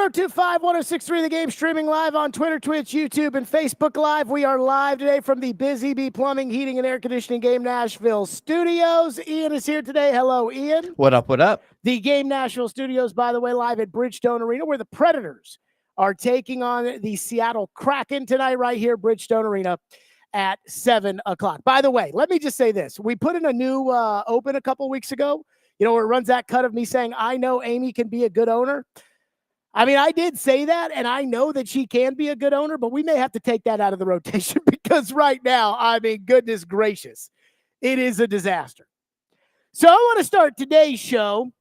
1025-1063 The Game, streaming live on Twitter, Twitch, YouTube, and Facebook Live. We are live today from the Busy Bee Plumbing, Heating, and Air Conditioning Game Nashville studios. Ian is here today. Hello, Ian. What up, what up? The Game Nashville studios, by the way, live at Bridgestone Arena, where the Predators are taking on the Seattle Kraken tonight, right here, Bridgestone Arena at 7 o'clock. By the way, let me just say this. We put in a new open a couple weeks ago, where it runs that cut of me saying, I know Amy can be a good owner. I mean, I did say that, and I know that she can be a good owner, but we may have to take that out of the rotation because right now, I mean, goodness gracious, it is a disaster. So I want to start today's show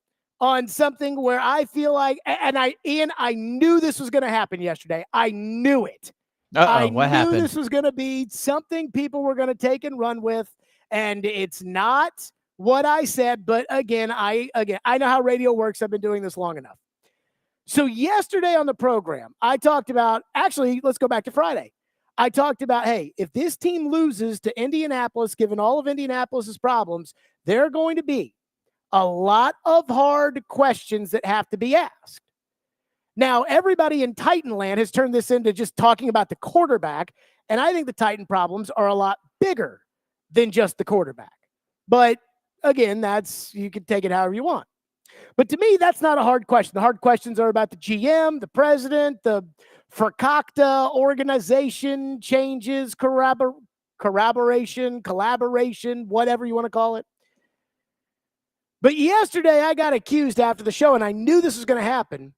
on something where I feel like, and Ian, I knew this was going to happen yesterday. I knew it. What happened? This was going to be something people were going to take and run with, and it's not what I said. But again, I know how radio works. I've been doing this long enough. So yesterday on the program, I talked about, actually, let's go back to Friday. I talked about, hey, if this team loses to Indianapolis, given all of Indianapolis's problems, there are going to be a lot of hard questions that have to be asked. Now, everybody in Titanland has turned this into just talking about the quarterback, and I think the Titan problems are a lot bigger than just the quarterback. But again, you can take it however you want. But to me, that's not a hard question. The hard questions are about the GM, the president, the Fracocta organization changes, collaboration, whatever you want to call it. But yesterday, I got accused after the show, and I knew this was going to happen,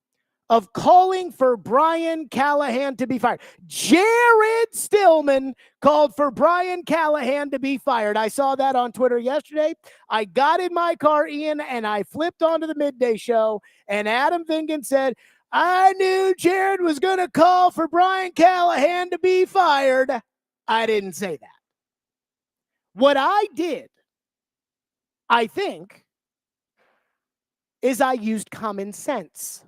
of calling for Brian Callahan to be fired. Jared Stillman called for Brian Callahan to be fired. I saw that on Twitter yesterday. I got in my car, Ian, and I flipped onto the midday show, and Adam Vingan said, I knew Jared was going to call for Brian Callahan to be fired. I didn't say that. What I did, I think, is I used common sense.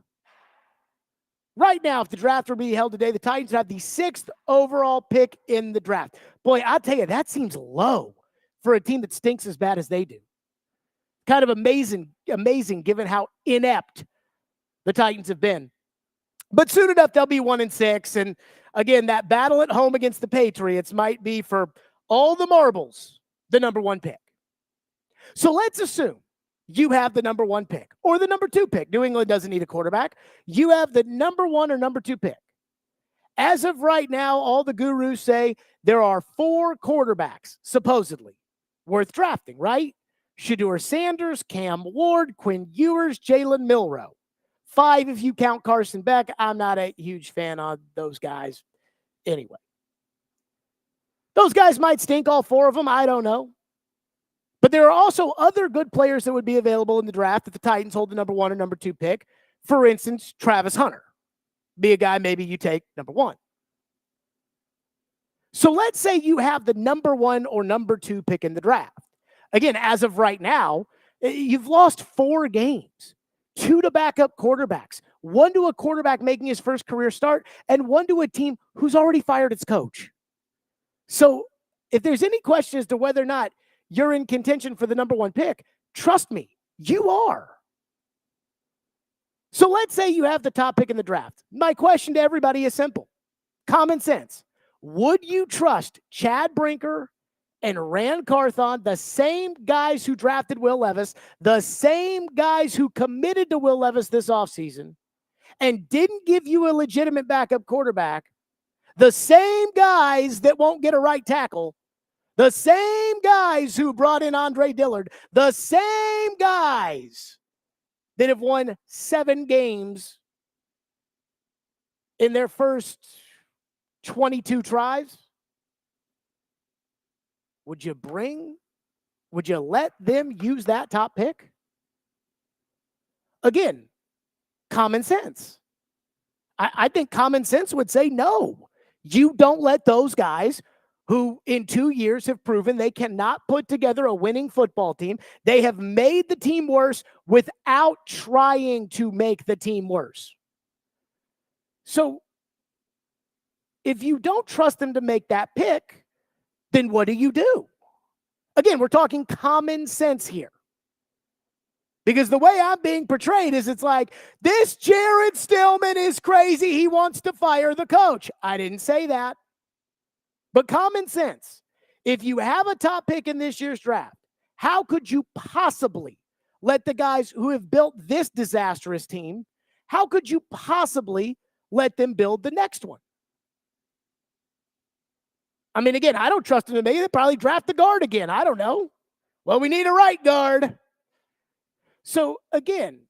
Right now, if the draft were being held today, the Titans have the 6th overall pick in the draft. Boy, I'll tell you, that seems low for a team that stinks as bad as they do. Kind of amazing given how inept the Titans have been. But soon enough, they'll be 1-6. And again, that battle at home against the Patriots might be for all the marbles, the number 1 pick. So let's assume you have the number 1 pick or the number 2 pick. New England doesn't need a quarterback. You have the number 1 or number 2 pick. As of right now, all the gurus say there are 4 quarterbacks, supposedly, worth drafting, right? Shedeur Sanders, Cam Ward, Quinn Ewers, Jalen Milroe. 5 if you count Carson Beck. I'm not a huge fan of those guys anyway. Those guys might stink, all 4 of them. I don't know. But there are also other good players that would be available in the draft if the Titans hold the number 1 or number 2 pick. For instance, Travis Hunter. Be a guy maybe you take number 1. So let's say you have the number 1 or number 2 pick in the draft. Again, as of right now, you've lost 4 games. 2 to backup quarterbacks. 1 to a quarterback making his first career start, and 1 to a team who's already fired its coach. So if there's any question as to whether or not you're in contention for the number 1 pick, trust me, you are. So let's say you have the top pick in the draft. My question to everybody is simple. Common sense. Would you trust Chad Brinker and Rand Carthon, the same guys who drafted Will Levis, the same guys who committed to Will Levis this offseason, and didn't give you a legitimate backup quarterback, the same guys that won't get a right tackle, the same guys who brought in Andre Dillard, the same guys that have won 7 games in their first 22 tries? Would you let them use that top pick? Again, common sense. I think common sense would say no. You don't let those guys who in 2 years have proven they cannot put together a winning football team. They have made the team worse without trying to make the team worse. So if you don't trust them to make that pick, then what do you do? Again, we're talking common sense here. Because the way I'm being portrayed is it's like, this Jared Stillman is crazy. He wants to fire the coach. I didn't say that. But common sense, if you have a top pick in this year's draft, how could you possibly let the guys who have built this disastrous team, how could you possibly let them build the next one? I mean, again, I don't trust them to make it. They'd probably draft the guard again. I don't know. Well, we need a right guard. So, again,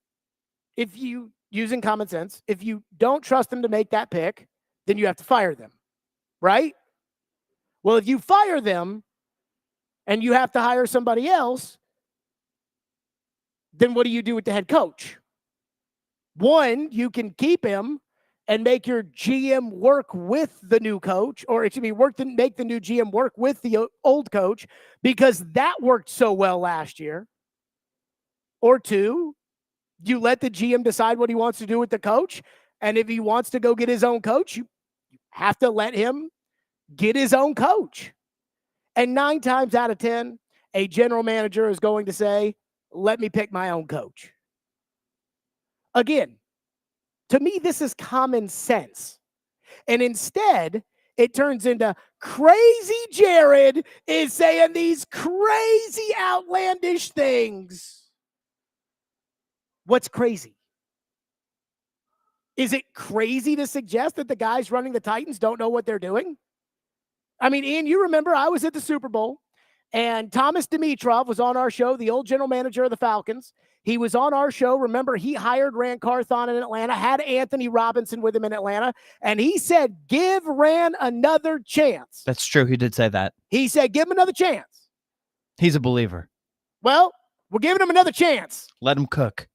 if you, using common sense, if you don't trust them to make that pick, then you have to fire them, right? Well, if you fire them and you have to hire somebody else, then what do you do with the head coach? One, you can keep him and make your GM work with the new coach, or it should be make the new GM work with the old coach, because that worked so well last year. Or two, you let the GM decide what he wants to do with the coach, and if he wants to go get his own coach, you have to let him get his own coach. And 9 times out of 10, a general manager is going to say, let me pick my own coach. Again, to me, this is common sense. And instead, it turns into crazy Jared is saying these crazy outlandish things. What's crazy? Is it crazy to suggest that the guys running the Titans don't know what they're doing? I mean, Ian, you remember I was at the Super Bowl, and Thomas Dimitrov was on our show, the old general manager of the Falcons. He was on our show. Remember, he hired Ran Carthon in Atlanta, had Anthony Robinson with him in Atlanta, and he said, give Ran another chance. That's true. He did say that. He said, give him another chance. He's a believer. Well, we're giving him another chance. Let him cook.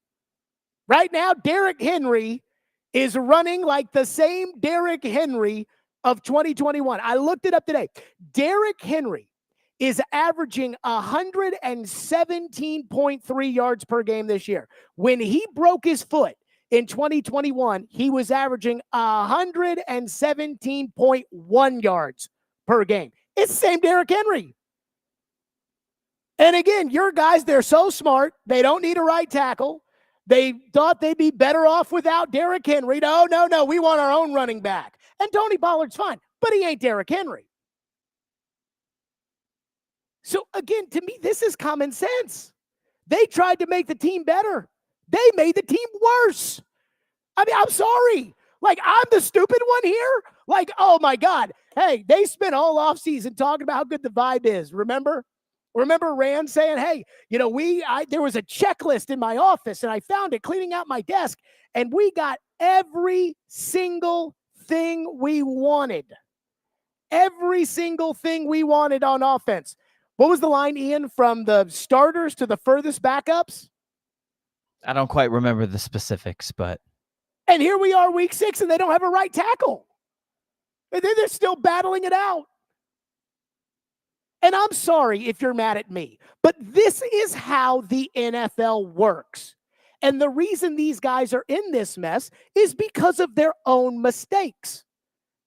Right now, Derrick Henry is running like the same Derrick Henry of 2021. I looked it up today. Derrick Henry is averaging 117.3 yards per game this year. When he broke his foot in 2021, he was averaging 117.1 yards per game. It's the same Derrick Henry. And again, your guys, they're so smart. They don't need a right tackle. They thought they'd be better off without Derrick Henry. No. We want our own running back. And Tony Pollard's fine, but he ain't Derrick Henry. So again, to me, this is common sense. They tried to make the team better. They made the team worse. I mean, I'm sorry. Like, I'm the stupid one here? Like, oh my God. Hey, they spent all offseason talking about how good the vibe is. Remember Rand saying, hey, you know, there was a checklist in my office and I found it cleaning out my desk and we got every single thing we wanted. Every single thing we wanted on offense. What was the line, Ian, from the starters to the furthest backups? I don't quite remember the specifics, but. And here we are week 6 and they don't have a right tackle. They're still battling it out. And I'm sorry if you're mad at me, but this is how the NFL works. And the reason these guys are in this mess is because of their own mistakes.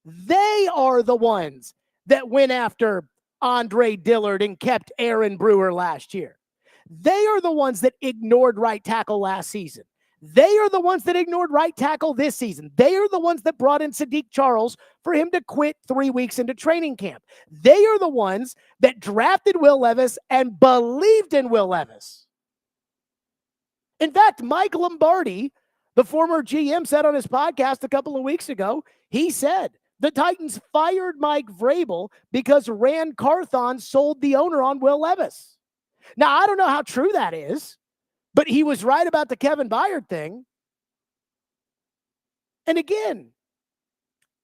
They are the ones that went after Andre Dillard and kept Aaron Brewer last year. They are the ones that ignored right tackle last season. They are the ones that ignored right tackle this season. They are the ones that brought in Sadiq Charles for him to quit 3 weeks into training camp. They are the ones that drafted Will Levis and believed in Will Levis. In fact, Mike Lombardi, the former GM, said on his podcast a couple of weeks ago, he said the Titans fired Mike Vrabel because Ran Carthon sold the owner on Will Levis. Now, I don't know how true that is, but he was right about the Kevin Byard thing. And again,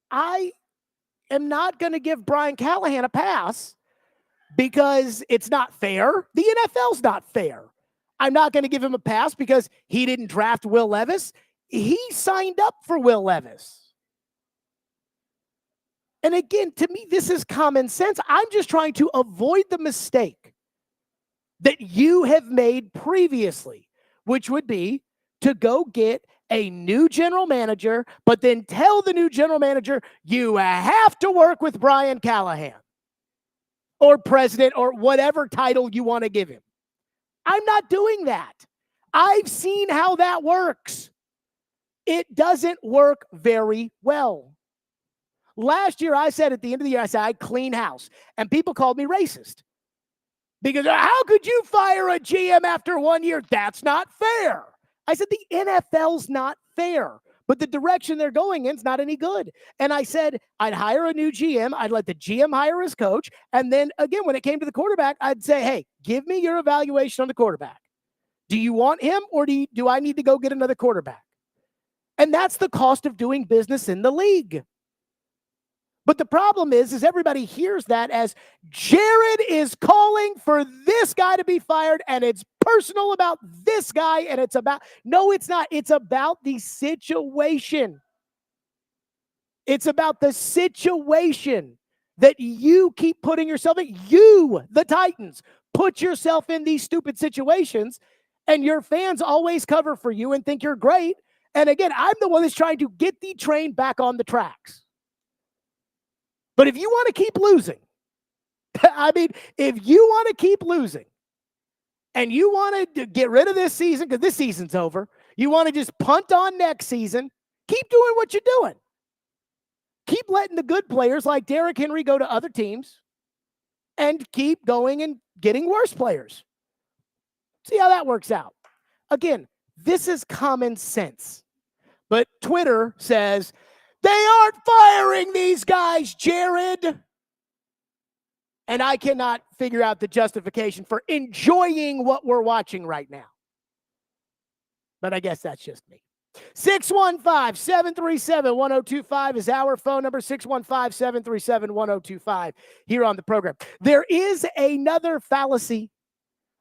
I am not going to give Brian Callahan a pass because it's not fair. The NFL's not fair. I'm not going to give him a pass because he didn't draft Will Levis. He signed up for Will Levis. And again, to me, this is common sense. I'm just trying to avoid the mistake that you have made previously, which would be to go get a new general manager, but then tell the new general manager, you have to work with Brian Callahan or president or whatever title you want to give him. I'm not doing that. I've seen how that works. It doesn't work very well. Last year, I said at the end of the year, I said, I clean house. And people called me racist. Because how could you fire a GM after 1 year? That's not fair. I said, the NFL's not fair, but the direction they're going in is not any good. And I said, I'd hire a new GM. I'd let the GM hire his coach. And then again, when it came to the quarterback, I'd say, hey, give me your evaluation on the quarterback. Do you want him or do I need to go get another quarterback? And that's the cost of doing business in the league. But the problem is everybody hears that as Jared is calling for this guy to be fired, and it's personal about this guy, and it's about, no, it's not. It's about the situation. It's about the situation that you keep putting yourself in. You, the Titans, put yourself in these stupid situations, and your fans always cover for you and think you're great. And again, I'm the one that's trying to get the train back on the tracks. But if you want to keep losing, I mean, if you want to keep losing and you want to get rid of this season because this season's over, you want to just punt on next season, keep doing what you're doing. Keep letting the good players like Derrick Henry go to other teams and keep going and getting worse players. See how that works out. Again, this is common sense. But Twitter says, they aren't firing these guys, Jared. And I cannot figure out the justification for enjoying what we're watching right now. But I guess that's just me. 615-737-1025 is our phone number, 615-737-1025 here on the program. There is another fallacy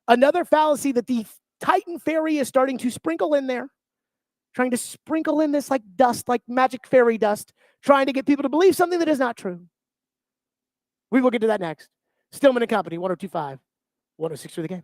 that the Titan Fairy is starting to sprinkle in there, trying to sprinkle in this like dust, like magic fairy dust, trying to get people to believe something that is not true. We will get to that next. Stillman and Company, 102.5, 106 for the game.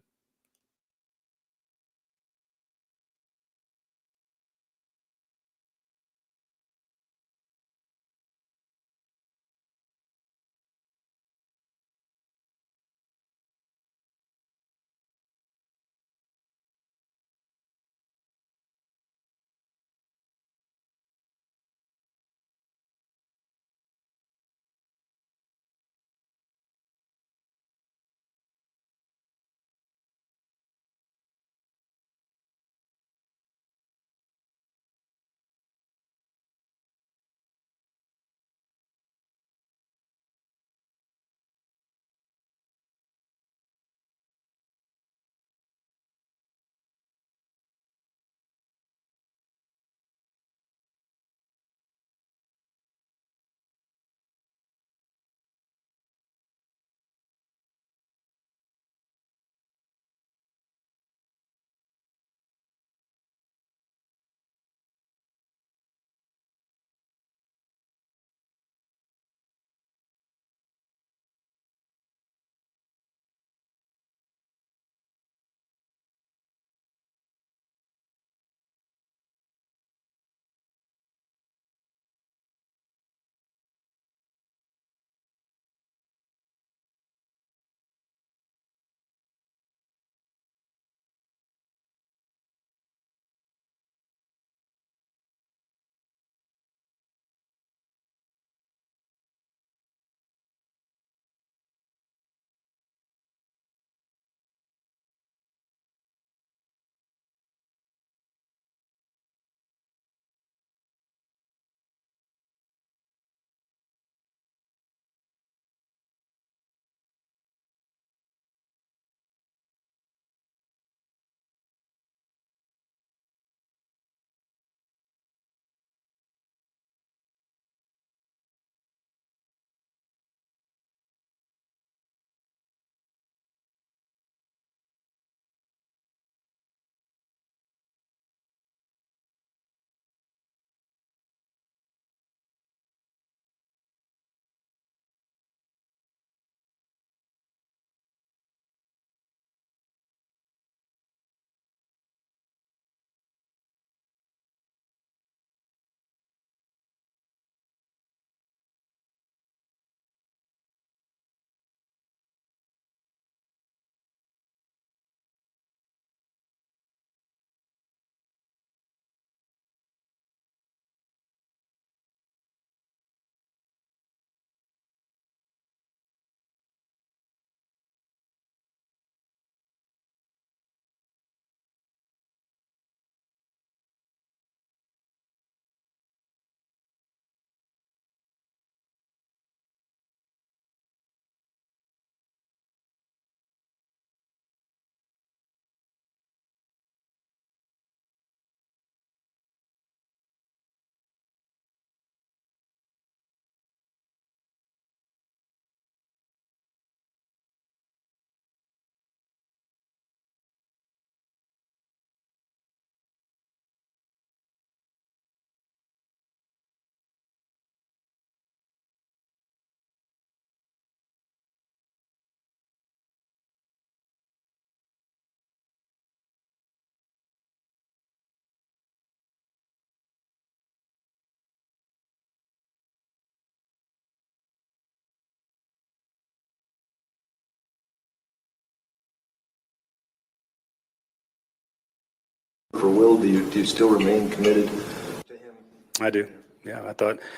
For Will, do you still remain committed to him? I do. Yeah,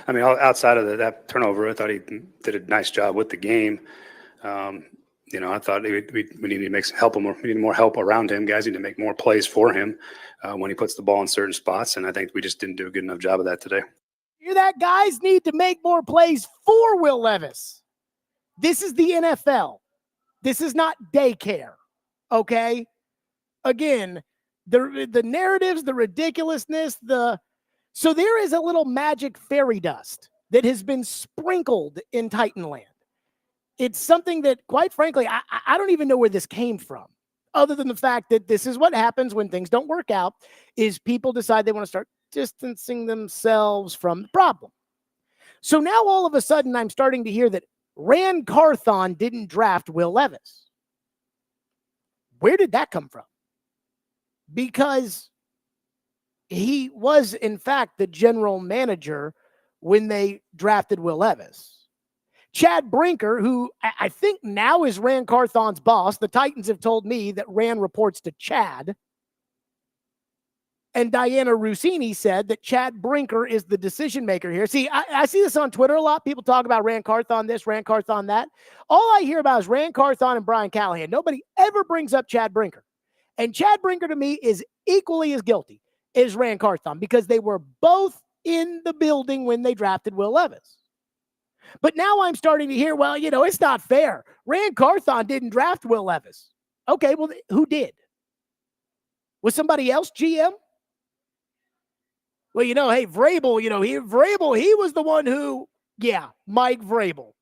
I mean, outside of that turnover, I thought he did a nice job with the game. I thought we need to make some help. We need more help around him. Guys need to make more plays for him when he puts the ball in certain spots. And I think we just didn't do a good enough job of that today. Hear that? Guys need to make more plays for Will Levis. This is the NFL. This is not daycare. Okay? Again, the narratives, the ridiculousness, so there is a little magic fairy dust that has been sprinkled in Titanland. It's something that, quite frankly, I don't even know where this came from, other than the fact that this is what happens when things don't work out, is people decide they want to start distancing themselves from the problem. So now all of a sudden I'm starting to hear that Ran Carthon didn't draft Will Levis. Where did that come from? Because he was, in fact, the general manager when they drafted Will Levis. Chad Brinker, who I think now is Ran Carthon's boss. The Titans have told me that Ran reports to Chad. And Diana Rossini said that Chad Brinker is the decision maker here. See, I see this on Twitter a lot. People talk about Ran Carthon this, Ran Carthon that. All I hear about is Ran Carthon and Brian Callahan. Nobody ever brings up Chad Brinker. And Chad Brinker, to me, is equally as guilty as Ran Carthon because they were both in the building when they drafted Will Levis. But now I'm starting to hear, well, it's not fair. Ran Carthon didn't draft Will Levis. Okay, well, who did? Was somebody else GM? Well, hey, Vrabel, he was the one who, Mike Vrabel.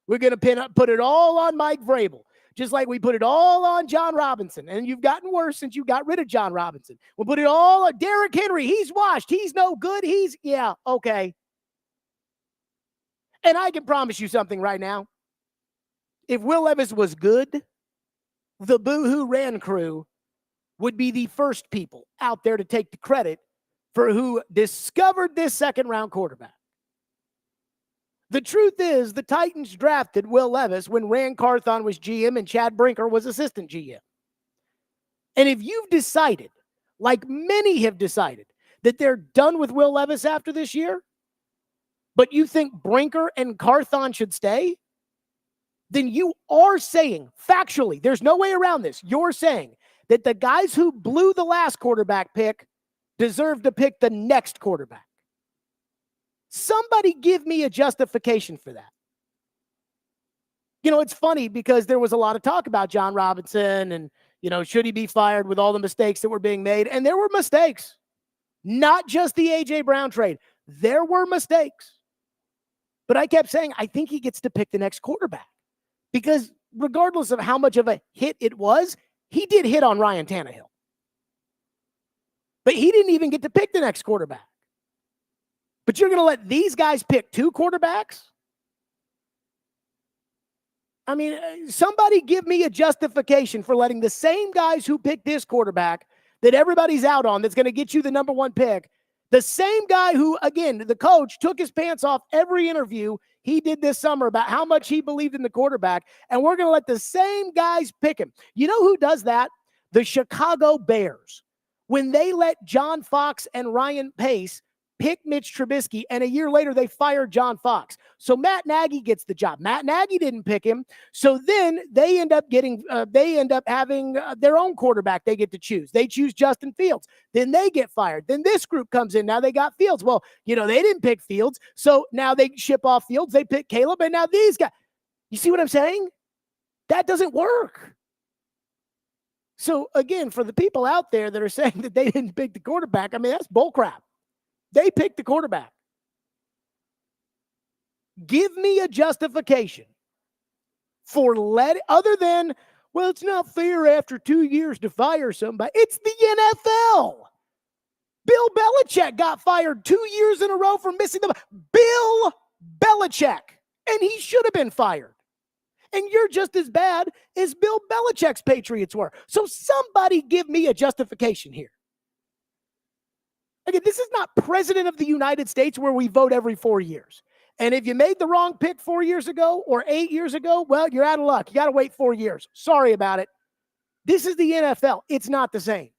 We're going to put it all on Mike Vrabel, just like we put it all on John Robinson. And you've gotten worse since you got rid of John Robinson. We'll put it all on Derrick Henry. He's washed. He's no good. Okay. And I can promise you something right now. If Will Levis was good, the Boo-Hoo Ran crew would be the first people out there to take the credit for who discovered this second-round quarterback. The truth is, the Titans drafted Will Levis when Ran Carthon was GM and Chad Brinker was assistant GM. And if you've decided, like many have decided, that they're done with Will Levis after this year, but you think Brinker and Carthon should stay, then you are saying, factually, there's no way around this, you're saying that the guys who blew the last quarterback pick deserve to pick the next quarterback. Somebody give me a justification for that. It's funny because there was a lot of talk about John Robinson and, should he be fired with all the mistakes that were being made? And there were mistakes. Not just the A.J. Brown trade. There were mistakes. But I kept saying, I think he gets to pick the next quarterback. Because regardless of how much of a hit it was, he did hit on Ryan Tannehill. But he didn't even get to pick the next quarterback. But you're going to let these guys pick two quarterbacks? I mean, somebody give me a justification for letting the same guys who picked this quarterback that everybody's out on that's going to get you the number one pick, the same guy who, again, the coach took his pants off every interview he did this summer about how much he believed in the quarterback, and we're going to let the same guys pick him. You know who does that? The Chicago Bears. When they let John Fox and Ryan Pace pick Mitch Trubisky, and a year later they fired John Fox. So Matt Nagy gets the job. Matt Nagy didn't pick him. So then they end up having their own quarterback they get to choose. They choose Justin Fields. Then they get fired. Then this group comes in. Now they got Fields. Well, they didn't pick Fields. So now they ship off Fields. They pick Caleb. And now these guys. You see what I'm saying? That doesn't work. So again, for the people out there that are saying that they didn't pick the quarterback, I mean, that's bullcrap. They picked the quarterback. Give me a justification for other than, well, it's not fair after 2 years to fire somebody. It's the NFL. Bill Belichick got fired 2 years in a row for missing the Bill Belichick, and he should have been fired. And you're just as bad as Bill Belichick's Patriots were. So somebody give me a justification here. Again, this is not President of the United States where we vote every 4 years. And if you made the wrong pick 4 years ago or 8 years ago, well, you're out of luck. You got to wait 4 years. Sorry about it. This is the NFL. It's not the same.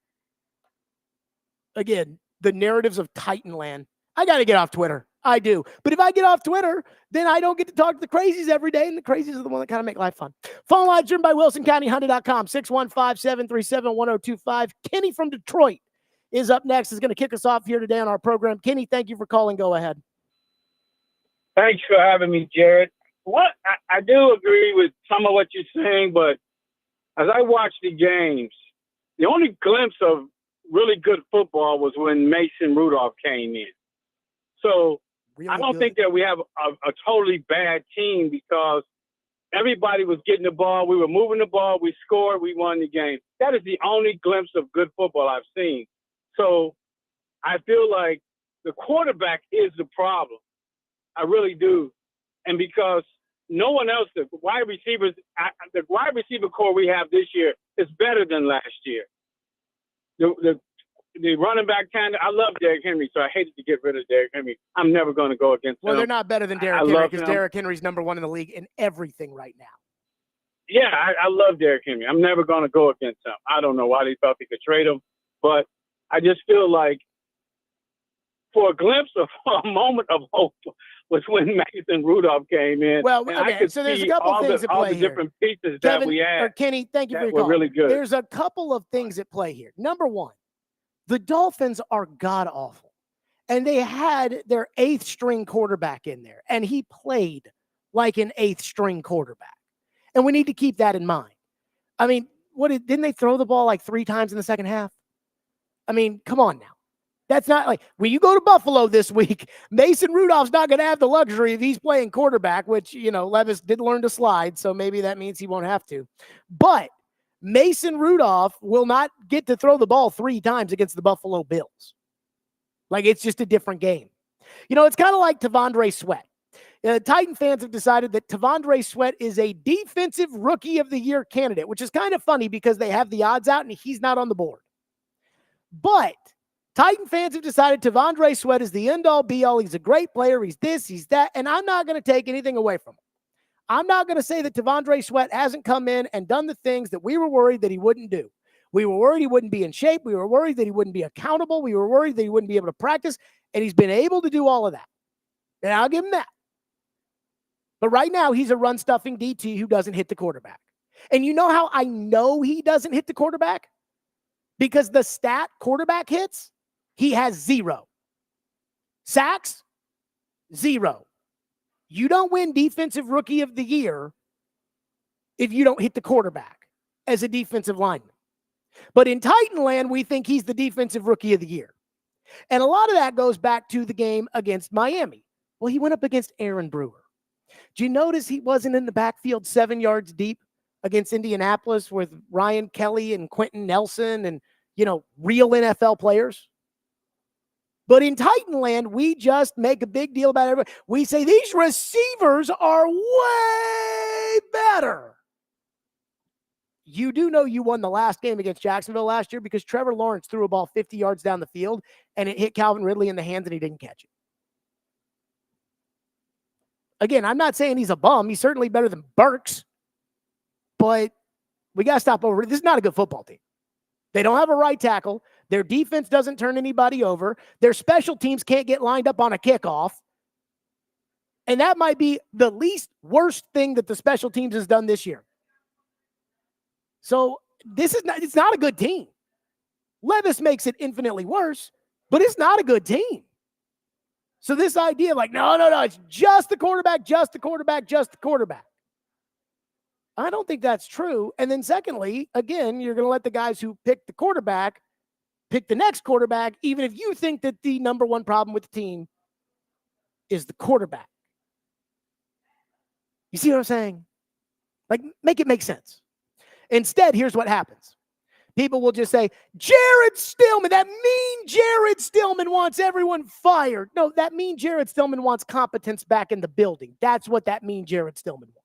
again, the narratives of Titanland. I got to get off Twitter. I do. But if I get off Twitter, then I don't get to talk to the crazies every day, and the crazies are the one that kind of make life fun. Phone line driven by WilsonCountyHonda.com, 615-737-1025. Kenny from Detroit is up next, is going to kick us off here today on our program. Kenny, thank you for calling. Go ahead. Thanks for having me, Jared. I do agree with some of what you're saying, but as I watch the games, the only glimpse of really good football was when Mason Rudolph came in. So Really I don't good. think that we have a totally bad team because everybody was getting the ball. We were moving the ball. We scored. We won the game. That is the only glimpse of good football I've seen. So I feel like the quarterback is the problem. I really do. And because no one else, the wide receivers, the wide receiver core we have this year is better than last year. The running back tandem, I love Derrick Henry, so I hated to get rid of Derrick Henry. I'm never going to go against him. Well, they're not better than Derrick Henry because Derrick Henry's number one in the league in everything right now. Yeah, I love Derrick Henry. I'm never going to go against him. I don't know why they felt they could trade him, but I just feel like for a glimpse of a moment of hope was when Mason Rudolph came in. Well, and okay, so there's a couple things at play all the here. different pieces Kevin, that we had. or Kenny, thank you for that your were call. really good. There's a couple of things at play here. Number one, the Dolphins are god-awful, and they had their eighth-string quarterback in there, and he played like an eighth-string quarterback, and we need to keep that in mind. I mean, didn't they throw the ball like 3 times in the second half? I mean, come on now. That's not like when you go to Buffalo this week, Mason Rudolph's not going to have the luxury if he's playing quarterback, which, Levis did learn to slide, so maybe that means he won't have to. But Mason Rudolph will not get to throw the ball 3 times against the Buffalo Bills. Like, it's just a different game. It's kind of like Tavondre Sweat. Titan fans have decided that Tavondre Sweat is a defensive rookie of the year candidate, which is kind of funny because they have the odds out and he's not on the board. But Titan fans have decided Tavondre Sweat is the end-all, be-all. He's a great player. He's this, he's that. And I'm not going to take anything away from him. I'm not going to say that Tavondre Sweat hasn't come in and done the things that we were worried that he wouldn't do. We were worried he wouldn't be in shape. We were worried that he wouldn't be accountable. We were worried that he wouldn't be able to practice. And he's been able to do all of that. And I'll give him that. But right now, he's a run-stuffing DT who doesn't hit the quarterback. And you know how I know he doesn't hit the quarterback? Because the stat quarterback hits, he has 0. Sacks, 0. You don't win Defensive Rookie of the Year if you don't hit the quarterback as a defensive lineman. But in Titanland, we think he's the Defensive Rookie of the Year. And a lot of that goes back to the game against Miami. Well, he went up against Aaron Brewer. Do you notice he wasn't in the backfield 7 yards deep against Indianapolis with Ryan Kelly and Quentin Nelson and, real NFL players? But in Titanland, we just make a big deal about everybody. We say these receivers are way better. You do know you won the last game against Jacksonville last year because Trevor Lawrence threw a ball 50 yards down the field and it hit Calvin Ridley in the hands and he didn't catch it. Again, I'm not saying he's a bum. He's certainly better than Burks. But we got to stop over. This is not a good football team. They don't have a right tackle. Their defense doesn't turn anybody over. Their special teams can't get lined up on a kickoff. And that might be the least worst thing that the special teams has done this year. So it's not a good team. Levis makes it infinitely worse, but it's not a good team. So this idea like, no, it's just the quarterback, just the quarterback, just the quarterback. I don't think that's true. And then secondly, again, you're going to let the guys who pick the quarterback pick the next quarterback, even if you think that the number one problem with the team is the quarterback. You see what I'm saying? Like, make it make sense. Instead, here's what happens. People will just say, Jared Stillman, that mean Jared Stillman wants everyone fired. No, that mean Jared Stillman wants competence back in the building. That's what that mean Jared Stillman wants.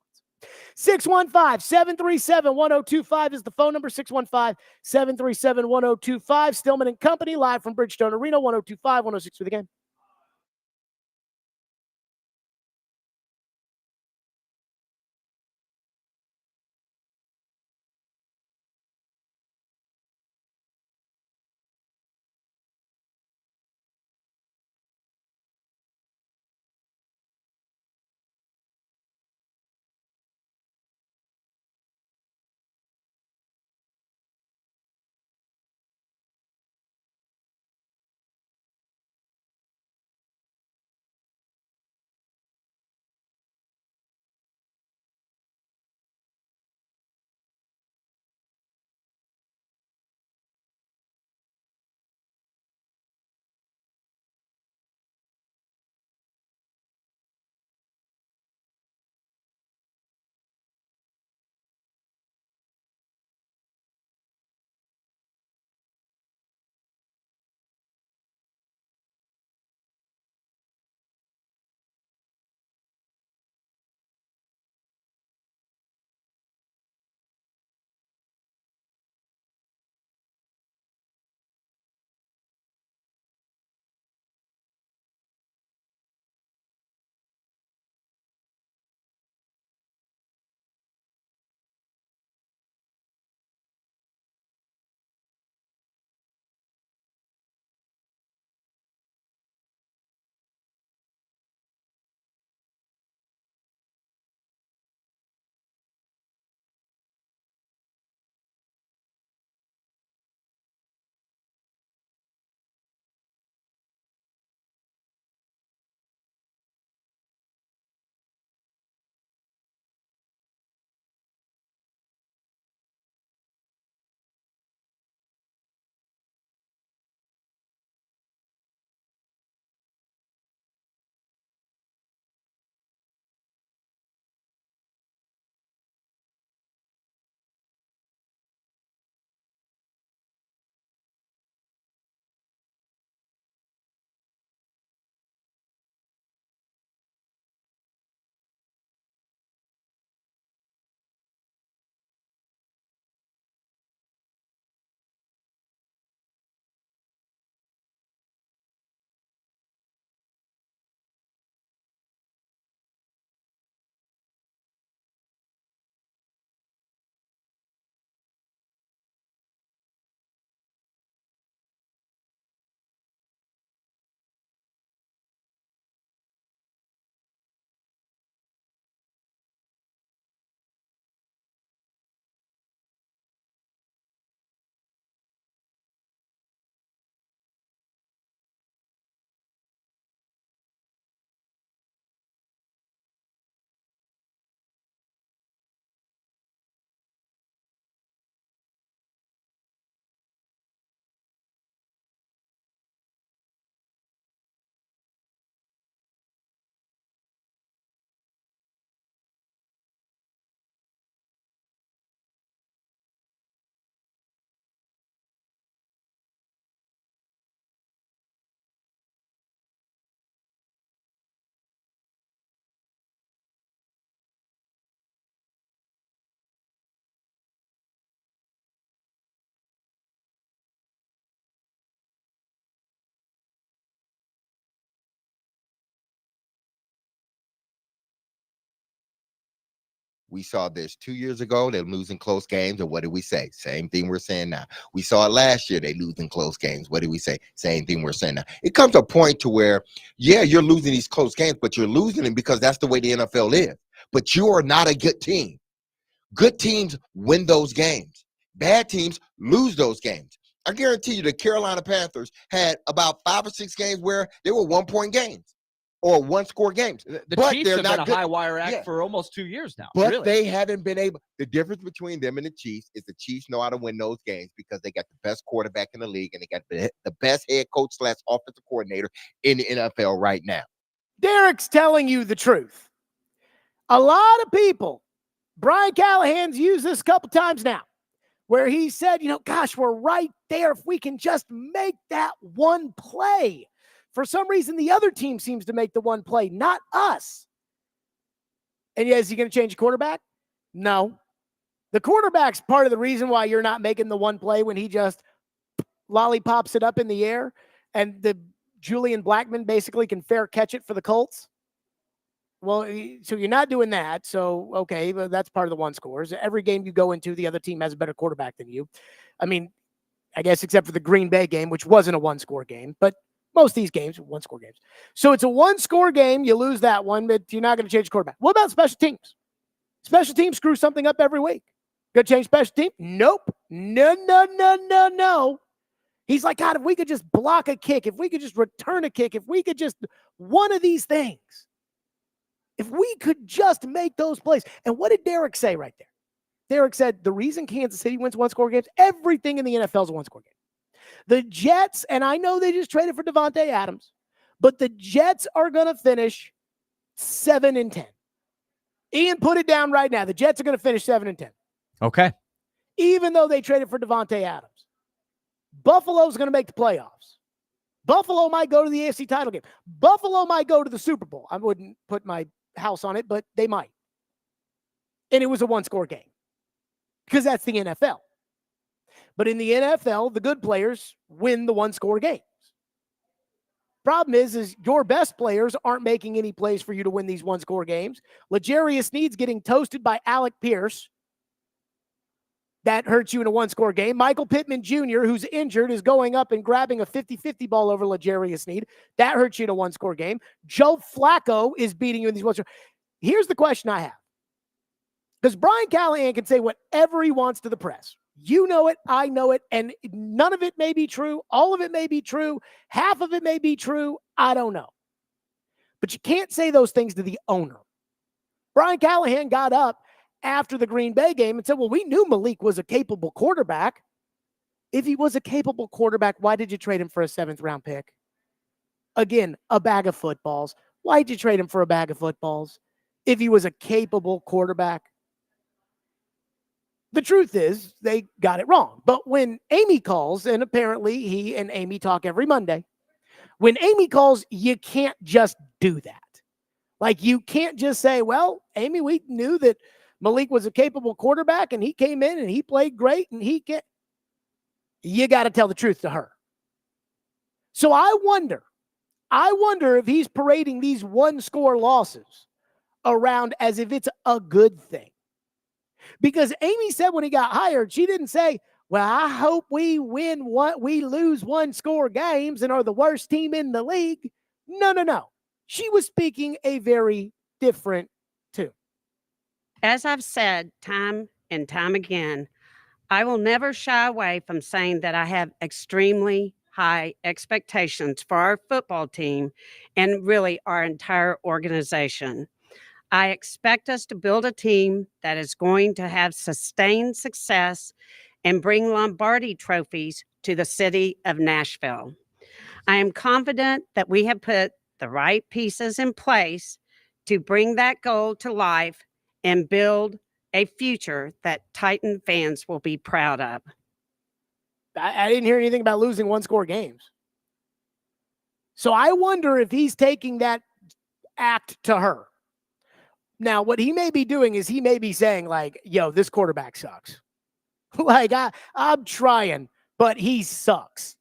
615-737-1025 is the phone number, 615-737-1025. Stillman and Company, live from Bridgestone Arena, 1025, 106 for the game. We saw this 2 years ago. They're losing close games. And what did we say? Same thing we're saying now. We saw it last year. They losing close games. What did we say? Same thing we're saying now. It comes to a point to where, yeah, you're losing these close games, but you're losing them because that's the way the NFL is. But you are not a good team. Good teams win those games. Bad teams lose those games. I guarantee you the Carolina Panthers had about 5 or 6 games where they were 1-point games or 1-score games. The But Chiefs they're have not been a good. high wire act Yeah. for almost 2 years now. But really. they haven't been able. The difference between them and the Chiefs is the Chiefs know how to win those games because they got the best quarterback in the league and they got the best head coach / offensive coordinator in the NFL right now. Derek's telling you the truth. A lot of people, Brian Callahan's used this a couple times now, where he said, gosh, we're right there. If we can just make that one play. For some reason, the other team seems to make the one play, not us. And yeah, is he going to change the quarterback? No. The quarterback's part of the reason why you're not making the one play when he just lollipops it up in the air and the Julian Blackmon basically can fair catch it for the Colts. Well, so you're not doing that. So, okay, but that's part of the one scores. Every game you go into, the other team has a better quarterback than you. I mean, I guess except for the Green Bay game, which wasn't a one-score game, but most of these games are one-score games. So it's a one-score game. You lose that one, but you're not going to change the quarterback. What about special teams? Special teams screw something up every week. Going to change special team? Nope. No. He's like, God, if we could just block a kick, if we could just return a kick, if we could just one of these things. If we could just make those plays. And what did Derek say right there? Derek said the reason Kansas City wins one-score games, everything in the NFL is a one-score game. The Jets, and I know they just traded for Devontae Adams, but the Jets are going to finish 7-10. Ian, put it down right now. The Jets are going to finish 7-10. Okay. Even though they traded for Devontae Adams. Buffalo's going to make the playoffs. Buffalo might go to the AFC title game. Buffalo might go to the Super Bowl. I wouldn't put my house on it, but they might. And it was a one-score game because that's the NFL. But in the NFL, the good players win the one-score games. Problem is your best players aren't making any plays for you to win these one-score games. L'Jarius Sneed's getting toasted by Alec Pierce. That hurts you in a one-score game. Michael Pittman Jr., who's injured, is going up and grabbing a 50-50 ball over L'Jarius Sneed. That hurts you in a one-score game. Joe Flacco is beating you in these one-score. Here's the question I have. Because Brian Callahan can say whatever he wants to the press. You know it, I know it, and none of it may be true. All of it may be true. Half of it may be true. I don't know. But you can't say those things to the owner. Brian Callahan got up after the Green Bay game and said, well, we knew Malik was a capable quarterback. If he was a capable quarterback, why did you trade him for a 7th-round pick? Again, a bag of footballs. Why did you trade him for a bag of footballs if he was a capable quarterback? The truth is they got it wrong. But when Amy calls, and apparently he and Amy talk every Monday, when Amy calls, you can't just do that. Like you can't just say, well, Amy, we knew that Malik was a capable quarterback and he came in and he played great and you got to tell the truth to her. So I wonder if he's parading these one-score losses around as if it's a good thing. Because Amy said when he got hired, she didn't say, well, I hope we lose one-score games and are the worst team in the league. No. She was speaking a very different tune. As I've said time and time again, I will never shy away from saying that I have extremely high expectations for our football team and really our entire organization. I expect us to build a team that is going to have sustained success and bring Lombardi trophies to the city of Nashville. I am confident that we have put the right pieces in place to bring that goal to life and build a future that Titan fans will be proud of. I didn't hear anything about losing one-score games. So I wonder if he's taking that act to her. Now, what he may be doing is he may be saying like, yo, this quarterback sucks. Like I'm trying, but he sucks.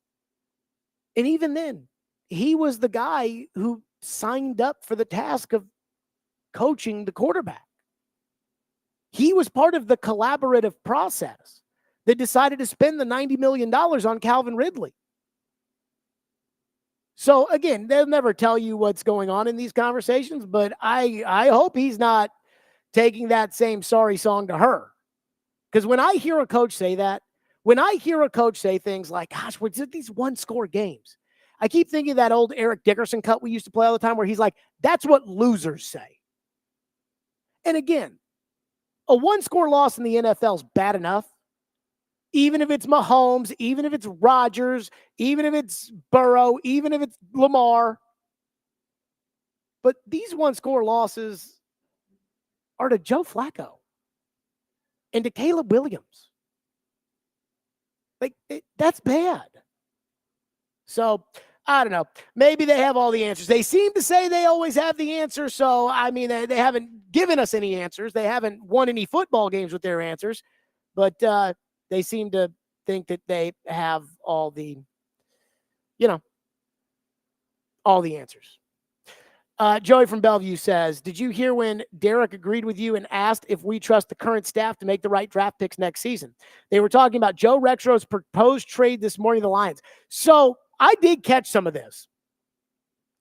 And even then, he was the guy who signed up for the task of coaching the quarterback. He was part of the collaborative process that decided to spend the $90 million on Calvin Ridley. So again, they'll never tell you what's going on in these conversations, but I hope he's not taking that same sorry song to her. Because when I hear a coach say that, when I hear a coach say things like, gosh, what's it, these one-score games? I keep thinking of that old Eric Dickerson cut we used to play all the time where he's like, that's what losers say. And again, a one-score loss in the NFL is bad enough. Even if it's Mahomes, even if it's Rodgers, even if it's Burrow, even if it's Lamar. But these one-score losses are to Joe Flacco and to Caleb Williams. Like, that's bad. So, I don't know. Maybe they have all the answers. They seem to say they always have the answer. So, I mean, they haven't given us any answers. They haven't won any football games with their answers. But they seem to think that they have all the, all the answers. Joey from Bellevue says, did you hear when Derek agreed with you and asked if we trust the current staff to make the right draft picks next season? They were talking about Joe Rexro's proposed trade this morning to the Lions. So I did catch some of this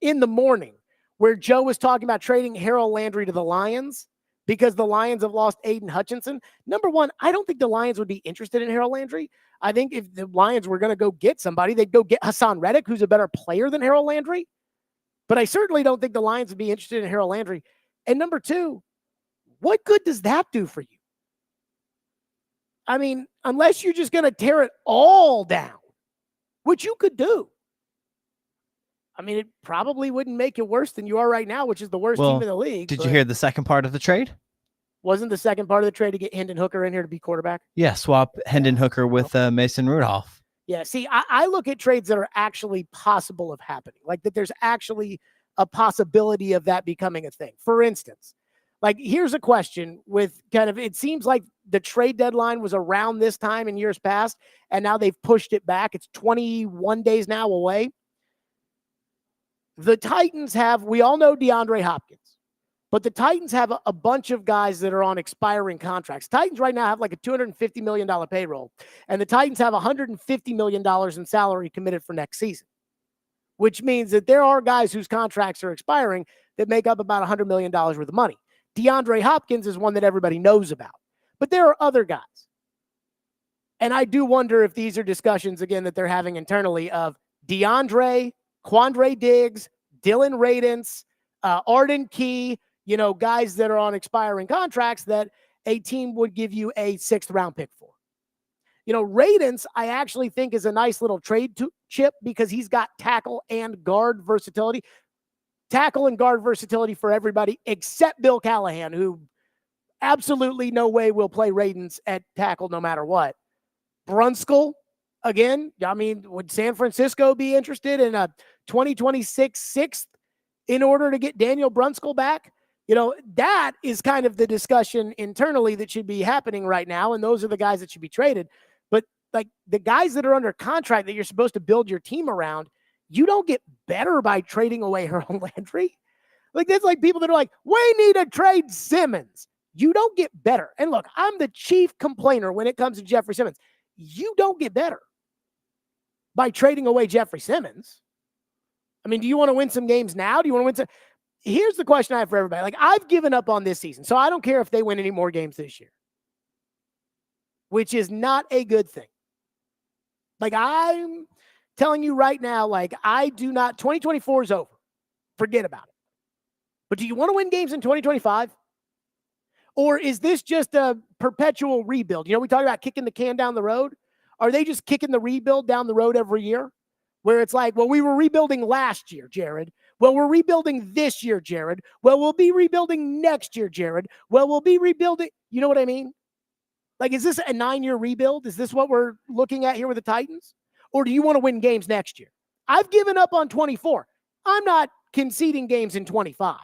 in the morning where Joe was talking about trading Harold Landry to the Lions because the Lions have lost Aiden Hutchinson. Number one, I don't think the Lions would be interested in Harold Landry. I think if the Lions were going to go get somebody, they'd go get Hassan Reddick, who's a better player than Harold Landry. But I certainly don't think the Lions would be interested in Harold Landry. And number two, what good does that do for you? I mean, unless you're just going to tear it all down, which you could do. I mean, it probably wouldn't make it worse than you are right now, which is the worst team in the league. Did you hear the second part of the trade? Wasn't the second part of the trade to get Hendon Hooker in here to be quarterback? Yeah, swap Hendon Hooker with Mason Rudolph. Yeah, see, I look at trades that are actually possible of happening, like that there's actually a possibility of that becoming a thing. For instance, like here's a question with kind of, it seems like the trade deadline was around this time in years past, and now they've pushed it back. It's 21 days now away. The Titans have, we all know DeAndre Hopkins, but the Titans have a bunch of guys that are on expiring contracts. Titans right now have like a $250 million payroll, and the Titans have $150 million in salary committed for next season, which means that there are guys whose contracts are expiring that make up about $100 million worth of money. DeAndre Hopkins is one that everybody knows about, but there are other guys. And I do wonder if these are discussions, again, that they're having internally of DeAndre, Quandre Diggs, Dylan Radence, Arden Key, guys that are on expiring contracts that a team would give you a 6th round pick for. Radence, I actually think is a nice little trade chip because he's got tackle and guard versatility. Tackle and guard versatility for everybody except Bill Callahan, who absolutely no way will play Radence at tackle no matter what. Brunskill, again, I mean, would San Francisco be interested in a 2026 6th in order to get Daniel Brunskill back? That is kind of the discussion internally that should be happening right now, and those are the guys that should be traded. But like the guys that are under contract that you're supposed to build your team around, you don't get better by trading away Harold Landry. Like that's like people that are like, we need to trade Simmons. You don't get better. And look, I'm the chief complainer when it comes to Jeffrey Simmons. You don't get better by trading away Jeffrey Simmons. I mean, do you want to win some games now? Do you want to win some? Here's the question I have for everybody. Like, I've given up on this season, so I don't care if they win any more games this year, which is not a good thing. Like, I'm telling you right now, like, 2024 is over. Forget about it. But do you want to win games in 2025? Or is this just a perpetual rebuild? We talk about kicking the can down the road. Are they just kicking the rebuild down the road every year? Where it's like, well, we were rebuilding last year, Jared. Well, we're rebuilding this year, Jared. Well, we'll be rebuilding next year, Jared. Well, we'll be rebuilding. You know what I mean? Like, is this a 9-year rebuild? Is this what we're looking at here with the Titans? Or do you want to win games next year? I've given up on 24. I'm not conceding games in 25.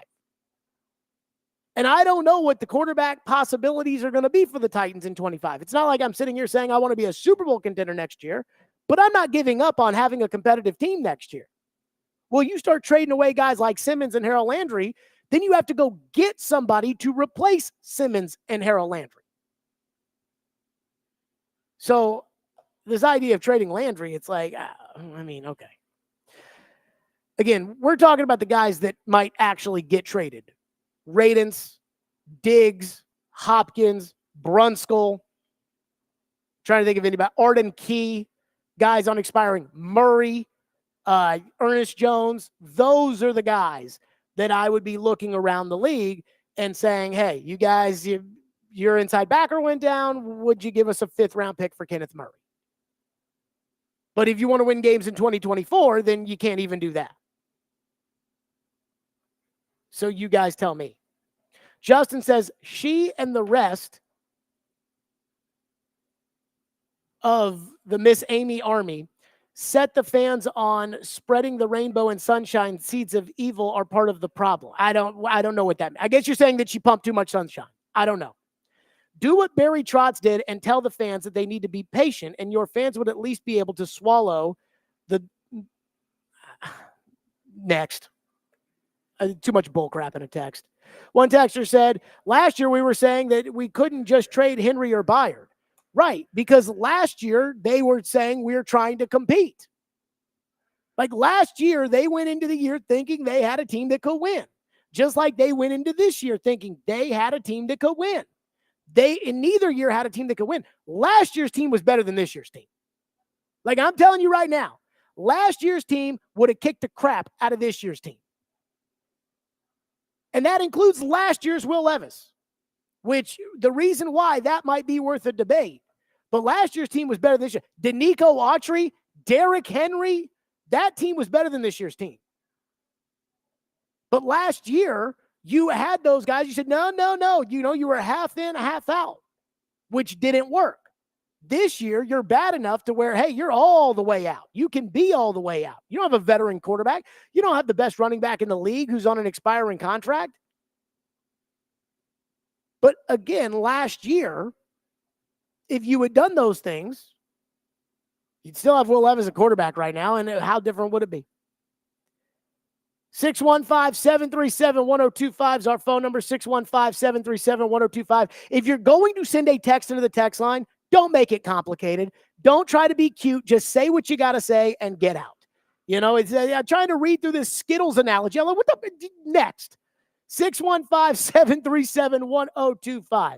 And I don't know what the quarterback possibilities are going to be for the Titans in 25. It's not like I'm sitting here saying I want to be a Super Bowl contender next year, but I'm not giving up on having a competitive team next year. Well, you start trading away guys like Simmons and Harold Landry then you have to go get somebody to replace Simmons and Harold Landry. So this idea of trading Landry, it's like, I mean, okay. Again, we're talking about the guys that might actually get traded. Radens, Diggs, Hopkins, Brunskill. Trying to think of anybody. Arden Key, guys on expiring. Murray, Ernest Jones. Those are the guys that I would be looking around the league and saying, hey, you guys, your inside backer went down. Would you give us a 5th-round pick for Kenneth Murray? But if you want to win games in 2024, then you can't even do that. So you guys tell me. Justin says she and the rest of the Miss Amy Army set the fans on spreading the rainbow and sunshine. Seeds of evil are part of the problem. I don't know what that means. I guess you're saying that she pumped too much sunshine. I don't know. Do what Barry Trotz did and tell the fans that they need to be patient, and your fans would at least be able to swallow the next. Too much bull crap in a text. One texter said, last year we were saying that we couldn't just trade Henry or Byard. Right, because last year they were saying we're trying to compete. Like last year, they went into the year thinking they had a team that could win. Just like they went into this year thinking they had a team that could win. They, in neither year, had a team that could win. Last year's team was better than this year's team. Like I'm telling you right now, last year's team would have kicked the crap out of this year's team. And that includes last year's Will Levis, which the reason why that might be worth a debate. But last year's team was better than this year. Danico Autry, Derrick Henry, that team was better than this year's team. But last year, you had those guys. You said, no. You were half in, half out, which didn't work. This year, you're bad enough to where, hey, you're all the way out. You can be all the way out. You don't have a veteran quarterback. You don't have the best running back in the league who's on an expiring contract. But again, last year, if you had done those things, you'd still have Will Levis as a quarterback right now, and how different would it be? 615-737-1025 is our phone number, 615-737-1025. If you're going to send a text into the text line, don't make it complicated. Don't try to be cute. Just say what you got to say and get out. You know, it's I'm trying to read through this Skittles analogy. I'm like, what the next? 615-737-1025.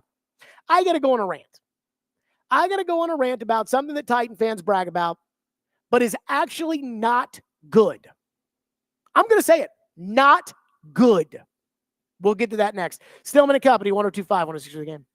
I got to go on a rant. I got to go on a rant about something that Titan fans brag about, but is actually not good. I'm going to say it. Not good. We'll get to that next. Stillman and Company, 102.5, 106 for the game.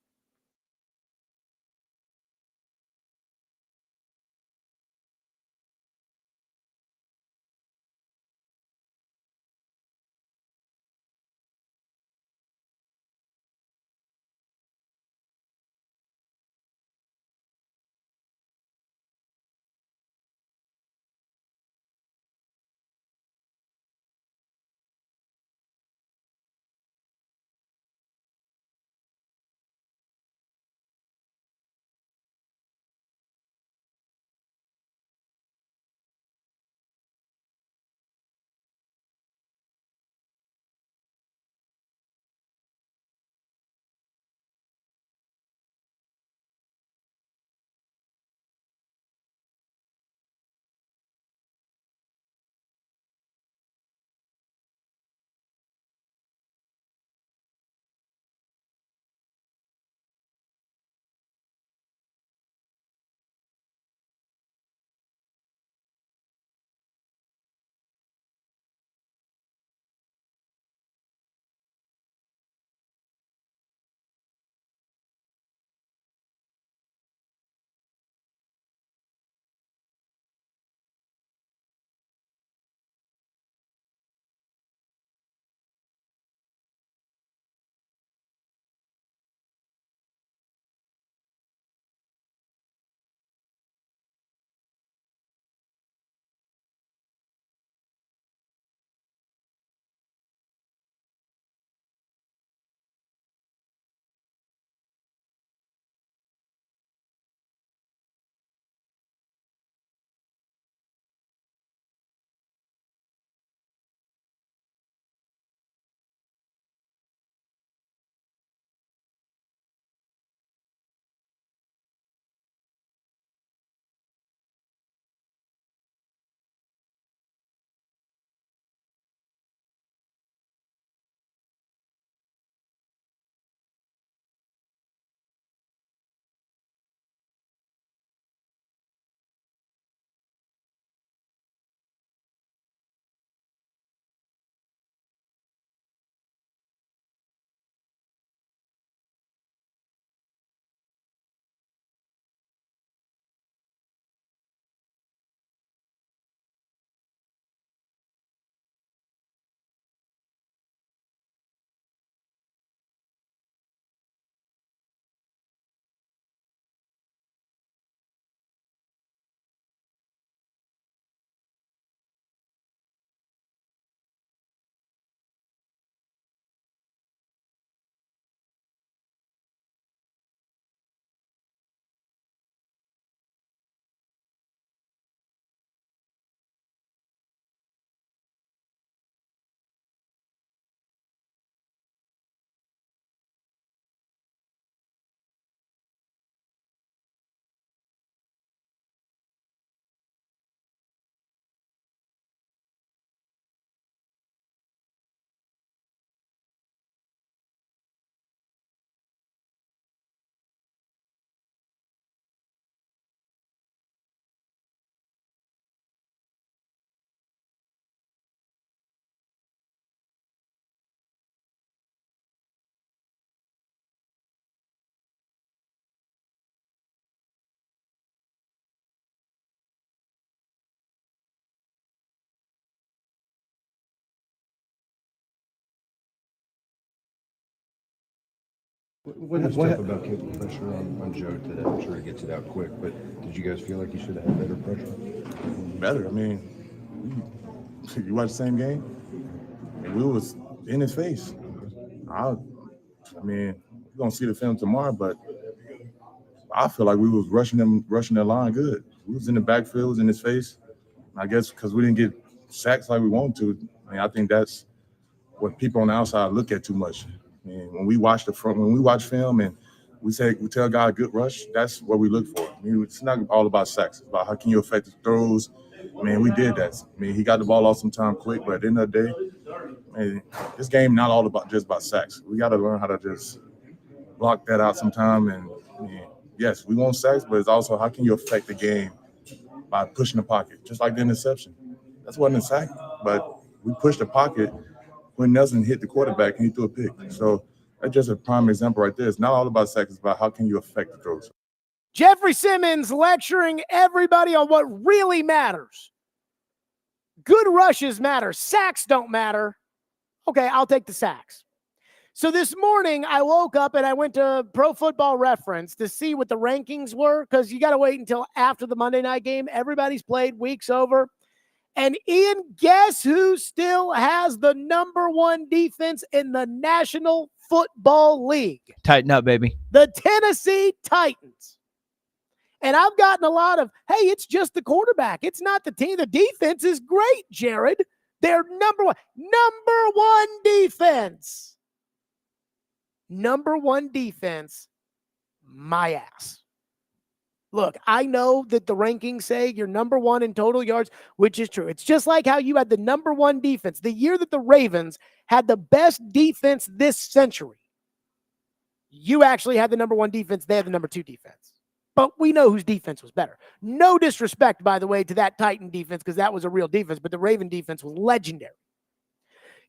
What is tough about keeping pressure on Joe today? I'm sure he gets it out quick, but did you guys feel like you should have had better pressure? Better. I mean, you watch the same game, and we was in his face. I mean, we're gonna see the film tomorrow, but I feel like we was rushing their line good. We was in the backfield, was in his face. I guess because we didn't get sacks like we wanted to. I mean, I think that's what people on the outside look at too much. I mean, when we watch film and we tell a guy a good rush, that's what we look for. I mean, it's not all about sacks. It's about how can you affect the throws. I mean, we did that. I mean, he got the ball off some time quick, but at the end of the day, man, this game not all about just about sacks. We got to learn how to just block that out sometime. And I mean, yes, we want sacks, but it's also how can you affect the game by pushing the pocket, just like the interception. That wasn't a sack, but we pushed the pocket when Nelson hit the quarterback and he threw a pick. So that's just a prime example right there. It's not all about sacks. It's about how can you affect the throws. Jeffrey Simmons lecturing everybody on what really matters. Good rushes matter. Sacks don't matter. Okay, I'll take the sacks. So this morning, I woke up and I went to Pro Football Reference to see what the rankings were, because you got to wait until after the Monday night game. Everybody's played, week's over. And Ian, guess who still has the #1 defense in the National Football League? Tighten up, baby. The Tennessee Titans. And I've gotten a lot of, hey, it's just the quarterback. It's not the team. The defense is great, Jared. They're number one defense. #1 defense, my ass. Look, I know that the rankings say you're #1 in total yards, which is true. It's just like how you had the #1 defense. The year that the Ravens had the best defense this century, you actually had the #1 defense. They had the #2 defense. But we know whose defense was better. No disrespect, by the way, to that Titan defense, because that was a real defense, but the Raven defense was legendary.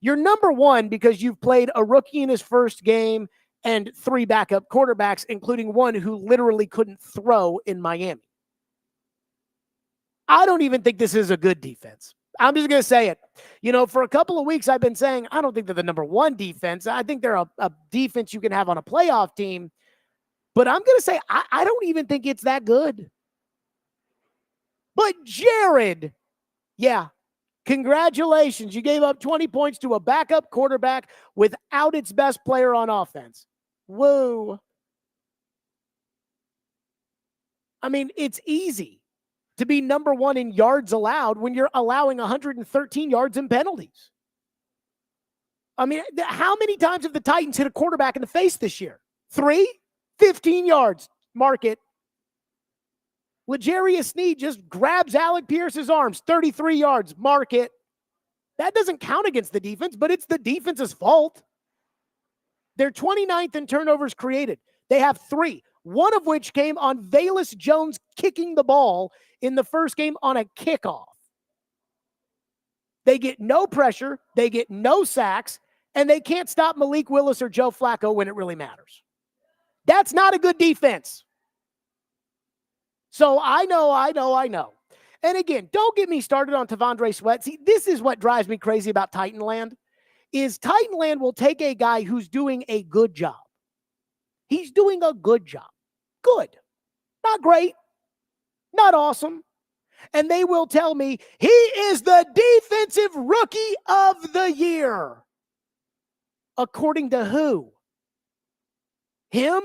You're #1 because you've played a rookie in his first game and 3 backup quarterbacks, including one who literally couldn't throw in Miami. I don't even think this is a good defense. I'm just going to say it. You know, for a couple of weeks, I've been saying, I don't think they're the #1 defense. I think they're a defense you can have on a playoff team. But I'm going to say, I don't even think it's that good. But Jared, yeah, congratulations. You gave up 20 points to a backup quarterback without its best player on offense. Whoa. I mean, it's easy to be #1 in yards allowed when you're allowing 113 yards in penalties. I mean, how many times have the Titans hit a quarterback in the face this year? 3? 15 yards. Mark it. L'Jarius Sneed just grabs Alec Pierce's arms. 33 yards. Mark it. That doesn't count against the defense, but it's the defense's fault. They're 29th in turnovers created. They have 3, one of which came on Velus Jones kicking the ball in the first game on a kickoff. They get no pressure. They get no sacks, and they can't stop Malik Willis or Joe Flacco when it really matters. That's not a good defense. So I know. And again, don't get me started on Tavondre Sweat. See, this is what drives me crazy about Titanland, is Titanland will take a guy who's doing a good job. He's doing a good job. Good. Not great. Not awesome. And they will tell me he is the defensive rookie of the year. According to who? Him?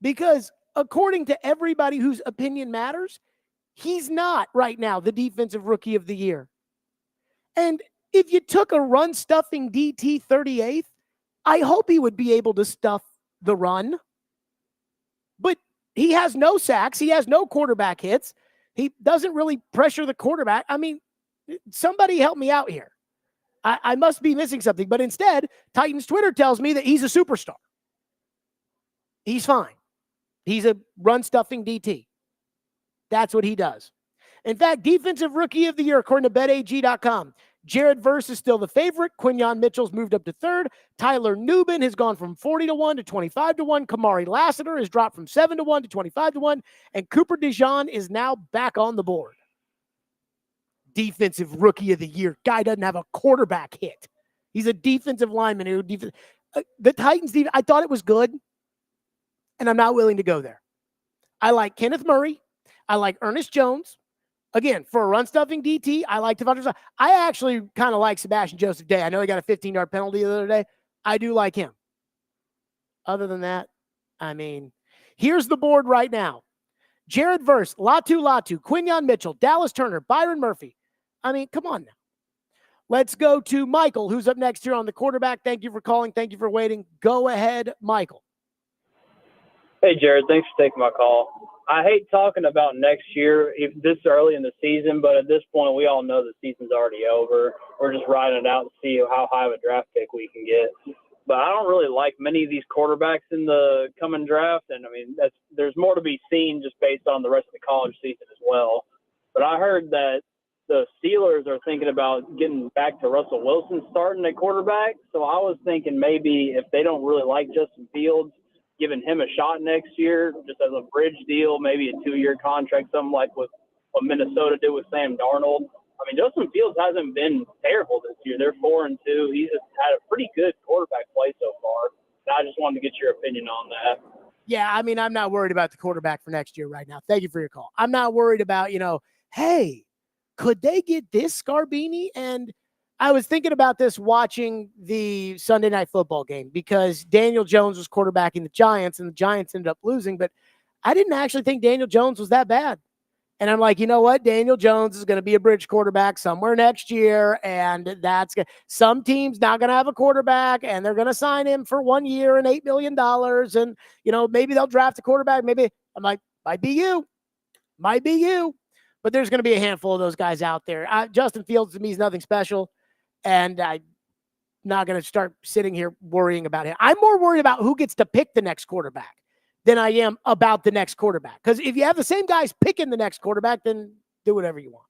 Because according to everybody whose opinion matters, he's not right now the defensive rookie of the year. And if you took a run-stuffing DT 38th, I hope he would be able to stuff the run. But he has no sacks. He has no quarterback hits. He doesn't really pressure the quarterback. I mean, somebody help me out here. I must be missing something. But instead, Titans Twitter tells me that he's a superstar. He's fine. He's a run-stuffing DT. That's what he does. In fact, defensive rookie of the year, according to BetAG.com, Jared Verse is still the favorite. Quinyon Mitchell's moved up to 3rd. Tyler Nubin has gone from 40-1 to 25-1. Kamari Lassiter has dropped from 7-1 to 25-1. And Cooper DeJean is now back on the board. Defensive rookie of the year. Guy doesn't have a quarterback hit. He's a defensive lineman who The Titans, I thought it was good, and I'm not willing to go there. I like Kenneth Murray. I like Ernest Jones. Again, for a run-stuffing DT, I like Devontae. I actually kind of like Sebastian Joseph Day. I know he got a 15-yard penalty the other day. I do like him. Other than that, I mean, here's the board right now. Jared Verse, Latu, Quinyon Mitchell, Dallas Turner, Byron Murphy. I mean, come on now. Let's go to Michael, who's up next here on the quarterback. Thank you for calling. Thank you for waiting. Go ahead, Michael. Hey, Jared, thanks for taking my call. I hate talking about next year this early in the season, but at this point, we all know the season's already over. We're just riding it out to see how high of a draft pick we can get. But I don't really like many of these quarterbacks in the coming draft, and I mean, there's more to be seen just based on the rest of the college season as well. But I heard that the Steelers are thinking about getting back to Russell Wilson starting at quarterback. So I was thinking maybe if they don't really like Justin Fields, giving him a shot next year, just as a bridge deal, maybe a 2-year contract, something like what Minnesota did with Sam Darnold. I mean, Justin Fields hasn't been terrible this year. They're 4-2. He's just had a pretty good quarterback play so far. And I just wanted to get your opinion on that. Yeah, I mean, I'm not worried about the quarterback for next year right now. Thank you for your call. I'm not worried about, hey, could they get this Scarbini? And I was thinking about this watching the Sunday Night Football game because Daniel Jones was quarterbacking the Giants and the Giants ended up losing, but I didn't actually think Daniel Jones was that bad. And I'm like, you know what? Daniel Jones is going to be a bridge quarterback somewhere next year. And that's good. Some team's not going to have a quarterback and they're going to sign him for 1 year and $8 million. And, maybe they'll draft a quarterback. Maybe I'm like, might be you. But there's going to be a handful of those guys out there. Justin Fields to me is nothing special. And I'm not going to start sitting here worrying about him. I'm more worried about who gets to pick the next quarterback than I am about the next quarterback. Because if you have the same guys picking the next quarterback, then do whatever you want.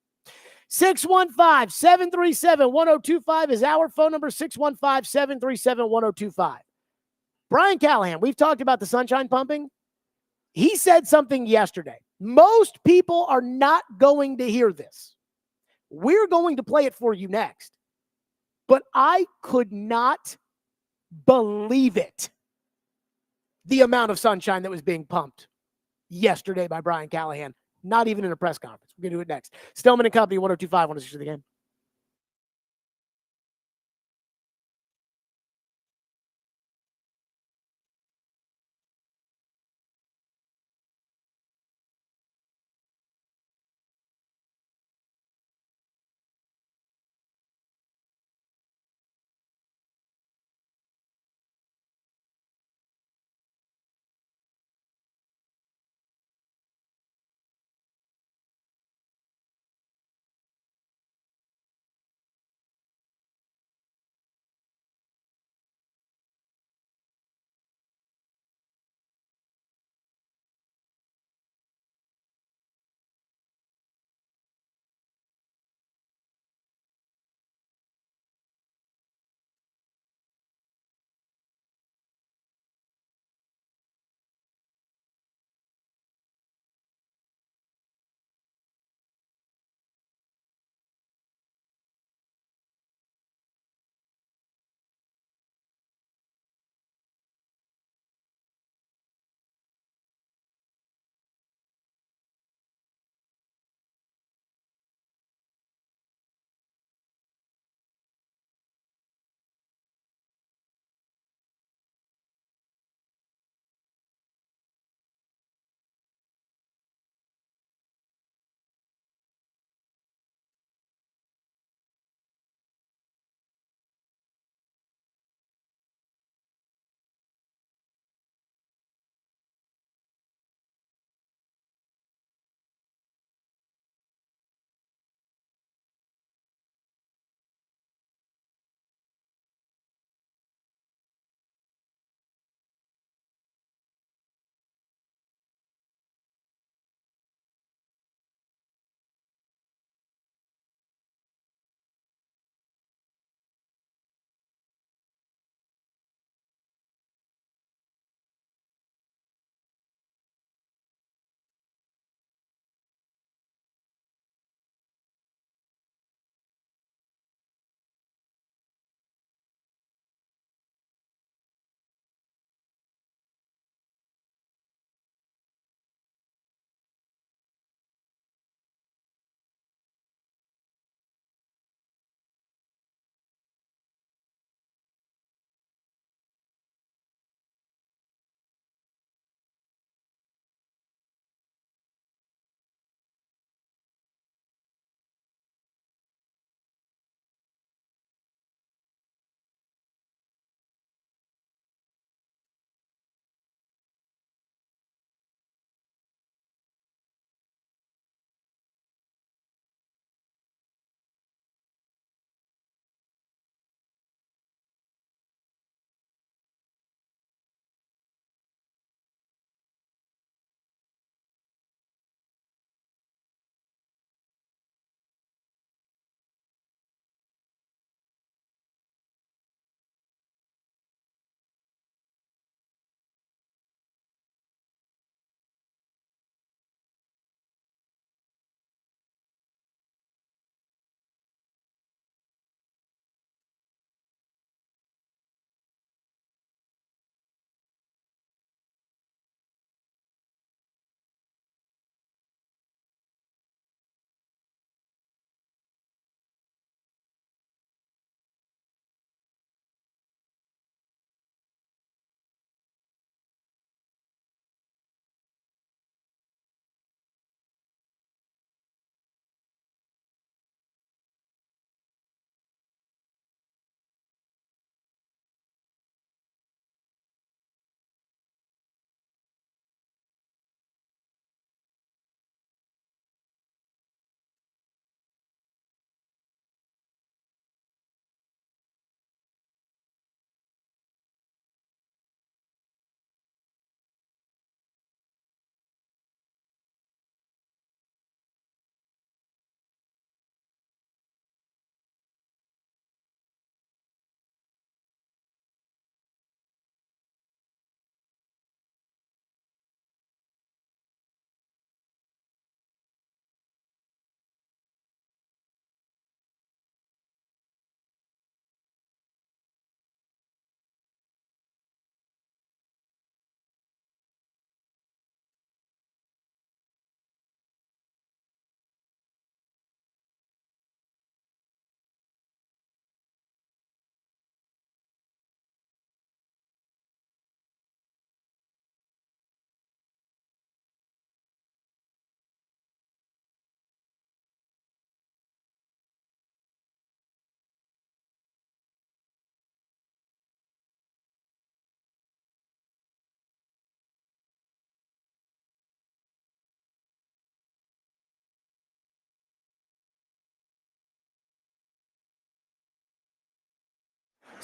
615-737-1025 is our phone number, 615-737-1025. Brian Callahan, we've talked about the sunshine pumping. He said something yesterday. Most people are not going to hear this. We're going to play it for you next. But I could not believe it. The amount of sunshine that was being pumped yesterday by Brian Callahan, not even in a press conference. We're going to do it next. Stillman and Company, 102.5, 106 of the game.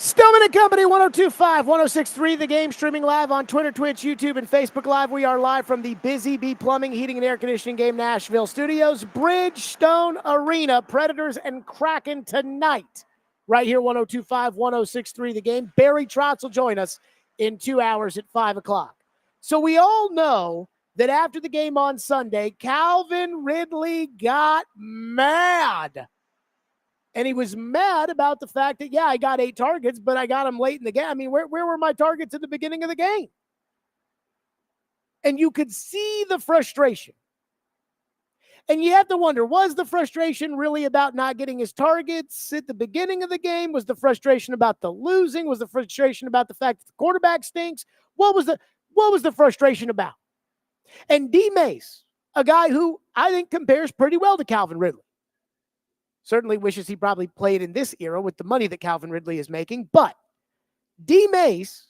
Stillman and Company, 102.5, 106.3, The Game, streaming live on Twitter, Twitch, YouTube, and Facebook Live. We are live from the Busy Bee Plumbing, Heating, and Air Conditioning Game Nashville Studios, Bridgestone Arena, Predators and Kraken tonight, right here, 102.5, 106.3, The Game. Barry Trotz will join us in 2 hours at 5 o'clock. So we all know that after the game on Sunday, Calvin Ridley got mad. And he was mad about the fact that, yeah, I got 8 targets, but I got them late in the game. I mean, where were my targets at the beginning of the game? And you could see the frustration. And you have to wonder, was the frustration really about not getting his targets at the beginning of the game? Was the frustration about the losing? Was the frustration about the fact that the quarterback stinks? What was the frustration about? And D. Mace, a guy who I think compares pretty well to Calvin Ridley. Certainly wishes he probably played in this era with the money that Calvin Ridley is making. But D. Mace,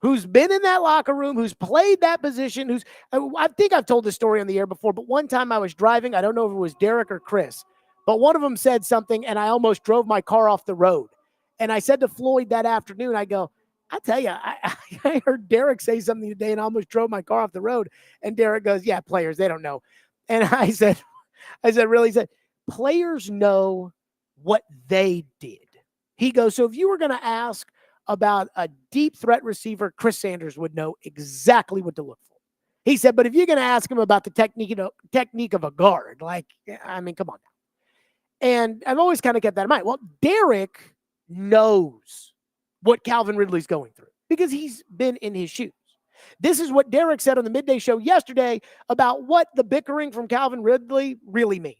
who's been in that locker room, who's played that position, I think I've told this story on the air before, but one time I was driving, I don't know if it was Derek or Chris, but one of them said something and I almost drove my car off the road. And I said to Floyd that afternoon, I go, I tell you, I heard Derek say something today and I almost drove my car off the road. And Derek goes, yeah, players, they don't know. And I said, really? He said, players know what they did. He goes, so if you were going to ask about a deep threat receiver, Chris Sanders would know exactly what to look for. He said, but if you're going to ask him about the technique of a guard, like, I mean, come on now. And I've always kind of kept that in mind. Well, Derek knows what Calvin Ridley's going through because he's been in his shoes. This is what Derek said on the midday show yesterday about what the bickering from Calvin Ridley really means.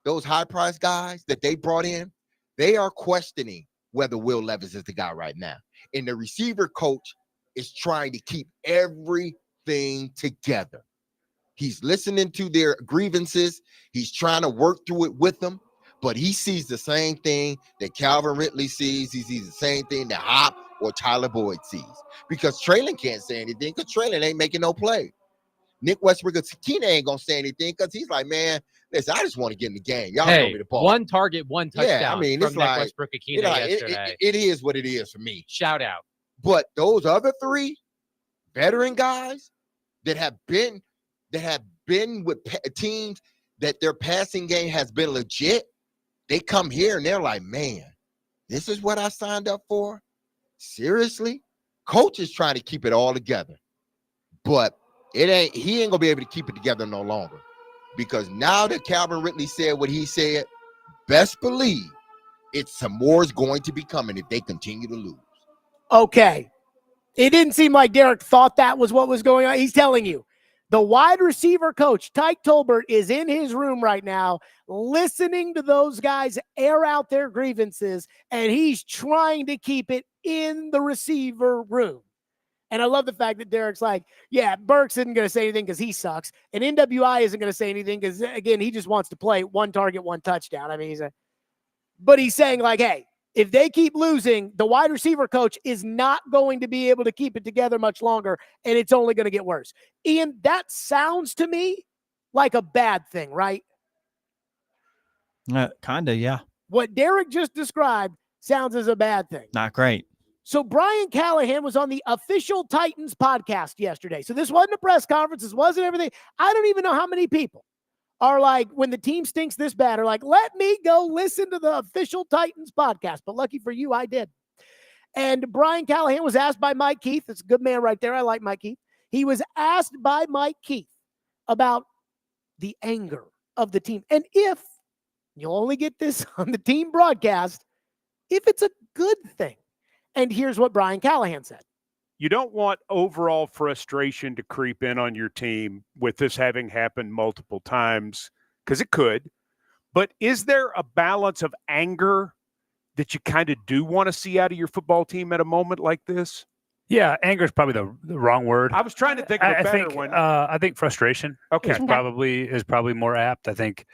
Those high-priced guys that they brought in, they are questioning whether Will Levis is the guy right now. And the receiver coach is trying to keep everything together. He's listening to their grievances. He's trying to work through it with them. But he sees the same thing that Calvin Ridley sees. He sees the same thing that Hop or Tyler Boyd sees. Because Traylon can't say anything because Traylon ain't making no play. Nick Westbrook-Akina ain't going to say anything because he's like, man, listen, I just want to get in the game. Y'all throw me the ball. One target, one touchdown. Yeah, I mean, from it's Nick like, Westbrook-Akina yesterday. It is what it is for me. Shout out. But those other 3 veteran guys that have been with teams that their passing game has been legit, they come here and they're like, man, this is what I signed up for? Seriously? Coach is trying to keep it all together. But he ain't gonna be able to keep it together no longer. Because now that Calvin Ridley said what he said, best believe some more is going to be coming if they continue to lose. Okay. It didn't seem like Derek thought that was what was going on. He's telling you. The wide receiver coach, Tyke Tolbert, is in his room right now listening to those guys air out their grievances, and he's trying to keep it in the receiver room. And I love the fact that Derek's like, yeah, Burks isn't going to say anything because he sucks, and NWI isn't going to say anything because, again, he just wants to play 1 target, 1 touchdown. I mean, but he's saying, like, hey, if they keep losing, the wide receiver coach is not going to be able to keep it together much longer, and it's only going to get worse. Ian, that sounds to me like a bad thing, right? Kind of, yeah. What Derek just described sounds as a bad thing. Not great. So Brian Callahan was on the official Titans podcast yesterday. So this wasn't a press conference. This wasn't everything. I don't even know how many people are like, when the team stinks this bad, are like, let me go listen to the official Titans podcast. But lucky for you, I did. And Brian Callahan was asked by Mike Keith. It's a good man right there. I like Mike Keith. He was asked by Mike Keith about the anger of the team. And if you'll only get this on the team broadcast, if it's a good thing. And here's what Brian Callahan said. You don't want overall frustration to creep in on your team with this having happened multiple times, because it could. But is there a balance of anger that you kind of do want to see out of your football team at a moment like this? Yeah, anger is probably the wrong word. I was trying to think of a better one. I think frustration is probably more apt. I think,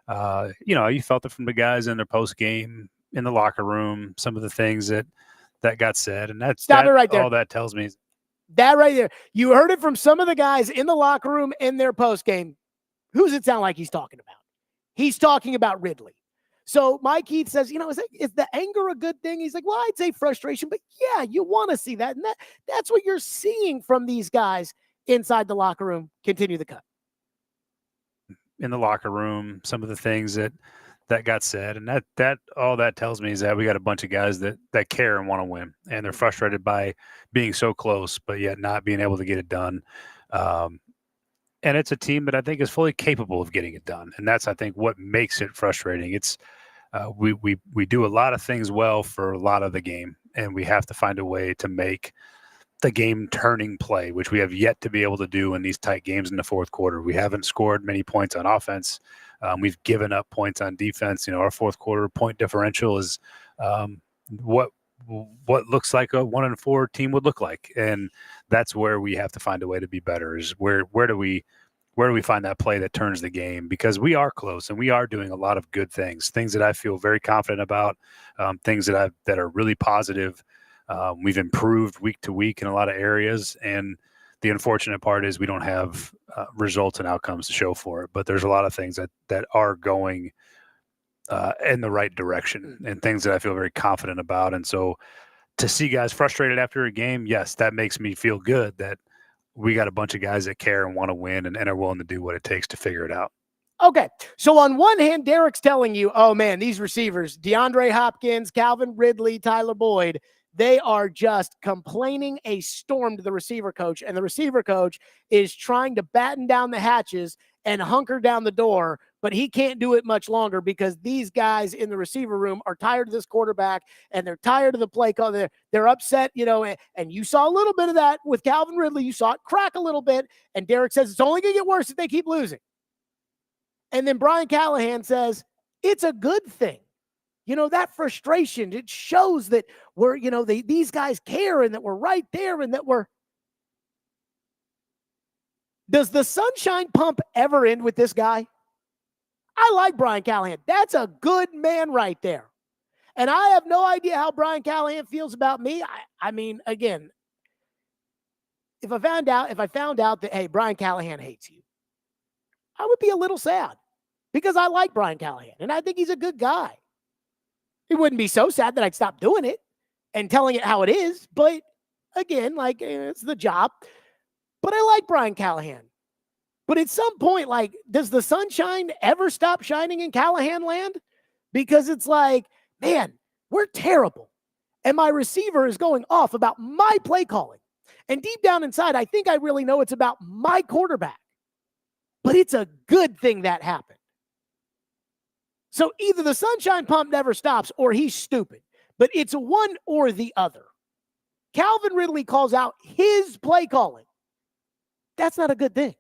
you felt it from the guys in their post game, in the locker room, some of the things that got said, and it right there. All that tells me. That right there. You heard it from some of the guys in the locker room in their post game. Who's it sound like he's talking about? He's talking about Ridley. So Mike Heath says, is the anger a good thing? He's like, well, I'd say frustration, but yeah, you want to see that. And that's what you're seeing from these guys inside the locker room. Continue the cut. In the locker room, some of the things that got said, and that all that tells me is that we got a bunch of guys that care and want to win, and they're frustrated by being so close, but yet not being able to get it done. And it's a team that I think is fully capable of getting it done, and that's, I think, what makes it frustrating. It's we do a lot of things well for a lot of the game, and we have to find a way to make the game turning play, which we have yet to be able to do in these tight games in the fourth quarter. We haven't scored many points on offense. We've given up points on defense. Our fourth quarter point differential is what looks like a 1-4 team would look like, and that's where we have to find a way to be better. Is where do we find that play that turns the game? Because we are close and we are doing a lot of good things that I feel very confident about, things that are really positive. We've improved week to week in a lot of areas, and the unfortunate part is we don't have results and outcomes to show for it. But there's a lot of things that are going in the right direction, and things that I feel very confident about. And so to see guys frustrated after a game, yes, that makes me feel good that we got a bunch of guys that care and want to win and are willing to do what it takes to figure it out. Okay, so on one hand, Derek's telling you, oh man, these receivers, DeAndre Hopkins, Calvin Ridley, Tyler Boyd, they are just complaining a storm to the receiver coach, and the receiver coach is trying to batten down the hatches and hunker down the door, but he can't do it much longer because these guys in the receiver room are tired of this quarterback, and they're tired of the play call. They're upset, and you saw a little bit of that with Calvin Ridley. You saw it crack a little bit, and Derek says it's only going to get worse if they keep losing. And then Brian Callahan says, it's a good thing. That frustration, it shows that we're, these guys care and that we're right there and that we're. Does the sunshine pump ever end with this guy? I like Brian Callahan. That's a good man right there. And I have no idea how Brian Callahan feels about me. I mean, again, if I found out that, hey, Brian Callahan hates you, I would be a little sad because I like Brian Callahan and I think he's a good guy. It wouldn't be so sad that I'd stop doing it and telling it how it is. But again, it's the job. But I like Brian Callahan. But at some point, does the sunshine ever stop shining in Callahan land? Because it's like, man, we're terrible. And my receiver is going off about my play calling. And deep down inside, I think I really know it's about my quarterback. But it's a good thing that happened. So either the sunshine pump never stops or he's stupid, but it's one or the other. Calvin Ridley calls out his play calling. That's not a good thing.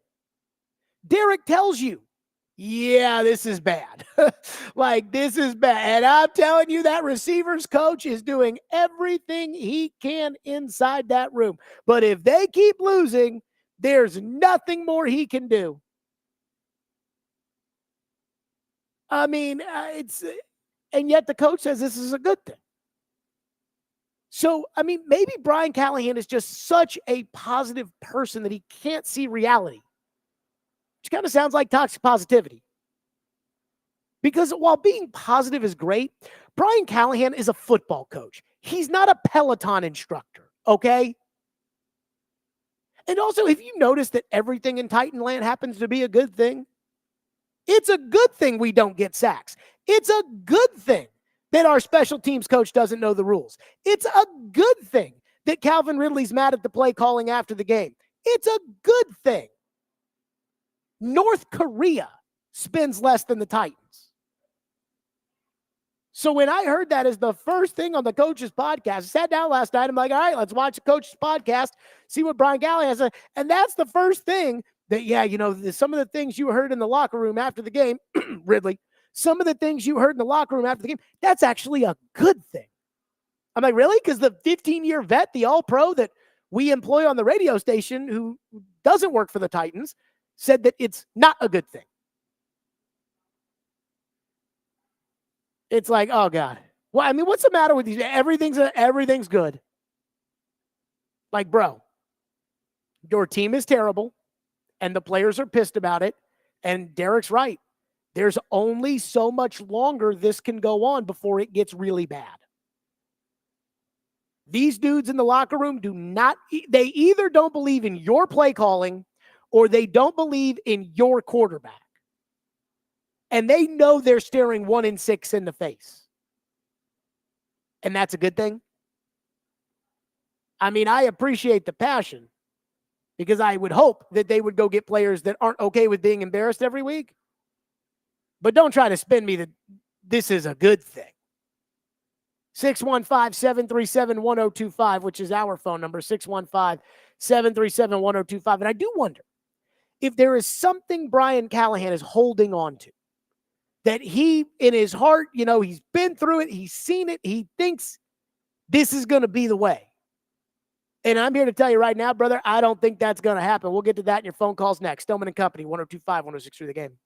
Derek tells you, yeah, this is bad. This is bad. And I'm telling you, that receivers coach is doing everything he can inside that room. But if they keep losing, there's nothing more he can do. I mean, and yet the coach says this is a good thing. So, I mean, maybe Brian Callahan is just such a positive person that he can't see reality, which kind of sounds like toxic positivity. Because while being positive is great, Brian Callahan is a football coach. He's not a Peloton instructor, okay? And also, if you notice that everything in Titanland happens to be a good thing, it's a good thing we don't get sacks. It's a good thing that our special teams coach doesn't know the rules. It's a good thing that Calvin Ridley's mad at the play calling after the game. It's a good thing. North Korea spends less than the Titans. So when I heard that as the first thing on the coach's podcast, I sat down last night. I'm like, all right, let's watch the coach's podcast, see what Brian Callahan has. And that's the first thing that, some of the things you heard in the locker room after the game, Ridley, some of the things you heard in the locker room after the game, that's actually a good thing. I'm like, really? Because the 15-year vet, the all-pro that we employ on the radio station who doesn't work for the Titans, said that it's not a good thing. It's like, oh, God. Well, I mean, what's the matter with these? Everything's good. Like, bro, your team is terrible, and the players are pissed about it, and Derek's right. There's only so much longer this can go on before it gets really bad. These dudes in the locker room they either don't believe in your play calling or they don't believe in your quarterback. And they know they're staring 1-6 in the face. And that's a good thing. I mean, I appreciate the passion because I would hope that they would go get players that aren't okay with being embarrassed every week. But don't try to spin me that this is a good thing. 615-737-1025, which is our phone number, 615-737-1025. And I do wonder if there is something Brian Callahan is holding on to that he, in his heart, he's been through it. He's seen it. He thinks this is going to be the way. And I'm here to tell you right now, brother, I don't think that's going to happen. We'll get to that in your phone calls next. Stillman and Company, 1025-1063 The Game.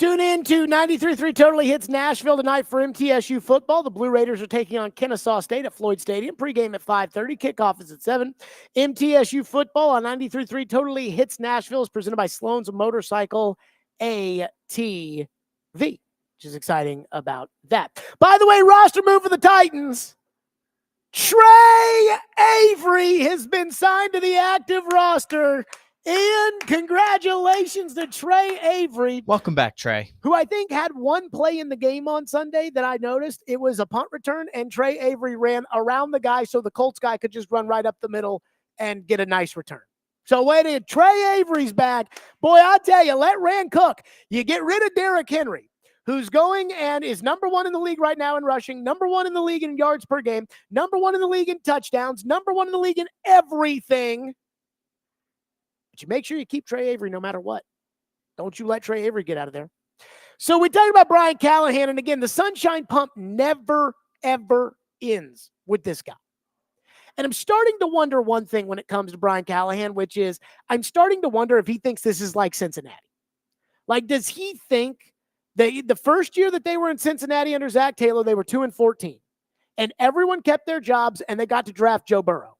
Tune in to 93.3 Totally Hits Nashville tonight for MTSU football. The Blue Raiders are taking on Kennesaw State at Floyd Stadium. Pregame at 5:30. Kickoff is at 7. MTSU football on 93.3 Totally Hits Nashville is presented by Sloan's Motorcycle ATV, which is exciting about that. By the way, roster move for the Titans. Trey Avery has been signed to the active roster. And congratulations to Trey Avery. Welcome back, Trey. Who I think had one play in the game on Sunday that I noticed. It was a punt return, and Trey Avery ran around the guy so the Colts guy could just run right up the middle and get a nice return. So wait a Trey Avery's back. Boy, I tell you, let Rand cook. You get rid of Derrick Henry, who's going and is number 1 in the league right now in rushing, number 1 in the league in yards per game, number 1 in the league in touchdowns, number 1 in the league in everything. But you make sure you keep Trey Avery no matter what. Don't you let Trey Avery get out of there. So we talked about Brian Callahan, and again, the sunshine pump never, ever ends with this guy. And I'm starting to wonder one thing when it comes to Brian Callahan, which is I'm starting to wonder if he thinks this is like Cincinnati. Like, does he think that the first year that they were in Cincinnati under Zach Taylor, they were 2-14, and everyone kept their jobs and they got to draft Joe Burrow?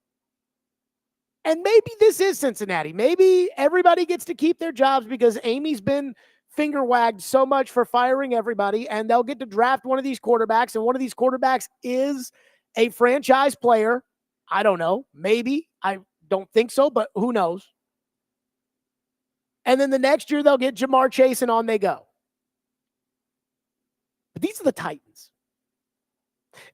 And maybe this is Cincinnati. Maybe everybody gets to keep their jobs because Amy's been finger wagged so much for firing everybody, and they'll get to draft one of these quarterbacks, and one of these quarterbacks is a franchise player. I don't know. Maybe. I don't think so, but who knows? And then the next year they'll get Jamar Chase, and on they go. But these are the Titans.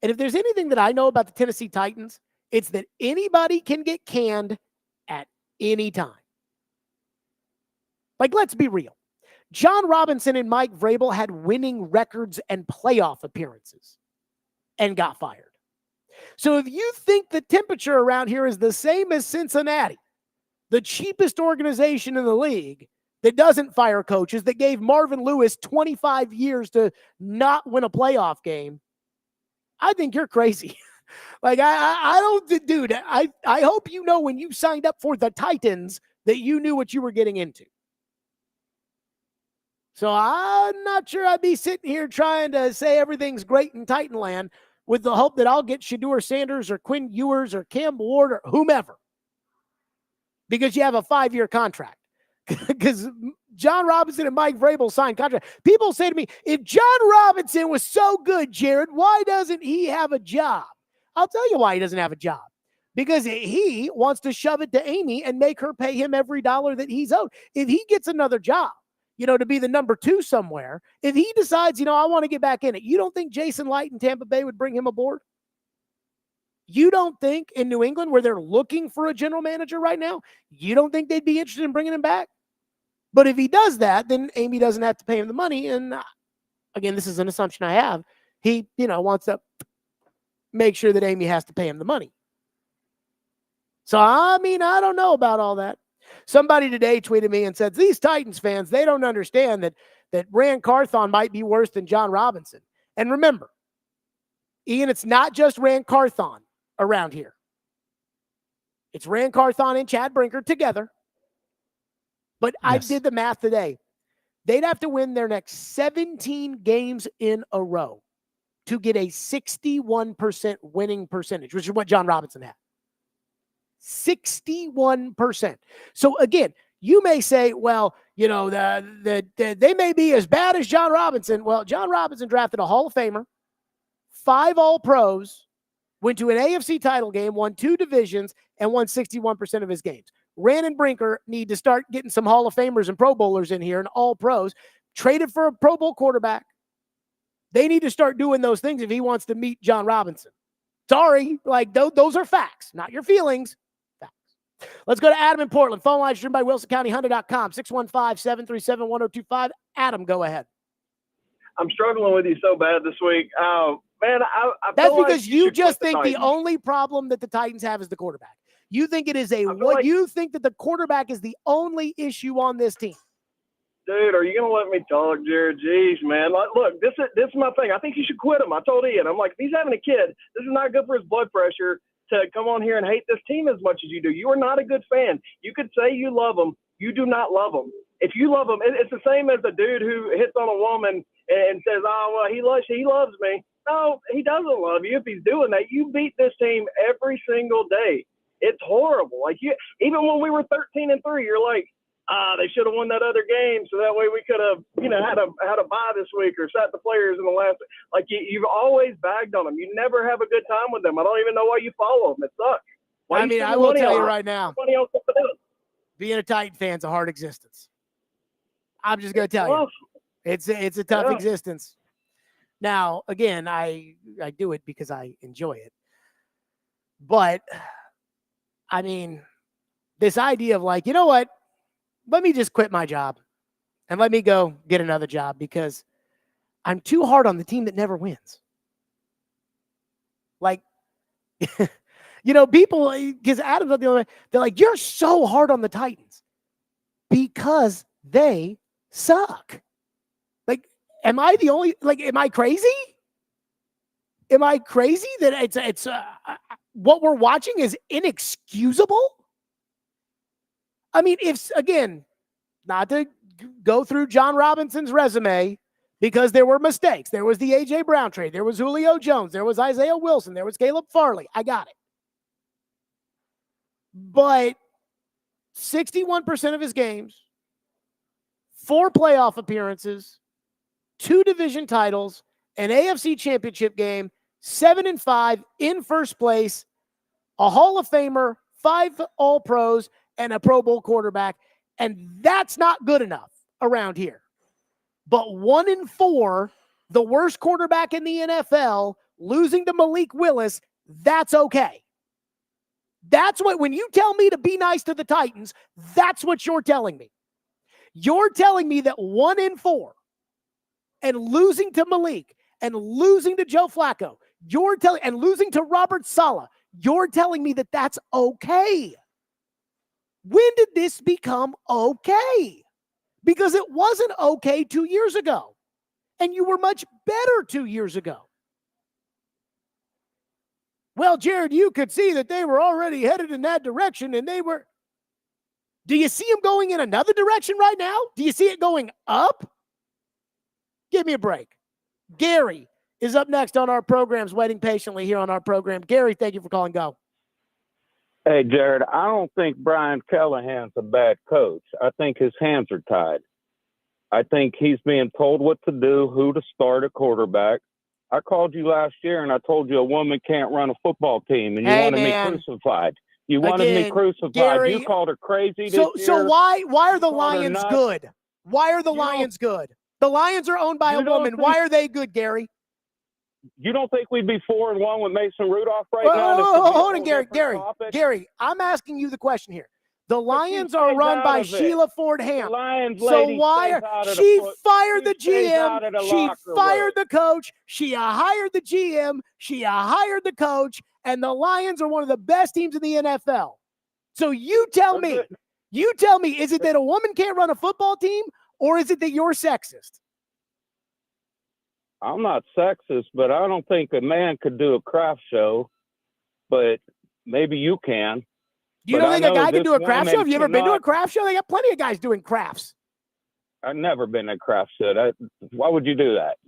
And if there's anything that I know about the Tennessee Titans, it's that anybody can get canned at any time. Like, let's be real. John Robinson and Mike Vrabel had winning records and playoff appearances and got fired. So if you think the temperature around here is the same as Cincinnati, the cheapest organization in the league that doesn't fire coaches, that gave Marvin Lewis 25 years to not win a playoff game, I think you're crazy. Like, I don't, dude, I hope you know when you signed up for the Titans that you knew what you were getting into. So I'm not sure I'd be sitting here trying to say everything's great in Titan land with the hope that I'll get Shedeur Sanders or Quinn Ewers or Cam Ward or whomever because you have a 5-year contract. Because John Robinson and Mike Vrabel signed contract. People say to me, if John Robinson was so good, Jared, why doesn't he have a job? I'll tell you why he doesn't have a job. Because he wants to shove it to Amy and make her pay him every dollar that he's owed. If he gets another job, to be the number 2 somewhere, if he decides, I want to get back in it, you don't think Jason Light in Tampa Bay would bring him aboard? You don't think in New England, where they're looking for a general manager right now, you don't think they'd be interested in bringing him back? But if he does that, then Amy doesn't have to pay him the money. And again, this is an assumption I have. He, wants to make sure that Amy has to pay him the money. So, I don't know about all that. Somebody today tweeted me and said, these Titans fans, they don't understand that Rand Carthon might be worse than John Robinson. And remember, Ian, it's not just Rand Carthon around here. It's Rand Carthon and Chad Brinker together. But yes. I did the math today. They'd have to win their next 17 games in a row to get a 61% winning percentage, which is what John Robinson had. 61%. So again, you may say, well, they may be as bad as John Robinson. Well, John Robinson drafted a Hall of Famer, 5 All-Pros, went to an AFC title game, won 2 divisions, and won 61% of his games. Rand and Brinker need to start getting some Hall of Famers and Pro Bowlers in here and All-Pros, traded for a Pro Bowl quarterback. They need to start doing those things if he wants to meet John Robinson. Sorry, those are facts, not your feelings. Let's go to Adam in Portland. Phone line streamed by WilsonCountyHunter.com, 615-737-1025. Adam, go ahead. I'm struggling with you so bad this week. Man, I that's because you just think the only problem that the Titans have is the quarterback. You think it is you think that the quarterback is the only issue on this team. Dude, are you going to let me talk, Jared? Jeez, man. Look, this is my thing. I think you should quit him. I told Ian, I'm like, if he's having a kid, this is not good for his blood pressure to come on here and hate this team as much as you do. You are not a good fan. You could say you love them. You do not love them. if you love him, it's the same as a dude who hits on a woman and says, "Oh, well, he loves me." No, he doesn't love you if he's doing that. You beat this team every single day. It's horrible. Like even when we were 13-3, you're like, they should have won that other game, so that way we could have, had a bye this week or sat the players in the last. Like you've always bagged on them. You never have a good time with them. I don't even know why you follow them. It sucks. I mean, I will tell you right now, being a Titan fan's a hard existence. I'm just going to tell you, it's a tough existence. Now, again, I do it because I enjoy it. But, I mean, this idea of like, you know what? Let me just quit my job and let me go get another job because I'm too hard on the team that never wins. Like, people, because Adam's the other way, they're like, you're so hard on the Titans because they suck. Like, am I the only, am I crazy? Am I crazy that it's what we're watching is inexcusable? I mean, not to go through John Robinson's resume because there were mistakes. There was the A.J. Brown trade. There was Julio Jones. There was Isaiah Wilson. There was Caleb Farley. I got it. But 61% of his games, 4 playoff appearances, 2 division titles, an AFC championship game, 7-5 in first place, a Hall of Famer, 5 All-Pros, and a Pro Bowl quarterback. And that's not good enough around here. But 1-4, the worst quarterback in the NFL, losing to Malik Willis, that's okay. That's what, when you tell me to be nice to the Titans, that's what you're telling me. You're telling me that 1-4 and losing to Malik and losing to Joe Flacco, and losing to Robert Saleh, you're telling me that that's okay. When did this become okay? Because it wasn't okay 2 years ago. And you were much better 2 years ago. Well, Jared, you could see that they were already headed in that direction and they were. Do you see them going in another direction right now? Do you see it going up? Give me a break. Gary is up next on our programs, waiting patiently here on our program. Gary, thank you for calling. Go. Hey, Jared, I don't think Brian Callahan's a bad coach. I think his hands are tied. I think he's being told what to do, who to start at quarterback. I called you last year and I told you a woman can't run a football team, and you wanted me crucified. You wanted me crucified. Gary, you called her crazy this year. So why are the Lions good? Why are the Lions good? The Lions are owned by a woman. Why are they good, Gary? You don't think we'd be 4-1 with Mason Rudolph right now? Hold on, Gary, I'm asking you the question here. The Lions are run by Sheila Ford Ham. So why she fired the GM? She fired the coach. She hired the GM. She hired the coach. And the Lions are one of the best teams in the NFL. So you tell me, is it that a woman can't run a football team, or is it that you're sexist? I'm not sexist, but I don't think a man could do a craft show, but maybe you can. You don't think a guy can do a craft show? Have you ever been to a craft show? They got plenty of guys doing crafts. I've never been to a craft show. Why would you do that?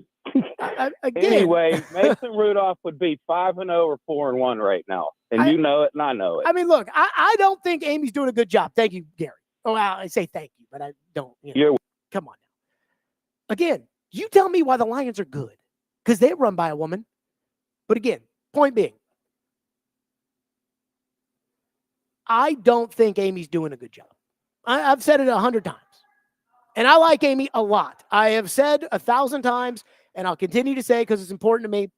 Anyway, Mason Rudolph would be 5-0 or 4-1 right now. And you know it, and I know it. I mean, look, I don't think Amy's doing a good job. Thank you, Gary. Oh, I say thank you, but I don't. Come on now. Again, you tell me why the Lions are good. Because they're run by a woman. But again, point being, I don't think Amy's doing a good job. I've said it 100 times. And I like Amy a lot. I have said 1,000 times, and I'll continue to say because it's important to me.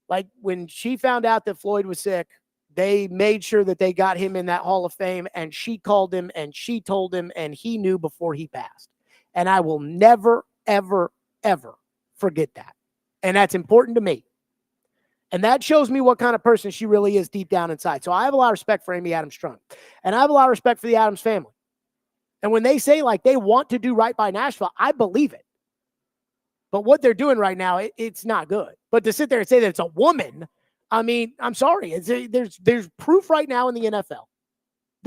Like when she found out that Floyd was sick, they made sure that they got him in that Hall of Fame, and she called him and she told him, and he knew before he passed. And I will never, ever, ever forget that. And that's important to me. And that shows me what kind of person she really is deep down inside. So I have a lot of respect for Amy Adams Strunk. And I have a lot of respect for the Adams family. And when they say like they want to do right by Nashville, I believe it. But what they're doing right now, it's not good. But to sit there and say that it's a woman, I mean, I'm sorry. There's proof right now in the NFL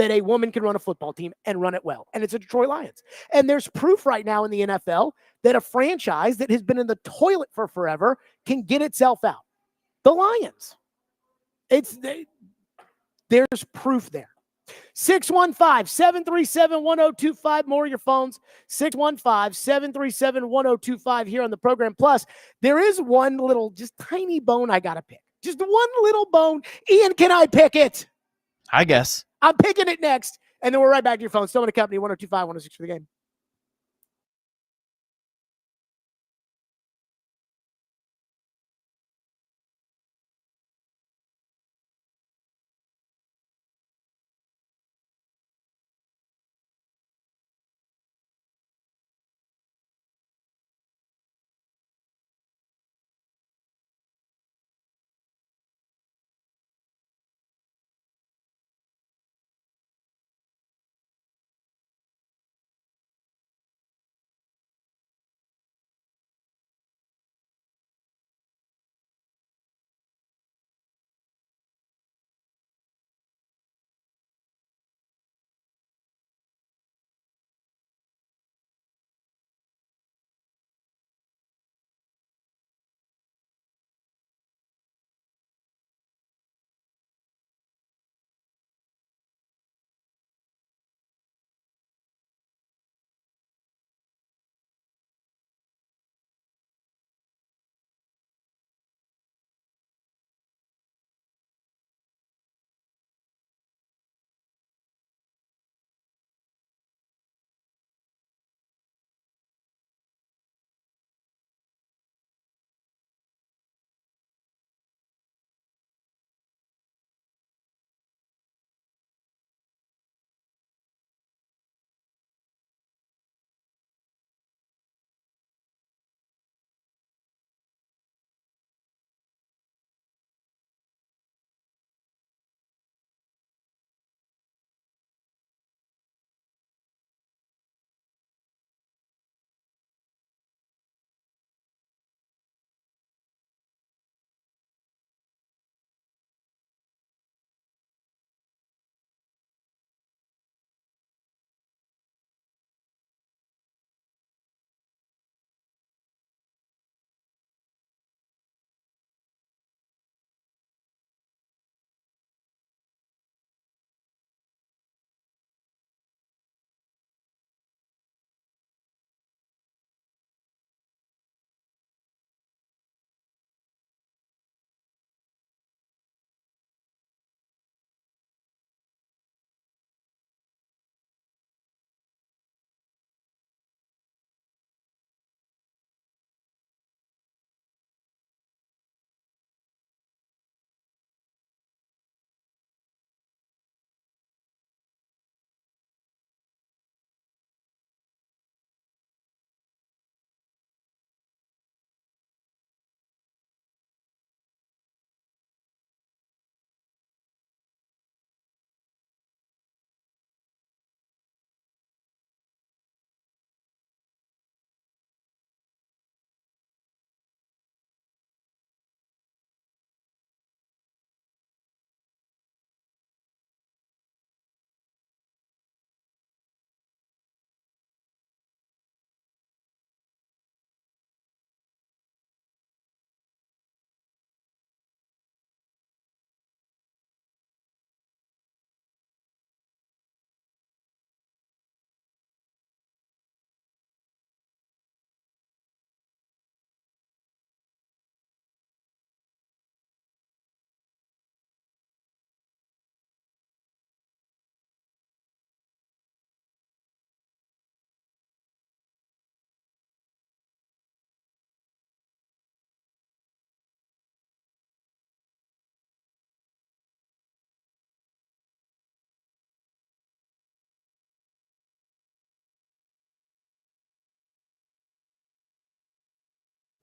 that a woman can run a football team and run it well. And it's a Detroit Lions. And there's proof right now in the NFL that a franchise that has been in the toilet for forever can get itself out. The Lions. There's proof there. 615-737-1025. More of your phones. 615-737-1025 here on the program. Plus, there is one little, just tiny bone I got to pick. Just one little bone. Ian, can I pick it? I guess. I'm picking it next. And then we're right back to your phone. Stillman & Company, 102.5, 106 for the game.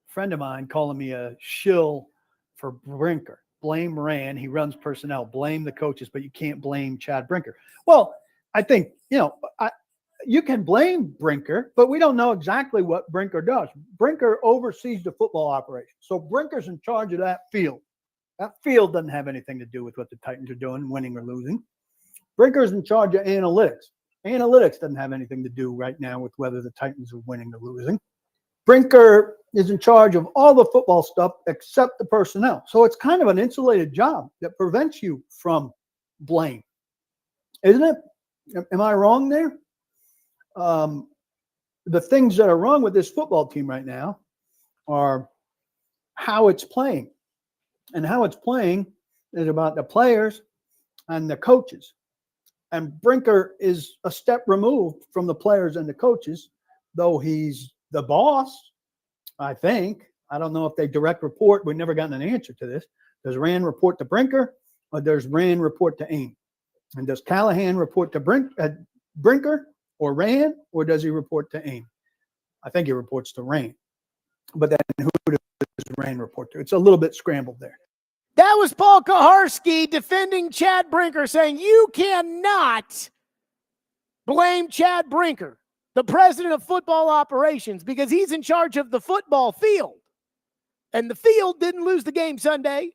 Friend of mine calling me a shill for Brinker. Blame Moran. He runs personnel. Blame the coaches, but you can't blame Chad Brinker. Well, I think, you can blame Brinker, but we don't know exactly what Brinker does. Brinker oversees the football operation. So Brinker's in charge of that field. That field doesn't have anything to do with what the Titans are doing, winning or losing. Brinker's in charge of analytics. Analytics doesn't have anything to do right now with whether the Titans are winning or losing. Brinker is in charge of all the football stuff except the personnel. So it's kind of an insulated job that prevents you from blame. Isn't it? Am I wrong there? The things that are wrong with this football team right now are how it's playing. And how it's playing is about the players and the coaches. And Brinker is a step removed from the players and the coaches, though he's the boss, I think. I don't know if they direct report. We've never gotten an answer to this. Does Rand report to Brinker, or does Rand report to Aim? And does Callahan report to Brinker or Rand, or does he report to Aim? I think he reports to Rand. But then who does Rand report to? It's a little bit scrambled there. That was Paul Kaharski defending Chad Brinker, saying you cannot blame Chad Brinker, the president of football operations, because he's in charge of the football field. And the field didn't lose the game Sunday,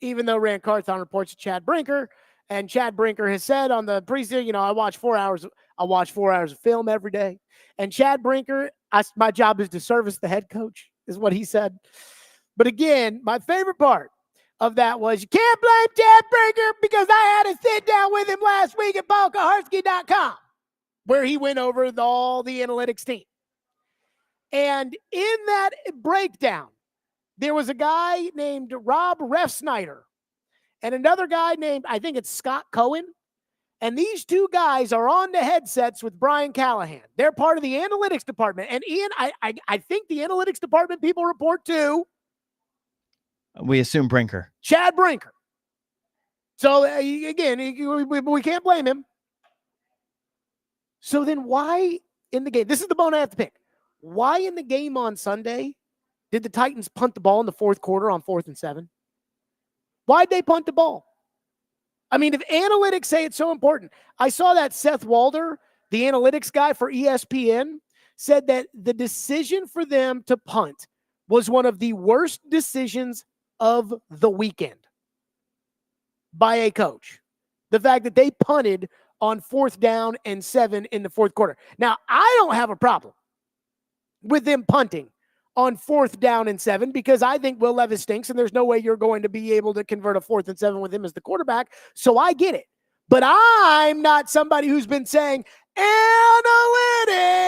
even though Rand Carthon reports to Chad Brinker. And Chad Brinker has said on the preseason, I watch 4 hours of film every day. And Chad Brinker, my job is to service the head coach, is what he said. But again, my favorite part of that was you can't blame Chad Brinker because I had a sit down with him last week at paulkaharski.com where he went over all the analytics team. And in that breakdown, there was a guy named Rob Refsnyder and another guy named, I think it's Scott Cohen. And these two guys are on the headsets with Brian Callahan. They're part of the analytics department. And Ian, I think the analytics department people report to We assume Brinker. Chad Brinker. So again, we can't blame him. So then why in the game, this is the bone I have to pick. Why in the game on Sunday did the Titans punt the ball in the fourth quarter on 4th and 7? Why'd they punt the ball? I mean, if analytics say it's so important, I saw that Seth Walder, the analytics guy for ESPN, said that the decision for them to punt was one of the worst decisions of the weekend by a coach. The fact that they punted on 4th down and 7 in the fourth quarter. Now, I don't have a problem with them punting on 4th down and 7 because I think Will Levis stinks and there's no way you're going to be able to convert a 4th and 7 with him as the quarterback. So I get it. But I'm not somebody who's been saying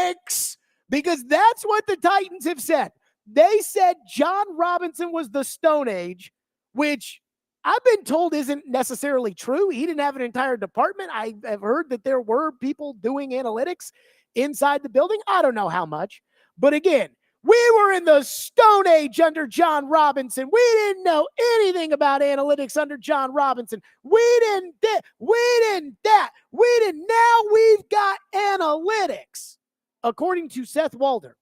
analytics because that's what the Titans have said. They said John Robinson was the Stone Age, which I've been told isn't necessarily true. He didn't have an entire department. I have heard that there were people doing analytics inside the building. I don't know how much. But again, we were in the Stone Age under John Robinson. We didn't know anything about analytics under John Robinson. We didn't. Now we've got analytics. According to Seth Walder,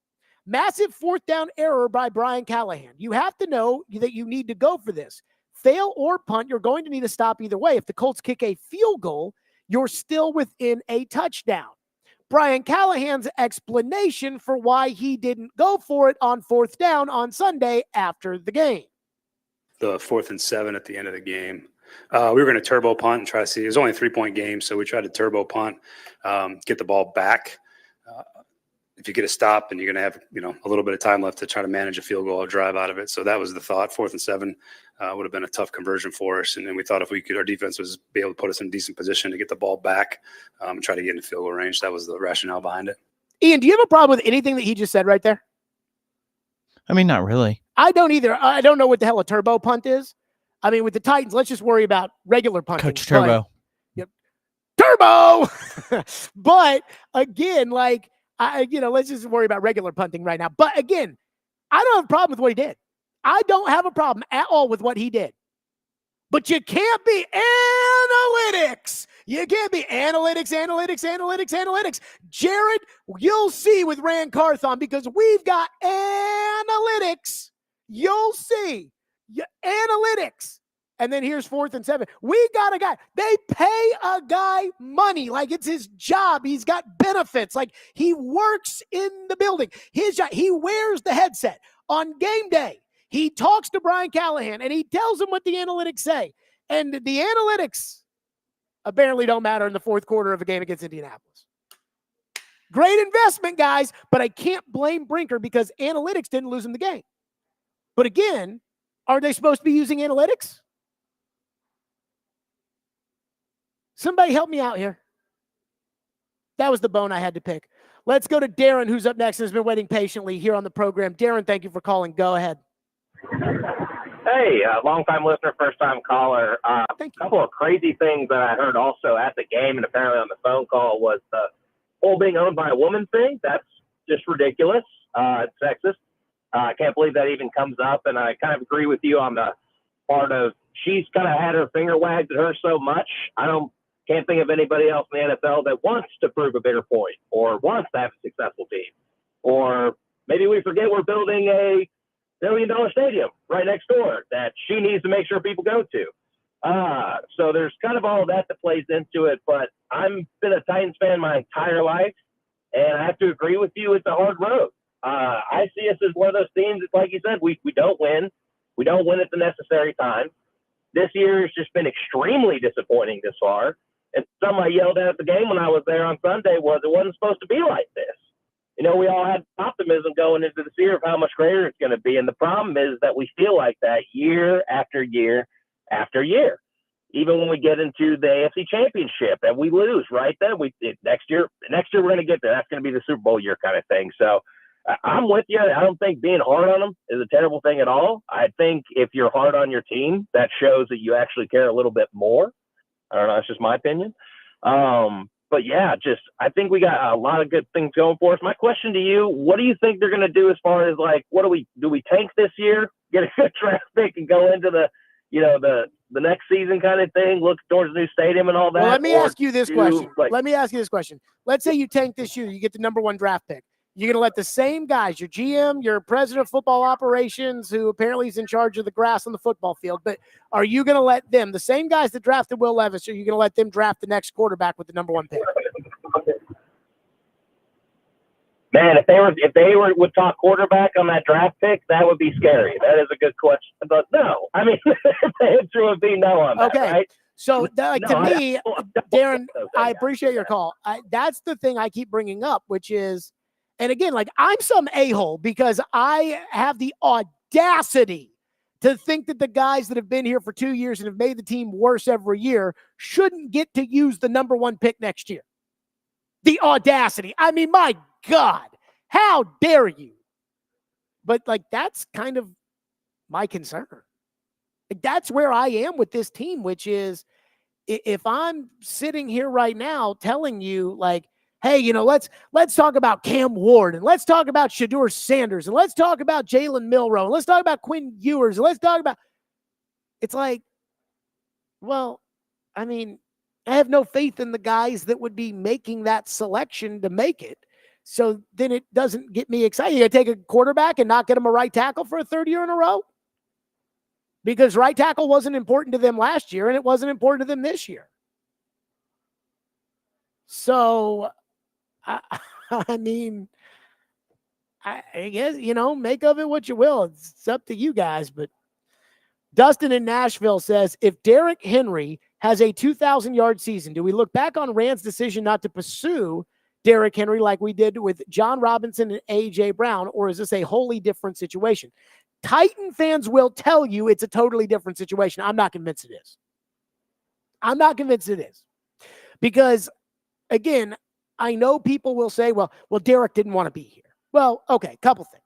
massive 4th down error by Brian Callahan. You have to know that you need to go for this. Fail or punt, you're going to need to stop either way. If the Colts kick a field goal, you're still within a touchdown. Brian Callahan's explanation for why he didn't go for it on 4th down on Sunday after the game. The 4th and 7 at the end of the game. We were going to turbo punt and try to see. It was only a 3-point game, so we tried to turbo punt, get the ball back. If you get a stop and you're going to have, a little bit of time left to try to manage a field goal or drive out of it. So that was the thought. 4th and 7 would have been a tough conversion for us. And then we thought if we could, our defense was be able to put us in a decent position to get the ball back and try to get in field goal range. That was the rationale behind it. Ian, do you have a problem with anything that he just said right there? I mean, not really. I don't either. I don't know what the hell a turbo punt is. I mean, with the Titans, let's just worry about regular punting. Coach Turbo. Yep. Turbo! But again, let's just worry about regular punting right now. But again, I don't have a problem with what he did. I don't have a problem at all with what he did. But you can't be analytics. You can't be analytics. Jared, you'll see with Rand Carthon because we've got analytics. You'll see. Analytics. And then here's 4th and 7. We got a guy. They pay a guy money like it's his job. He's got benefits. Like he works in the building. His job. He wears the headset on game day. He talks to Brian Callahan and he tells him what the analytics say. And the analytics, apparently don't matter in the fourth quarter of a game against Indianapolis. Great investment, guys, but I can't blame Brinker because analytics didn't lose him the game. But again, are they supposed to be using analytics? Somebody help me out here. That was the bone I had to pick. Let's go to Darren, who's up next and has been waiting patiently here on the program. Darren, thank you for calling. Go ahead. Hey, long-time listener, first-time caller. A couple of crazy things that I heard also at the game and apparently on the phone call was the whole being owned by a woman thing. That's just ridiculous. It's sexist. I can't believe that even comes up, and I kind of agree with you on the part of she's kind of had her finger wagged at her so much. Can't think of anybody else in the NFL that wants to prove a bigger point or wants to have a successful team. Or maybe we forget we're building a $1 billion stadium right next door that she needs to make sure people go to. So there's kind of all of that plays into it, but I've been a Titans fan my entire life, and I have to agree with you, it's a hard road. I see us as one of those teams that, like you said, we don't win. We don't win at the necessary time. This year has just been extremely disappointing this far. And something I yelled at the game when I was there on Sunday was it wasn't supposed to be like this. You know, we all had optimism going into this year of how much greater it's going to be. And the problem is that we feel like that year after year after year. Even when we get into the AFC Championship and we lose right then, next year we're going to get there. That's going to be the Super Bowl year kind of thing. So I'm with you. I don't think being hard on them is a terrible thing at all. I think if you're hard on your team, that shows that you actually care a little bit more. I don't know. That's just my opinion. But yeah, I think we got a lot of good things going for us. My question to you, what do you think they're going to do as far as like, do we tank this year, get a good draft pick and go into the next season kind of thing, look towards the new stadium and all that? Well, let me ask you this question. Let's say you tank this year, you get the number 1 draft pick. You're going to let the same guys, your GM, your president of football operations, who apparently is in charge of the grass on the football field, but are you going to let them, the same guys that drafted Will Levis, are you going to let them draft the next quarterback with the number 1 pick? Man, if they would talk quarterback on that draft pick, that would be scary. That is a good question. But no, I mean, the answer would be no on that, right? So to me, Darren, I appreciate your call. That's the thing I keep bringing up, which is, and again, like I'm some a-hole because I have the audacity to think that the guys that have been here for 2 years and have made the team worse every year shouldn't get to use the number 1 pick next year. The audacity. I mean, my God, how dare you? But like, that's kind of my concern. Like, that's where I am with this team, which is if I'm sitting here right now telling you like, hey, let's talk about Cam Ward and let's talk about Shedeur Sanders and let's talk about Jalen Milroe and let's talk about Quinn Ewers and let's talk about, it's like, well, I mean, I have no faith in the guys that would be making that selection to make it. So then it doesn't get me excited. You got to take a quarterback and not get him a right tackle for a 3rd year in a row? Because right tackle wasn't important to them last year and it wasn't important to them this year. So, I mean, I guess, make of it what you will. It's up to you guys. But Dustin in Nashville says, if Derrick Henry has a 2,000-yard season, do we look back on Rand's decision not to pursue Derrick Henry like we did with John Robinson and A.J. Brown, or is this a wholly different situation? Titan fans will tell you it's a totally different situation. I'm not convinced it is. Because, again, I know people will say, well, Derrick didn't want to be here. Well, okay, couple things.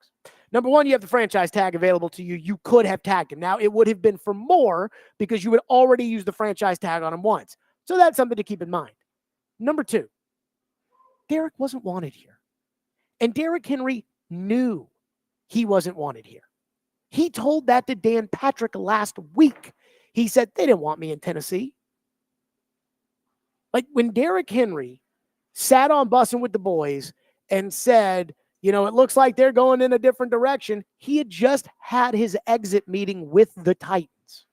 Number one, you have the franchise tag available to you. You could have tagged him. Now, it would have been for more because you would already use the franchise tag on him once. So that's something to keep in mind. Number two, Derrick wasn't wanted here. And Derrick Henry knew he wasn't wanted here. He told that to Dan Patrick last week. He said, they didn't want me in Tennessee. Like when Derrick Henry sat on Bussin' with the Boys and said, it looks like they're going in a different direction, he had just had his exit meeting with the Titans.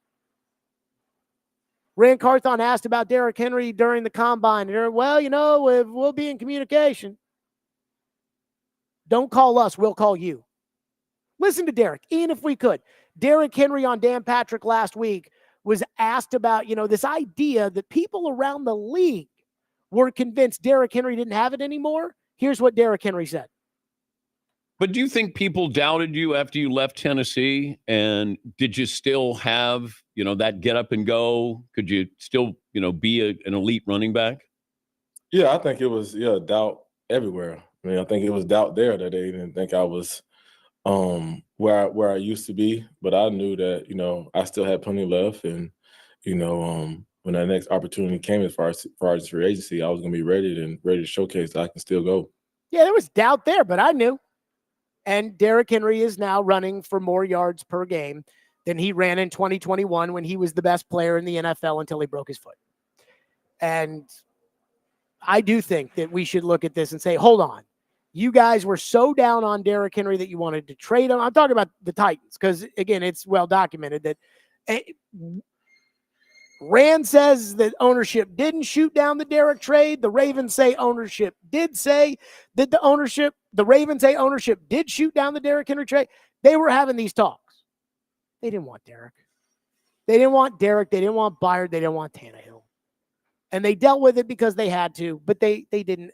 Rand Carthon asked about Derrick Henry during the combine. And well, we'll be in communication. Don't call us, we'll call you. Listen to Derrick, even if we could. Derrick Henry on Dan Patrick last week was asked about, this idea that people around the league were convinced Derrick Henry didn't have it anymore. Here's what Derrick Henry said. But do you think people doubted you after you left Tennessee? And did you still have, that get up and go? Could you still, be an elite running back? Yeah, I think it was doubt everywhere. I mean, I think it was doubt there that they didn't think I was where I used to be, but I knew that I still had plenty left, and when that next opportunity came as far as free agency, I was going to be ready to showcase that I can still go. Yeah, there was doubt there, but I knew. And Derrick Henry is now running for more yards per game than he ran in 2021 when he was the best player in the NFL until he broke his foot. And I do think that we should look at this and say, hold on. You guys were so down on Derrick Henry that you wanted to trade him. I'm talking about the Titans because, again, it's well documented that Rand says that ownership didn't shoot down the Derrick trade. The Ravens say ownership did say that the Ravens say ownership did shoot down the Derrick Henry trade. They were having these talks. They didn't want Derrick. They didn't want Derrick. They didn't want Byard. They didn't want Tannehill. And they dealt with it because they had to, but they didn't.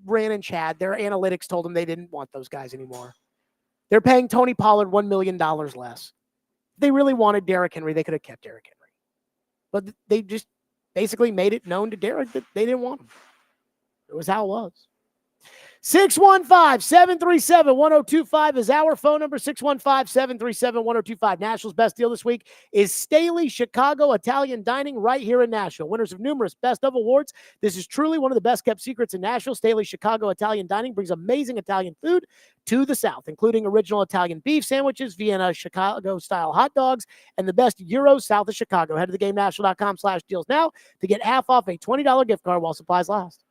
Rand and Chad, their analytics told them they didn't want those guys anymore. They're paying Tony Pollard $1 million less. If they really wanted Derrick Henry, they could have kept Derrick Henry. But they just basically made it known to Derrick that they didn't want him. It was how it was. 615-737-1025 is our phone number, 615-737-1025. Nashville's best deal this week is Staley Chicago Italian Dining right here in Nashville. Winners of numerous Best of awards. This is truly one of the best kept secrets in Nashville. Staley Chicago Italian Dining brings amazing Italian food to the South, including original Italian beef sandwiches, Vienna Chicago-style hot dogs, and the best gyros south of Chicago. Head to theGameNashville.com/deals now to get half off a $20 gift card while supplies last.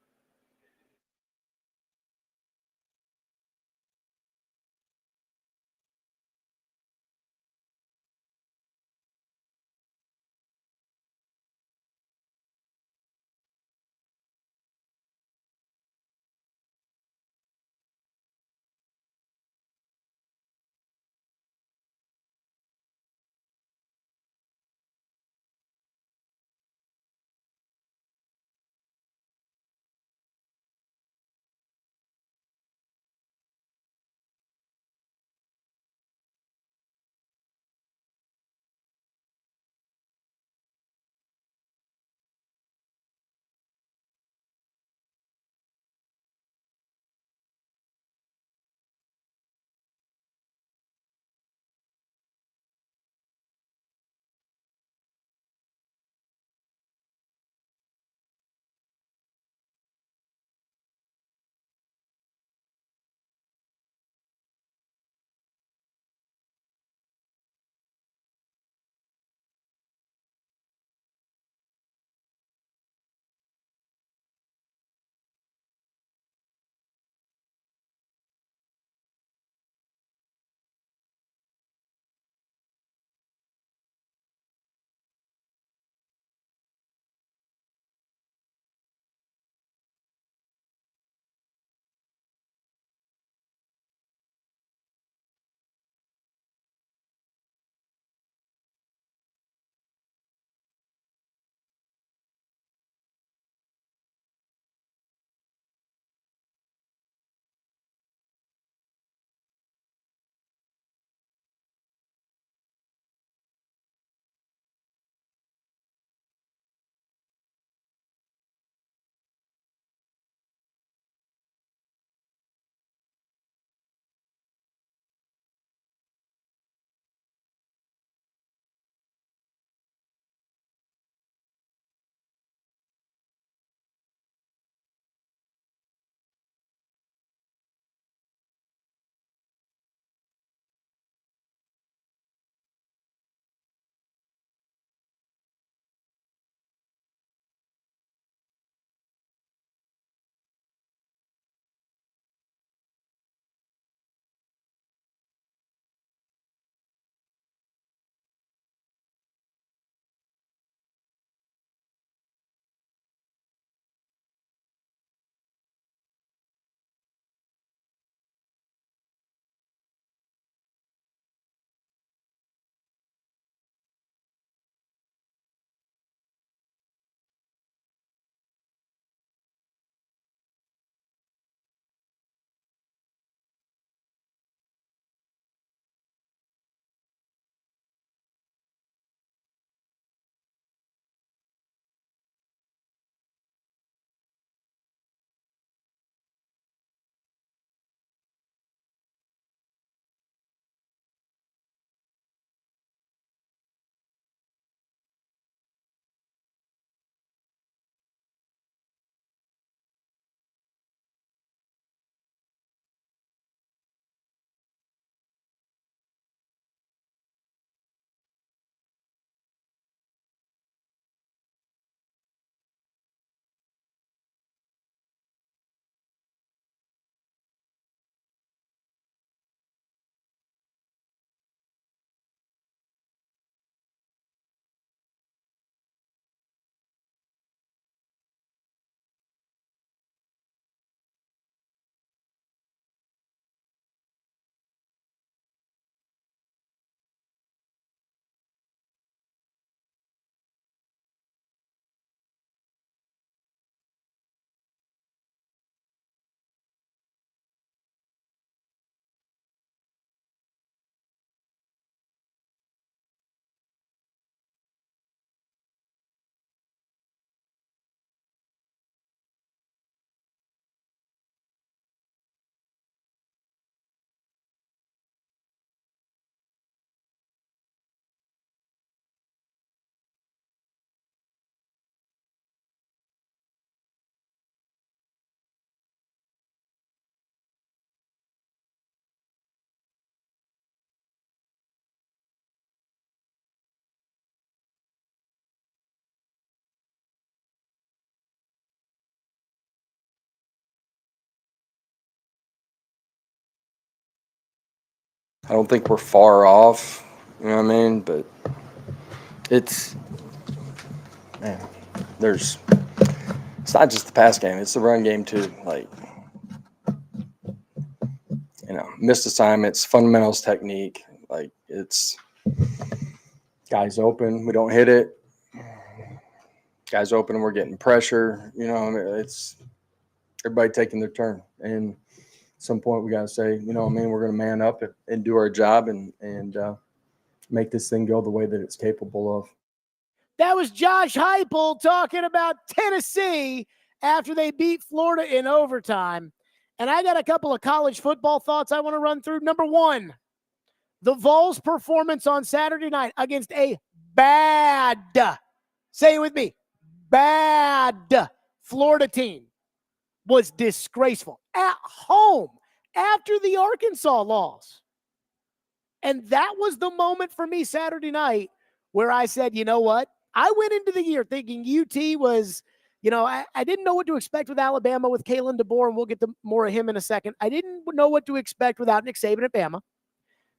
I don't think we're far off. You know what I mean? But it's not just the pass game; it's the run game too. Like, missed assignments, fundamentals, technique. Like, it's guys open, we don't hit it. Guys open, we're getting pressure. It's everybody taking their turn. And at some point, we got to say, we're going to man up and do our job and make this thing go the way that it's capable of. That was Josh Heupel talking about Tennessee after they beat Florida in overtime. And I got a couple of college football thoughts I want to run through. Number one, the Vols' performance on Saturday night against a bad, say it with me, bad Florida team was disgraceful at home after the Arkansas loss. And that was the moment for me Saturday night where I said, you know what? I went into the year thinking UT was, I didn't know what to expect with Alabama with Kalen DeBoer, and we'll get to more of him in a second. I didn't know what to expect without Nick Saban at Bama.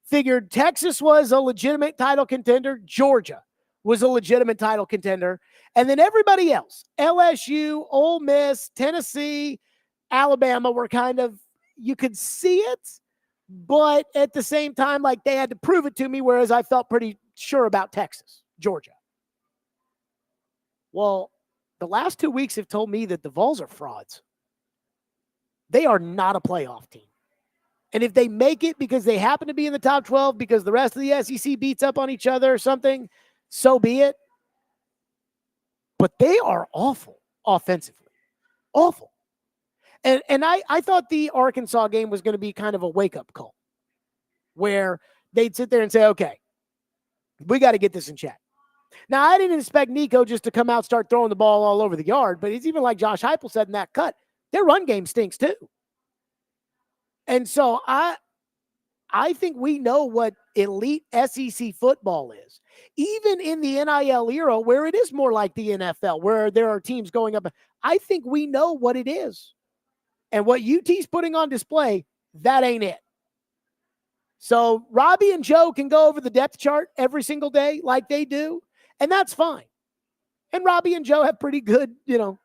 Figured Texas was a legitimate title contender. Georgia was a legitimate title contender. And then everybody else, LSU, Ole Miss, Tennessee, Alabama were kind of, you could see it, but at the same time, like they had to prove it to me, whereas I felt pretty sure about Texas, Georgia. Well, the last 2 weeks have told me that the Vols are frauds. They are not a playoff team. And if they make it because they happen to be in the top 12 because the rest of the SEC beats up on each other or something, so be it. But they are awful offensively. Awful. And I thought the Arkansas game was going to be kind of a wake-up call where they'd sit there and say, okay, we got to get this in check. Now, I didn't expect Nico just to come out, start throwing the ball all over the yard, but it's even like Josh Heupel said in that cut, their run game stinks too. And so I think we know what elite SEC football is. Even in the NIL era where it is more like the NFL, where there are teams going up, I think we know what it is. And what UT's putting on display, that ain't it. So Robbie and Joe can go over the depth chart every single day like they do, and that's fine. And Robbie and Joe have pretty good, I don't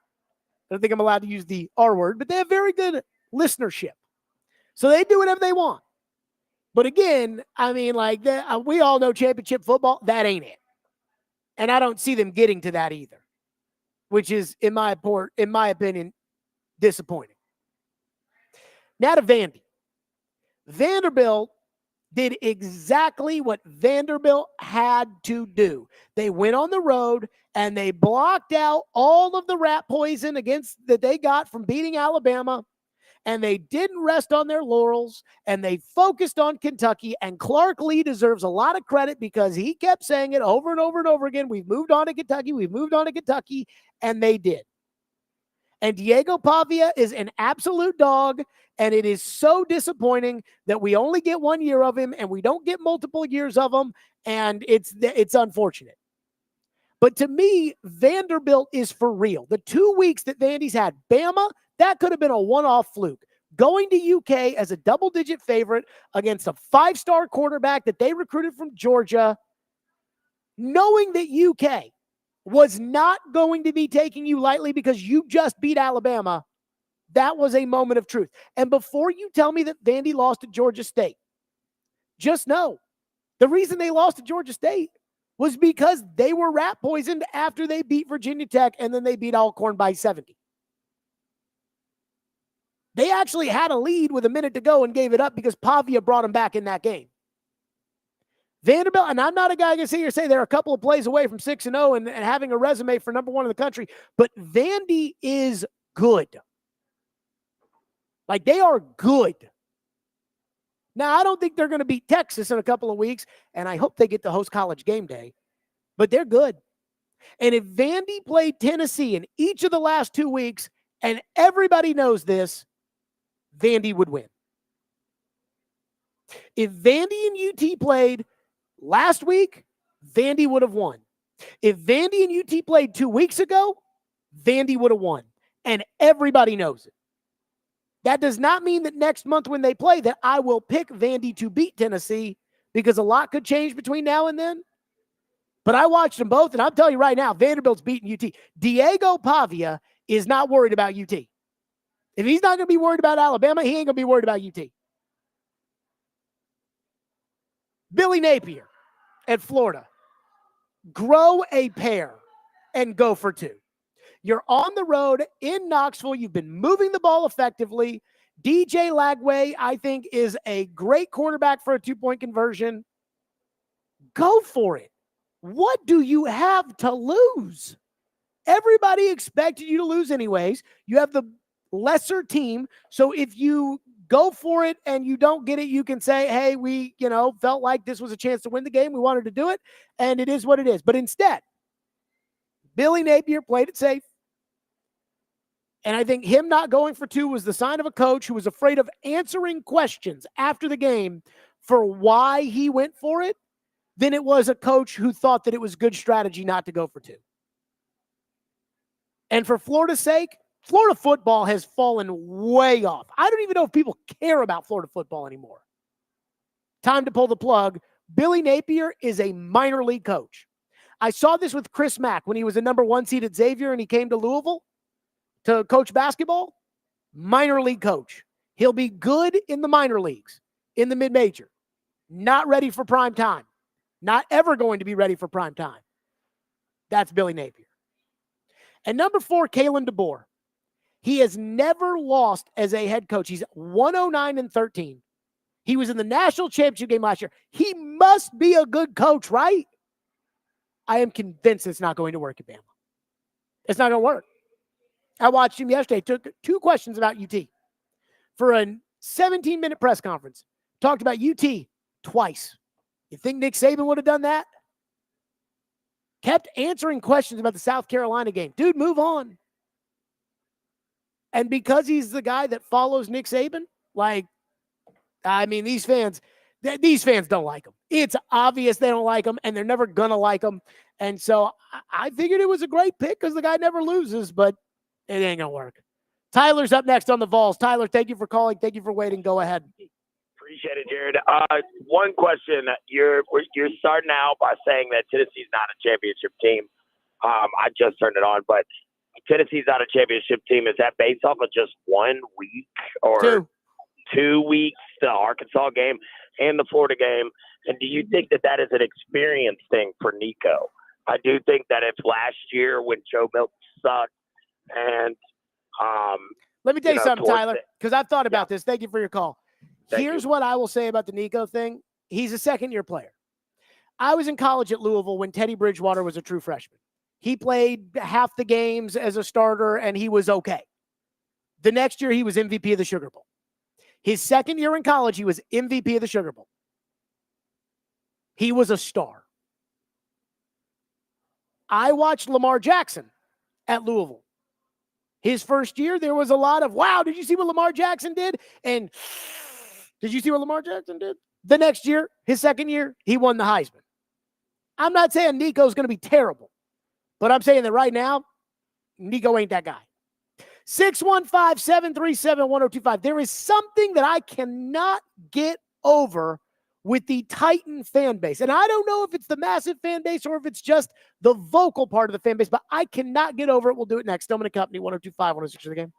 think I'm allowed to use the R word, but they have very good listenership. So they do whatever they want. But again, we all know championship football, that ain't it. And I don't see them getting to that either, which is, in my opinion, disappointing. Now to Vandy. Vanderbilt did exactly what Vanderbilt had to do. They went on the road and they blocked out all of the rat poison that they got from beating Alabama. And they didn't rest on their laurels, and they focused on Kentucky. And Clark Lee deserves a lot of credit because he kept saying it over and over and over again. We've moved on to Kentucky. We've moved on to Kentucky. And they did. And Diego Pavia is an absolute dog. And it is so disappointing that we only get 1 year of him and we don't get multiple years of him. And it's unfortunate. But to me, Vanderbilt is for real. The 2 weeks that Vandy's had, Bama, that could have been a one-off fluke. Going to UK as a double-digit favorite against a 5-star quarterback that they recruited from Georgia, knowing that UK was not going to be taking you lightly because you just beat Alabama, that was a moment of truth. And before you tell me that Vandy lost to Georgia State, just know the reason they lost to Georgia State was because they were rat poisoned after they beat Virginia Tech and then they beat Alcorn by 70. They actually had a lead with a minute to go and gave it up because Pavia brought them back in that game. Vanderbilt, and I'm not a guy going to sit here and say they're a couple of plays away from 6-0 and having a resume for number 1 in the country, but Vandy is good. Like, they are good. Now, I don't think they're going to beat Texas in a couple of weeks, and I hope they get to host College Game Day, but they're good. And if Vandy played Tennessee in each of the last 2 weeks, and everybody knows this, Vandy would win. If Vandy and UT played last week, Vandy would have won. If Vandy and UT played 2 weeks ago, Vandy would have won. And everybody knows it. That does not mean that next month when they play that I will pick Vandy to beat Tennessee, because a lot could change between now and then. But I watched them both, and I'm telling you right now, Vanderbilt's beating UT. Diego Pavia is not worried about UT. If he's not going to be worried about Alabama, he ain't going to be worried about UT. Billy Napier at Florida. Grow a pair and go for 2. You're on the road in Knoxville. You've been moving the ball effectively. DJ Lagway, I think, is a great quarterback for a 2-point conversion. Go for it. What do you have to lose? Everybody expected you to lose anyways. You have the lesser team. So if you go for it and you don't get it, you can say, hey, we, felt like this was a chance to win the game. We wanted to do it, and it is what it is. But instead, Billy Napier played it safe. And I think him not going for 2 was the sign of a coach who was afraid of answering questions after the game for why he went for it, than it was a coach who thought that it was good strategy not to go for 2. And for Florida's sake, Florida football has fallen way off. I don't even know if people care about Florida football anymore. Time to pull the plug. Billy Napier is a minor league coach. I saw this with Chris Mack when he was a number 1 seed at Xavier and he came to Louisville to coach basketball. Minor league coach. He'll be good in the minor leagues, in the mid-major. Not ready for prime time. Not ever going to be ready for prime time. That's Billy Napier. And number 4, Kalen DeBoer. He has never lost as a head coach. He's 109-13. He was in the national championship game last year. He must be a good coach, right? I am convinced it's not going to work at Bama. It's not going to work. I watched him yesterday. Took 2 questions about UT for a 17-minute press conference. Talked about UT twice. You think Nick Saban would have done that? Kept answering questions about the South Carolina game. Dude, move on. And because he's the guy that follows Nick Saban, these fans don't like him. It's obvious they don't like him, and they're never going to like him. And so I figured it was a great pick because the guy never loses, but it ain't going to work. Tyler's up next on the Vols. Tyler, thank you for calling. Thank you for waiting. Go ahead. Appreciate it, Jared. One question. You're starting out by saying that Tennessee's not a championship team. I just turned it on, but Tennessee's not a championship team. Is that based off of just 1 week or 2 weeks, the Arkansas game and the Florida game? And do you think that is an experience thing for Nico? I do think that it's last year when Joe Milton sucked and let me tell you something, Tyler, because I've thought about this. Thank you for your call. Here's what I will say about the Nico thing. He's a second-year player. I was in college at Louisville when Teddy Bridgewater was a true freshman. He played half the games as a starter, and he was okay. The next year, he was MVP of the Sugar Bowl. His second year in college, he was MVP of the Sugar Bowl. He was a star. I watched Lamar Jackson at Louisville. His first year, there was a lot of, wow, did you see what Lamar Jackson did? And did you see what Lamar Jackson did? The next year, his second year, he won the Heisman. I'm not saying Nico's going to be terrible, but I'm saying that right now, Nico ain't that guy. 615-737-1025. There is something that I cannot get over with the Titan fan base. And I don't know if it's the massive fan base or if it's just the vocal part of the fan base, but I cannot get over it. We'll do it next. Stillman & Company, 102.5, 106 of the game.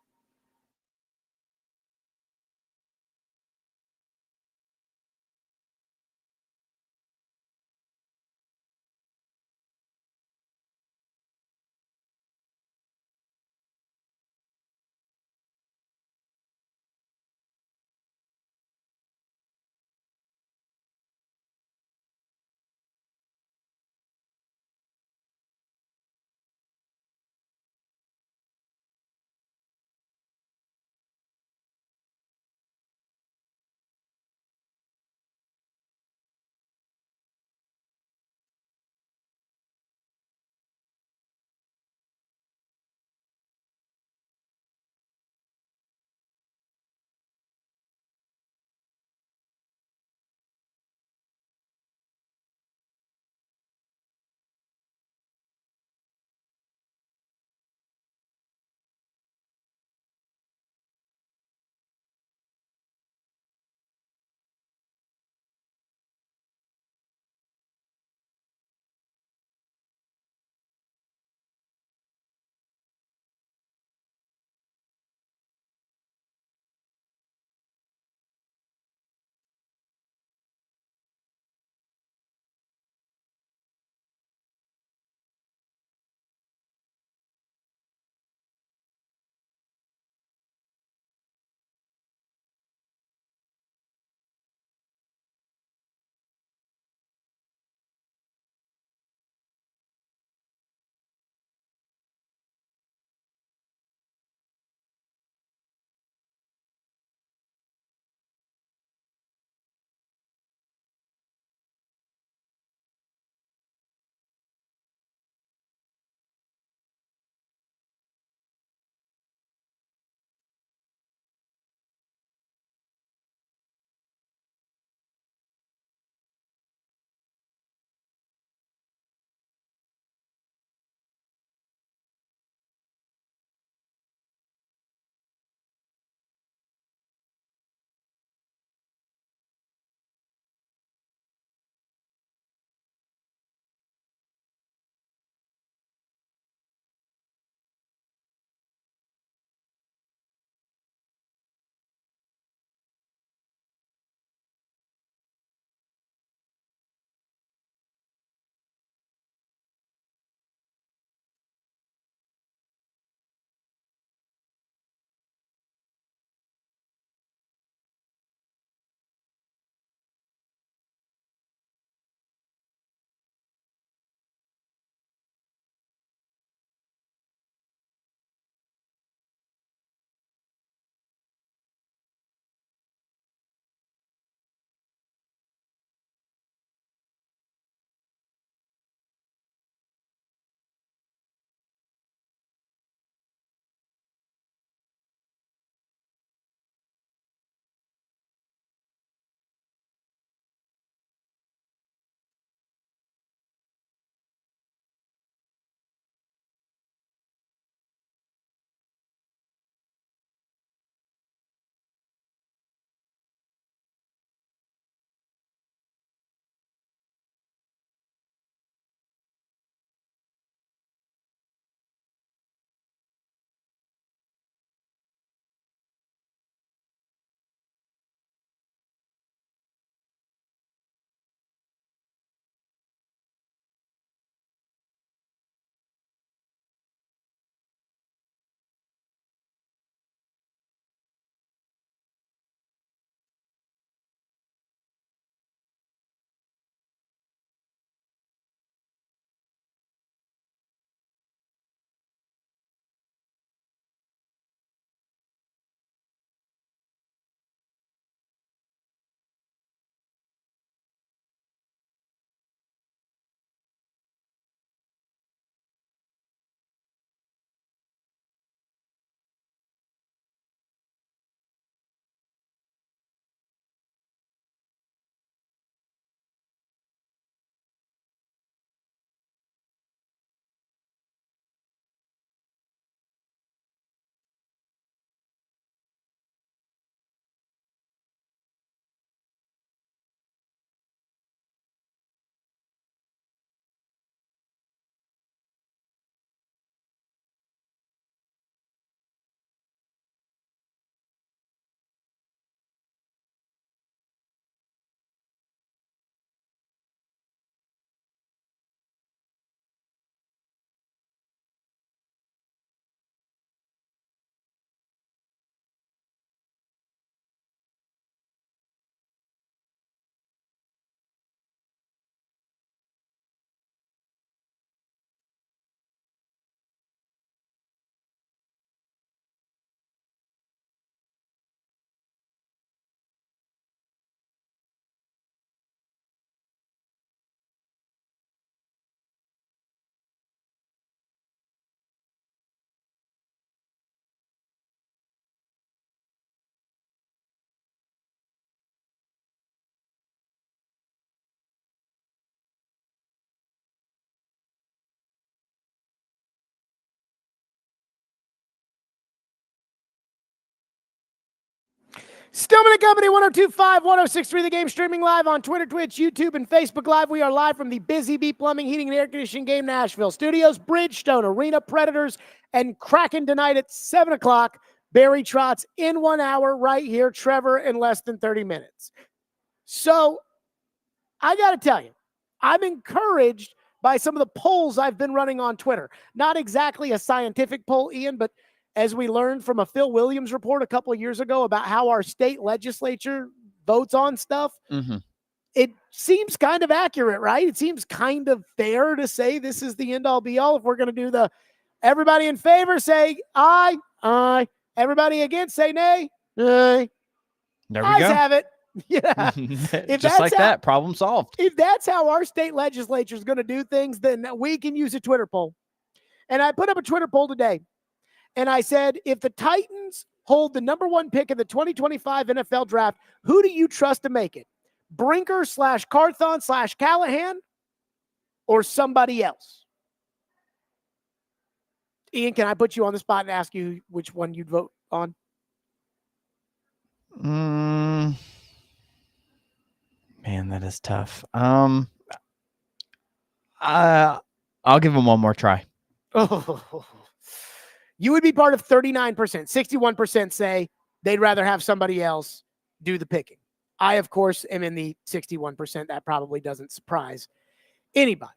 Stillman and Company, 102.5, 106.3 The Game, streaming live on Twitter, Twitch, YouTube, and Facebook Live. We are live from the Busy Bee Plumbing, Heating, and Air Conditioning Game Nashville Studios, Bridgestone Arena, Predators, and Kraken tonight at 7 o'clock. Barry Trotz in 1 hour right here. Trevor in less than 30 minutes. So I got to tell you, I'm encouraged by some of the polls I've been running on Twitter. Not exactly a scientific poll, Ian, but as we learned from a Phil Williams report a couple of years ago about how our state legislature votes on stuff, it seems kind of accurate, right? It seems kind of fair to say this is the end-all be-all. If we're going to do the everybody in favor say aye, aye. Everybody against say nay, nay. There we Ayes go. have it. Yeah. If Just like that's how- that, problem solved. If that's how our state legislature is going to do things, then we can use a Twitter poll. And I put up a Twitter poll today. And I said, if the Titans hold the number 1 pick in the 2025 NFL draft, who do you trust to make it? Brinker / Carthon / Callahan or somebody else? Ian, can I put you on the spot and ask you which one you'd vote on? Man, that is tough. I'll give him one more try. Oh, you would be part of 39%. 61% say they'd rather have somebody else do the picking. I, of course, am in the 61%. That probably doesn't surprise anybody.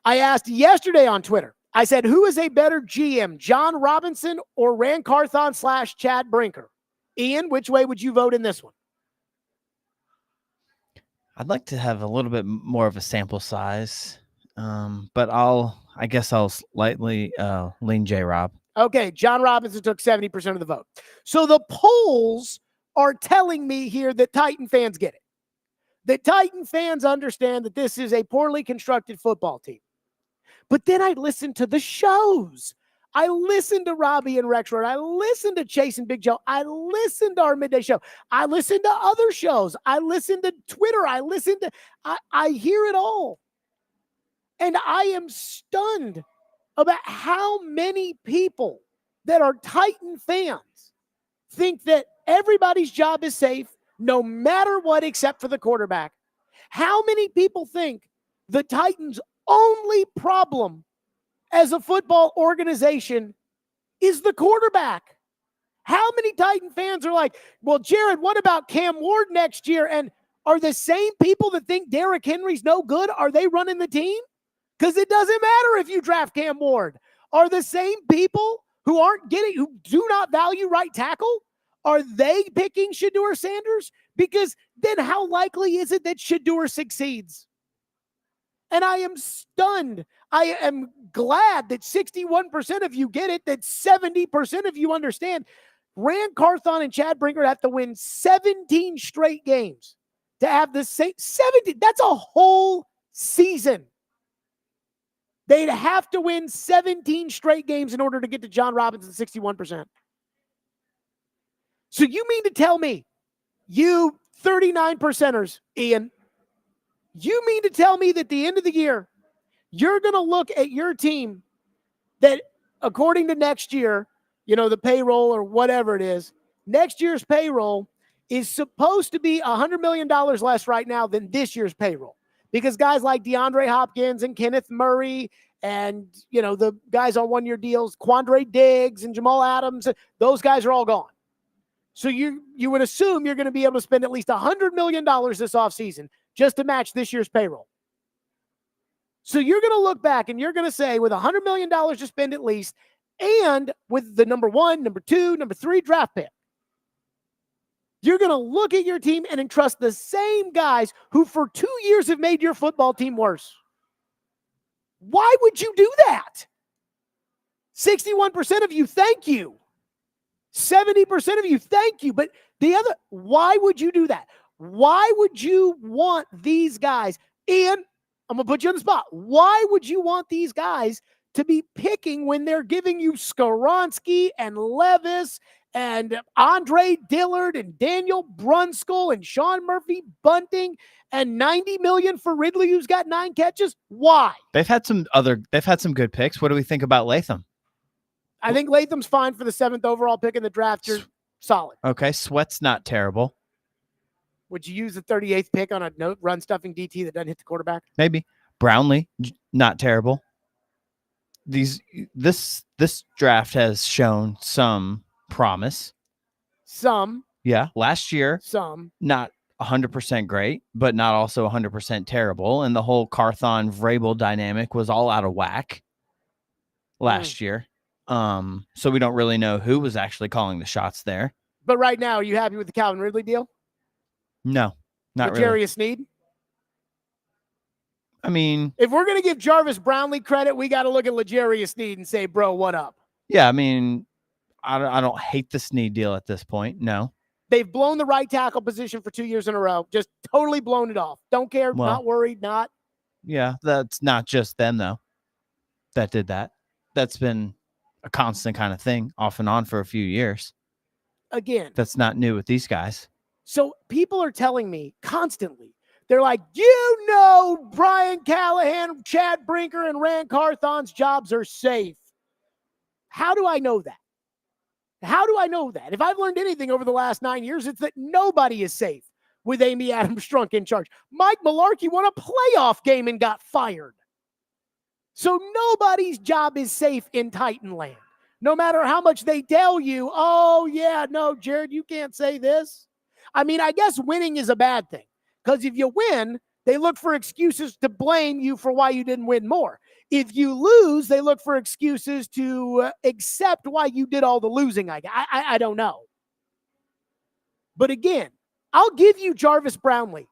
I asked yesterday on Twitter, I said, who is a better GM, John Robinson or Ran Carthon / Chad Brinker? Ian, which way would you vote in this one? I'd like to have a little bit more of a sample size, but I guess I'll slightly lean J-Rob. Okay, John Robinson took 70% of the vote. So the polls are telling me here that Titan fans get it. That Titan fans understand that this is a poorly constructed football team. But then I listened to the shows. I listened to Robbie and Rexford. I listened to Chase and Big Joe. I listened to our midday show. I listened to other shows. I listened to Twitter. I hear it all. And I am stunned about how many people that are Titan fans think that everybody's job is safe no matter what except for the quarterback. How many people think the Titans' only problem as a football organization is the quarterback? How many Titan fans are like, well, Jared, what about Cam Ward next year? And are the same people that think Derrick Henry's no good, are they running the team? Because it doesn't matter if you draft Cam Ward. Are the same people who do not value right tackle, are they picking Shedeur Sanders? Because then how likely is it that Shedeur succeeds? And I am stunned. I am glad that 61% of you get it, that 70% of you understand. Ran Carthon and Chad Brinker have to win 17 straight games to have the same 70. That's a whole season. They'd have to win 17 straight games in order to get to John Robinson 61%. So you mean to tell me, you 39%ers, Ian, you mean to tell me that at the end of the year, you're going to look at your team that, according to next year, the payroll or whatever it is, next year's payroll is supposed to be $100 million less right now than this year's payroll. Because guys like DeAndre Hopkins and Kenneth Murray and, the guys on one-year deals, Quandre Diggs and Jamal Adams, those guys are all gone. So you would assume you're going to be able to spend at least $100 million this offseason just to match this year's payroll. So you're going to look back and you're going to say, with $100 million to spend at least, and with the number 1, number 2, number 3 draft pick, you're going to look at your team and entrust the same guys who for 2 years have made your football team worse. Why would you do that? 61% of you, thank you. 70% of you, thank you. But why would you do that? Why would you want these guys? Ian, I'm going to put you on the spot. Why would you want these guys to be picking when they're giving you Skoronski and Levis and Andre Dillard and Daniel Brunskill and Sean Murphy Bunting and $90 million for Ridley, who's got 9 catches? Why? They've had some good picks. What do we think about Latham? I think Latham's fine for the 7th overall pick in the draft. Solid. Okay, Sweat's not terrible. Would you use the 38th pick on a no run stuffing DT that doesn't hit the quarterback? Maybe. Brownlee, not terrible. This draft has shown some promise. Some. Yeah, last year, Some. not 100% great, but not also 100% terrible. And the whole Carthon-Vrabel dynamic was all out of whack last year. So we don't really know who was actually calling the shots there. But right now, are you happy with the Calvin Ridley deal? No, not With really. Jarius Sneed? I mean, if we're going to give Jarvis Brownlee credit, we got to look at L'Jarius Sneed and say, bro, what up? Yeah, I mean, I don't hate the Sneed deal at this point. No. They've blown the right tackle position for 2 years in a row. Just totally blown it off. Don't care. Well, not worried. Not. Yeah, that's not just them, though, that did that. That's been a constant kind of thing off and on for a few years. Again. That's not new with these guys. So people are telling me constantly, they're like, Brian Callahan, Chad Brinker, and Rand Carthon's jobs are safe. How do I know that? How do I know that? If I've learned anything over the last 9 years, it's that nobody is safe with Amy Adams Strunk in charge. Mike Mularkey won a playoff game and got fired. So nobody's job is safe in Titan land. No matter how much they tell you, oh, yeah, no, Jared, you can't say this. I mean, I guess winning is a bad thing. Because if you win, they look for excuses to blame you for why you didn't win more. If you lose, they look for excuses to accept why you did all the losing. I don't know. But again, I'll give you Jarvis Brownlee.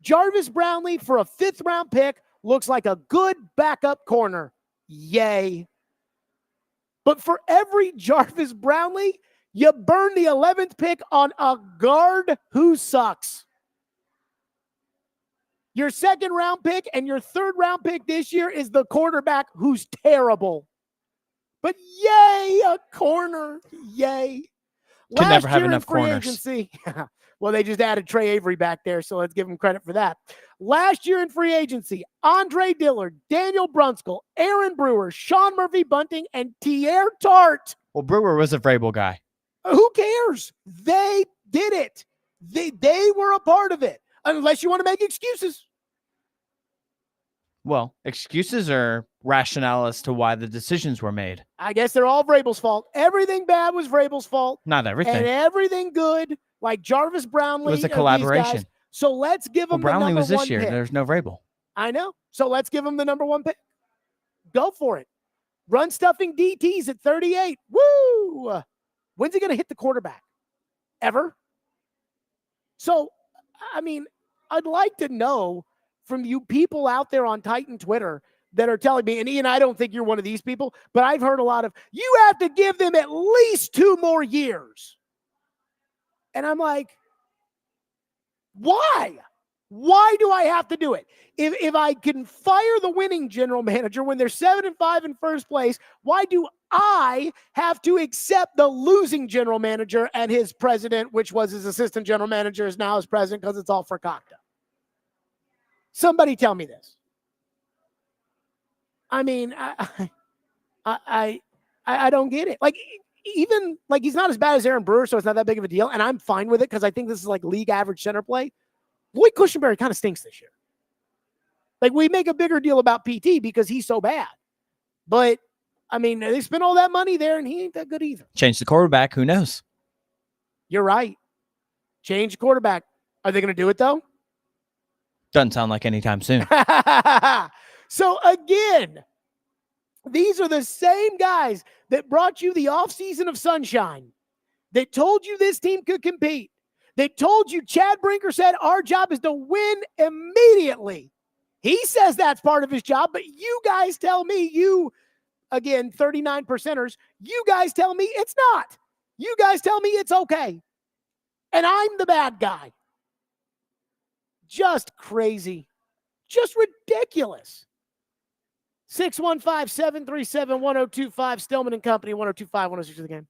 Jarvis Brownlee for a 5th-round pick looks like a good backup corner. Yay. But for every Jarvis Brownlee, you burn the 11th pick on a guard who sucks. Your 2nd-round pick and your 3rd-round pick this year is the quarterback who's terrible. But yay, a corner. Yay. Can never have enough corners. Agency, well, they just added Trey Avery back there, so let's give him credit for that. Last year in free agency, Andre Dillard, Daniel Brunskill, Aaron Brewer, Sean Murphy-Bunting, and Tier Tart. Well, Brewer was a Vrabel guy. Who cares? They did it. They were a part of it, unless you want to make excuses. Well, excuses are rationale as to why the decisions were made. I guess they're all Vrabel's fault. Everything bad was Vrabel's fault. Not everything. And everything good, like Jarvis Brownlee. It was a collaboration. Guys, so let's give them Brownlee the number was this 1 year. pick. There's no Vrabel. I know. So let's give them the number 1 pick. Go for it. Run stuffing DTs at 38. Woo! When's he going to hit the quarterback? Ever? So, I mean, I'd like to know from you people out there on Titan Twitter that are telling me, and Ian, I don't think you're one of these people, but I've heard a lot of, you have to give them at least 2 more years. And I'm like, why? Why do I have to do it? If I can fire the winning general manager when they're 7-5 in first place, why do I have to accept the losing general manager and his president, which was his assistant general manager, is now his president because it's all for Kakta? Somebody tell me this. I mean, I don't get it. Like, even like he's not as bad as Aaron Brewer, so it's not that big of a deal. And I'm fine with it because I think this is like league average center play. Lloyd Cushenberry kind of stinks this year. Like, we make a bigger deal about PT because he's so bad. But, I mean, they spent all that money there, and he ain't that good either. Change the quarterback. Who knows? You're right. Change the quarterback. Are they going to do it, though? Doesn't sound like anytime soon. So, again, these are the same guys that brought you the offseason of sunshine, that told you this team could compete. They told you, Chad Brinker said, our job is to win immediately. He says that's part of his job, but you guys tell me, again, 39%ers, you guys tell me it's not. You guys tell me it's okay. And I'm the bad guy. Just crazy. Just ridiculous. 615-737-1025, Stillman and Company, 1025, 106 of the game.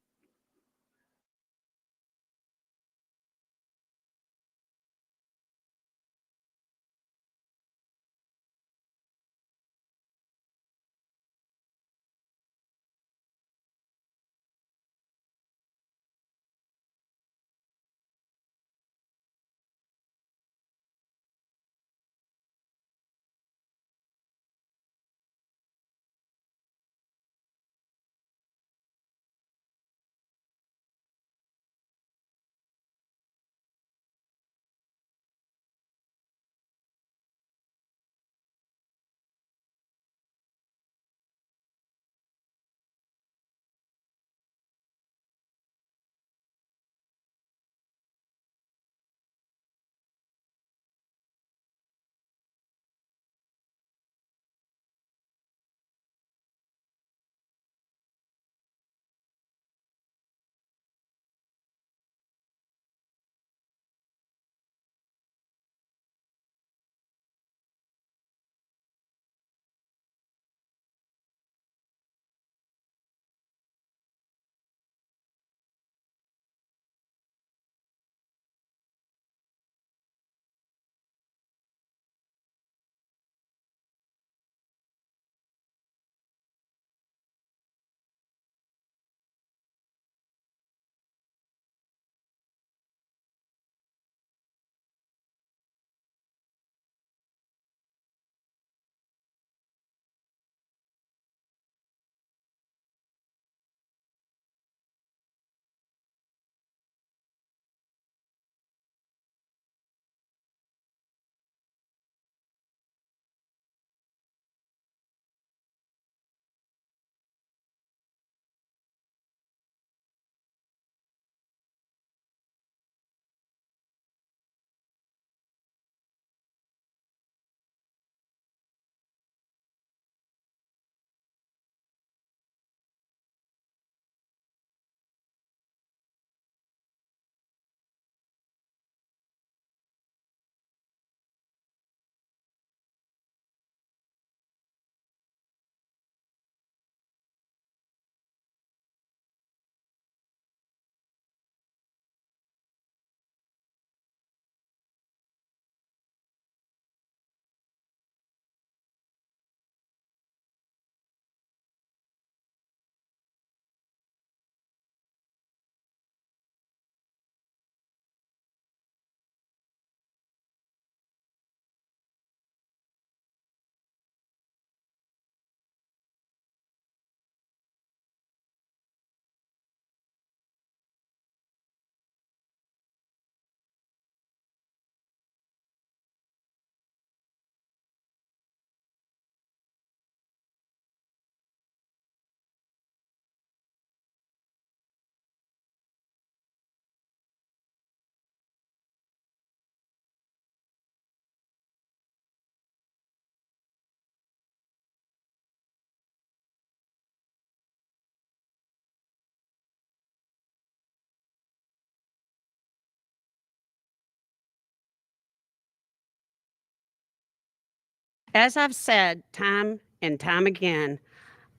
As I've said time and time again,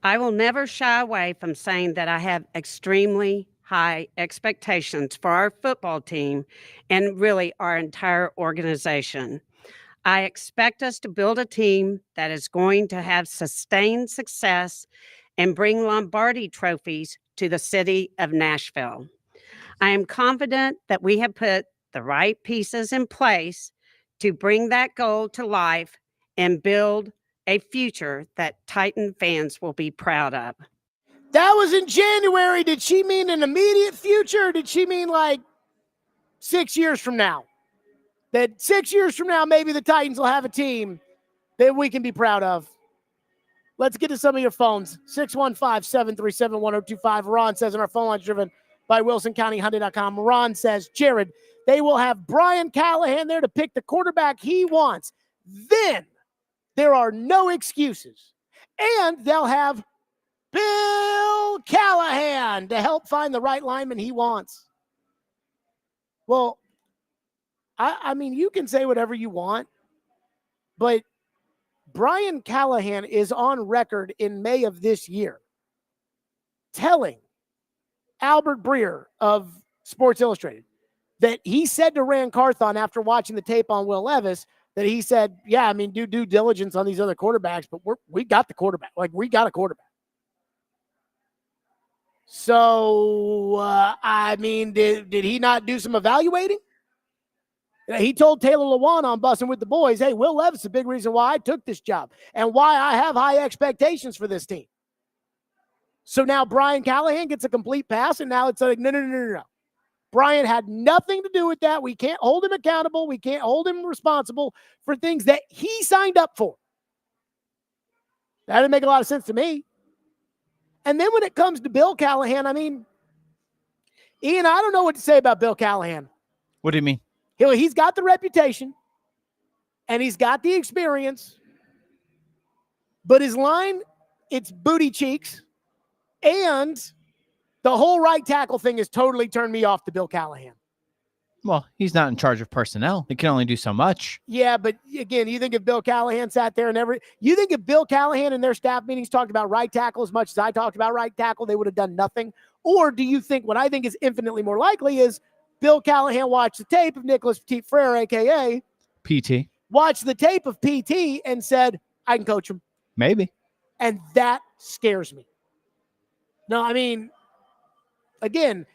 I will never shy away from saying that I have extremely high expectations for our football team and really our entire organization. I expect us to build a team that is going to have sustained success and bring Lombardi trophies to the city of Nashville. I am confident that we have put the right pieces in place to bring that goal to life and build a future that Titan fans will be proud of. That was in January. Did she mean an immediate future? Or did she mean like 6 years from now? That 6 years from now, maybe the Titans will have a team that we can be proud of. Let's get to some of your phones. 615-737-1025. Ron says, and our phone line's driven by WilsonCountyHunting.com. Ron says, Jared, they will have Brian Callahan there to pick the quarterback he wants. Then there are no excuses. And they'll have Bill Callahan to help find the right lineman he wants. Well, I mean, you can say whatever you want, but Brian Callahan is on record in May of this year telling Albert Breer of Sports Illustrated that he said to Rand Carthon after watching the tape on Will Levis that he said, yeah, I mean, do due diligence on these other quarterbacks, but we got the quarterback. Like, we got a quarterback. So, I mean, did he not do some evaluating? He told Taylor Lewan on Bussin' with the Boys, hey, Will Levis is a big reason why I took this job and why I have high expectations for this team. So now Brian Callahan gets a complete pass, and now it's like, no. Brian had nothing to do with that. We can't hold him accountable. We can't hold him responsible for things that he signed up for. That didn't make a lot of sense to me. And then when it comes to Bill Callahan, I mean, Ian, I don't know what to say about Bill Callahan. What do you mean? He's got the reputation, and he's got the experience, but his line, it's booty cheeks, and the whole right tackle thing has totally turned me off to Bill Callahan. Well, he's not in charge of personnel. He can only do so much. Yeah, but again, you think if Bill Callahan sat there and you think if Bill Callahan in their staff meetings talked about right tackle as much as I talked about right tackle, they would have done nothing? Or do you think what I think is infinitely more likely is Bill Callahan watched the tape of Nicholas Petit-Frere, a.k.a. PT. Watched the tape of PT and said, I can coach him. Maybe. And that scares me. No, I mean, again,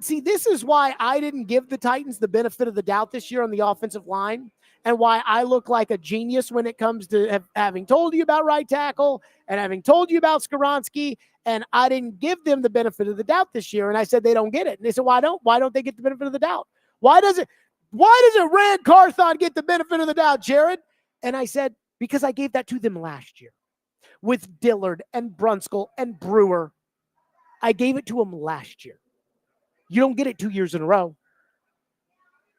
this is why I didn't give the Titans the benefit of the doubt this year on the offensive line and why I look like a genius when it comes to having told you about right tackle and having told you about Skoronski, and I didn't give them the benefit of the doubt this year, and I said they don't get it. And they said, why don't they get the benefit of the doubt? Why doesn't Rand Carthon get the benefit of the doubt, Jared? And I said, because I gave that to them last year with Dillard and Brunskill and Brewer. I gave it to them last year. You don't get it 2 years in a row.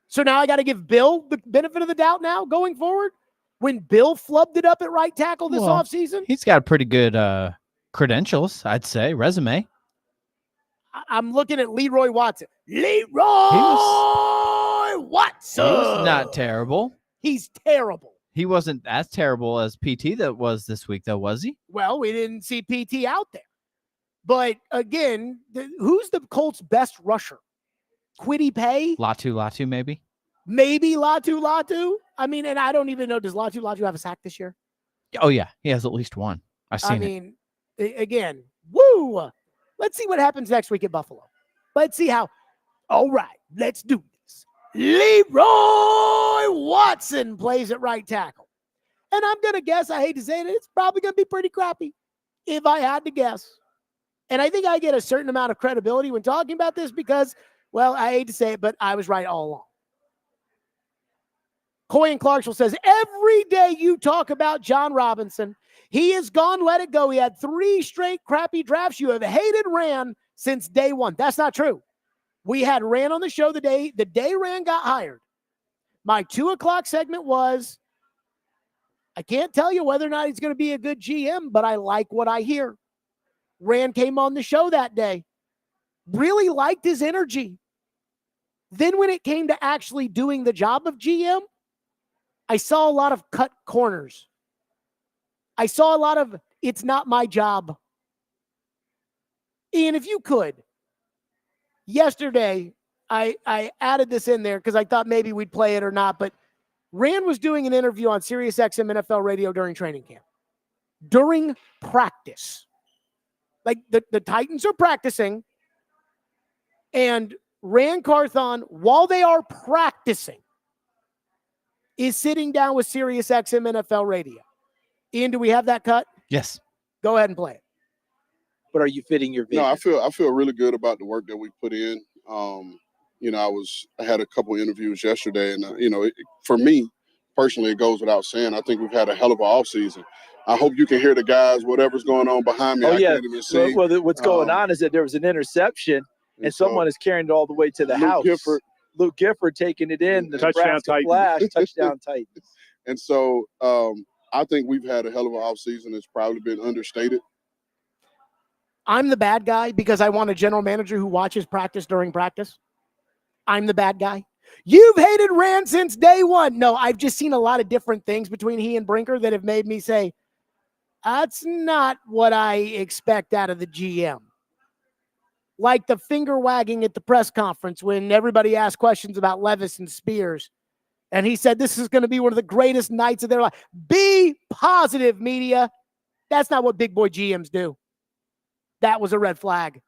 So now I got to give Bill the benefit of the doubt now going forward when Bill flubbed it up at right tackle this offseason? He's got pretty good credentials, I'd say, resume. I'm looking at Leroy Watson. Watson! He was not terrible. He's terrible. He wasn't as terrible as PT that was this week, though, was he? Well, we didn't see PT out there. But again, who's the Colts' best rusher? Kwity Paye? Latu, maybe? Maybe Latu. I mean, and I don't even know, does Latu have a sack this year? Oh, yeah. He has at least one. I've seen it. Again, woo! Let's see what happens next week at Buffalo. Let's see how. All right, let's do this. Leroy Watson plays at right tackle. And I'm going to guess, I hate to say it, it's probably going to be pretty crappy if I had to guess. And I think I get a certain amount of credibility when talking about this because, well, I hate to say it, but I was right all along. Coy and Clarksville says, every day you talk about John Robinson, he is gone, let it go. He had 3 straight crappy drafts. You have hated Rand since day one. That's not true. We had Rand on the show the day Rand got hired. My 2:00 segment was, I can't tell you whether or not he's going to be a good GM, but I like what I hear. Rand came on the show that day. Really liked his energy. Then when it came to actually doing the job of GM, I saw a lot of cut corners. I saw a lot of, it's not my job. Ian, if you could, yesterday, I added this in there because I thought maybe we'd play it or not, but Rand was doing an interview on SiriusXM NFL radio during training camp. During practice. Like the Titans are practicing, and Rand Carthon, while they are practicing, is sitting down with SiriusXM NFL radio. Ian, do we have that cut? Yes. Go ahead and play it. But are you fitting your vision? No, I feel really good about the work that we put in. I had a couple interviews yesterday, and for me personally, it goes without saying. I think we've had a hell of an offseason. I hope you can hear the guys, whatever's going on behind me. Oh, I yeah. can't even see. Well, what's going on is that there was an interception, and someone is carrying it all the way to the house. Luke Gifford taking it in. The Nebraska Flash, touchdown Titans. And so I think we've had a hell of an offseason. It's probably been understated. I'm the bad guy because I want a general manager who watches practice during practice. I'm the bad guy. You've hated Rand since day one. No, I've just seen a lot of different things between he and Brinker that have made me say, that's not what I expect out of the GM. Like the finger wagging at the press conference when everybody asked questions about Levis and Spears. And he said, this is going to be one of the greatest nights of their life. Be positive, media. That's not what big boy GMs do. That was a red flag.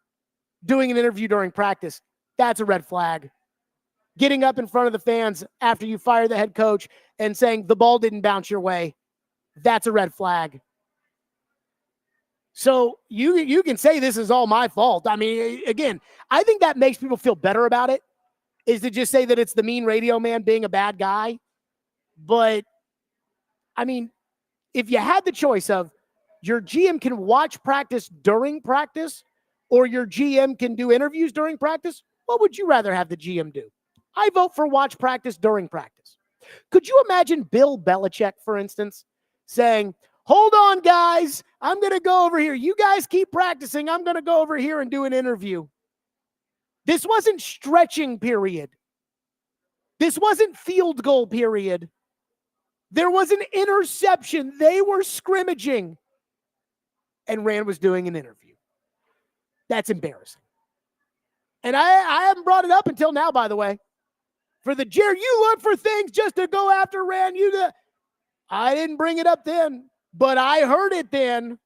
Doing an interview during practice, that's a red flag. Getting up in front of the fans after you fire the head coach and saying the ball didn't bounce your way, that's a red flag. So you can say this is all my fault. I mean, again, I think that makes people feel better about it, is to just say that it's the mean radio man being a bad guy. But, I mean, if you had the choice of your GM can watch practice during practice or your GM can do interviews during practice, what would you rather have the GM do? I vote for watch practice during practice. Could you imagine Bill Belichick, for instance, saying, hold on, guys, I'm going to go over here. You guys keep practicing. I'm going to go over here and do an interview. This wasn't stretching period. This wasn't field goal period. There was an interception. They were scrimmaging. And Rand was doing an interview. That's embarrassing. And I haven't brought it up until now, by the way. For the Jared, you look for things just to go after Rand. I didn't bring it up then, but I heard it then.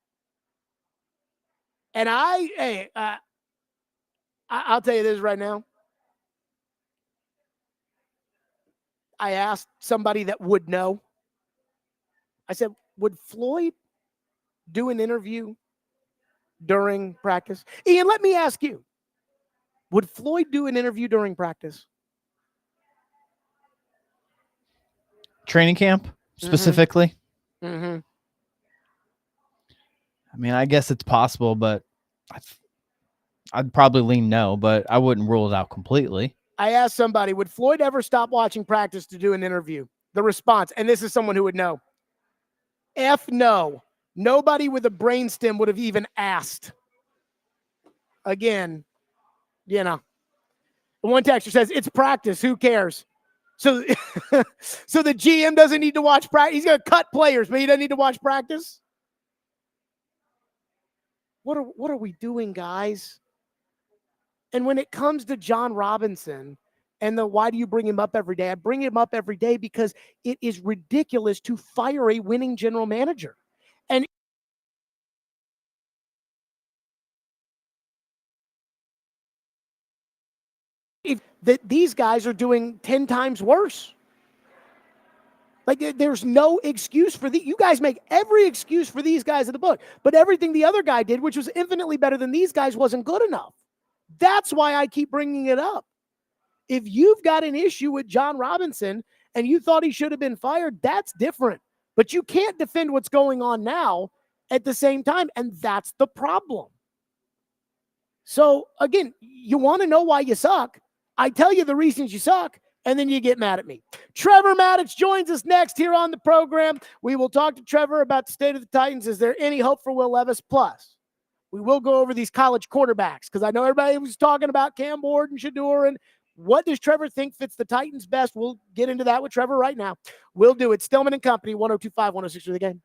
And I'll tell you this right now. I asked somebody that would know. I said, would Floyd do an interview during practice? Ian, let me ask you. Would Floyd do an interview during practice? Training camp, specifically? Mm-hmm. I mean, I guess it's possible, but I'd probably lean no, but I wouldn't rule it out completely. I asked somebody, would Floyd ever stop watching practice to do an interview? The response, and this is someone who would know. F no. Nobody with a brainstem would have even asked. Again, one texter says, it's practice. Who cares? So, so the GM doesn't need to watch practice. He's going to cut players, but he doesn't need to watch practice. What are we doing, guys? And when it comes to John Robinson and why do you bring him up every day? I bring him up every day because it is ridiculous to fire a winning general manager. And these guys are doing 10 times worse. Like, there's no excuse for you guys make every excuse for these guys in the book, but everything the other guy did, which was infinitely better than these guys, wasn't good enough. That's why I keep bringing it up. If you've got an issue with John Robinson and you thought he should have been fired, that's different. But you can't defend what's going on now at the same time, and that's the problem. So, again, you want to know why you suck. I tell you the reasons you suck, and then you get mad at me. Trevor Maddux joins us next here on the program. We will talk to Trevor about the state of the Titans. Is there any hope for Will Levis? Plus, we will go over these college quarterbacks because I know everybody was talking about Cam Ward and Shador and what does Trevor think fits the Titans best? We'll get into that with Trevor right now. We'll do it. Stillman and Company, 102.5, 106 for the game.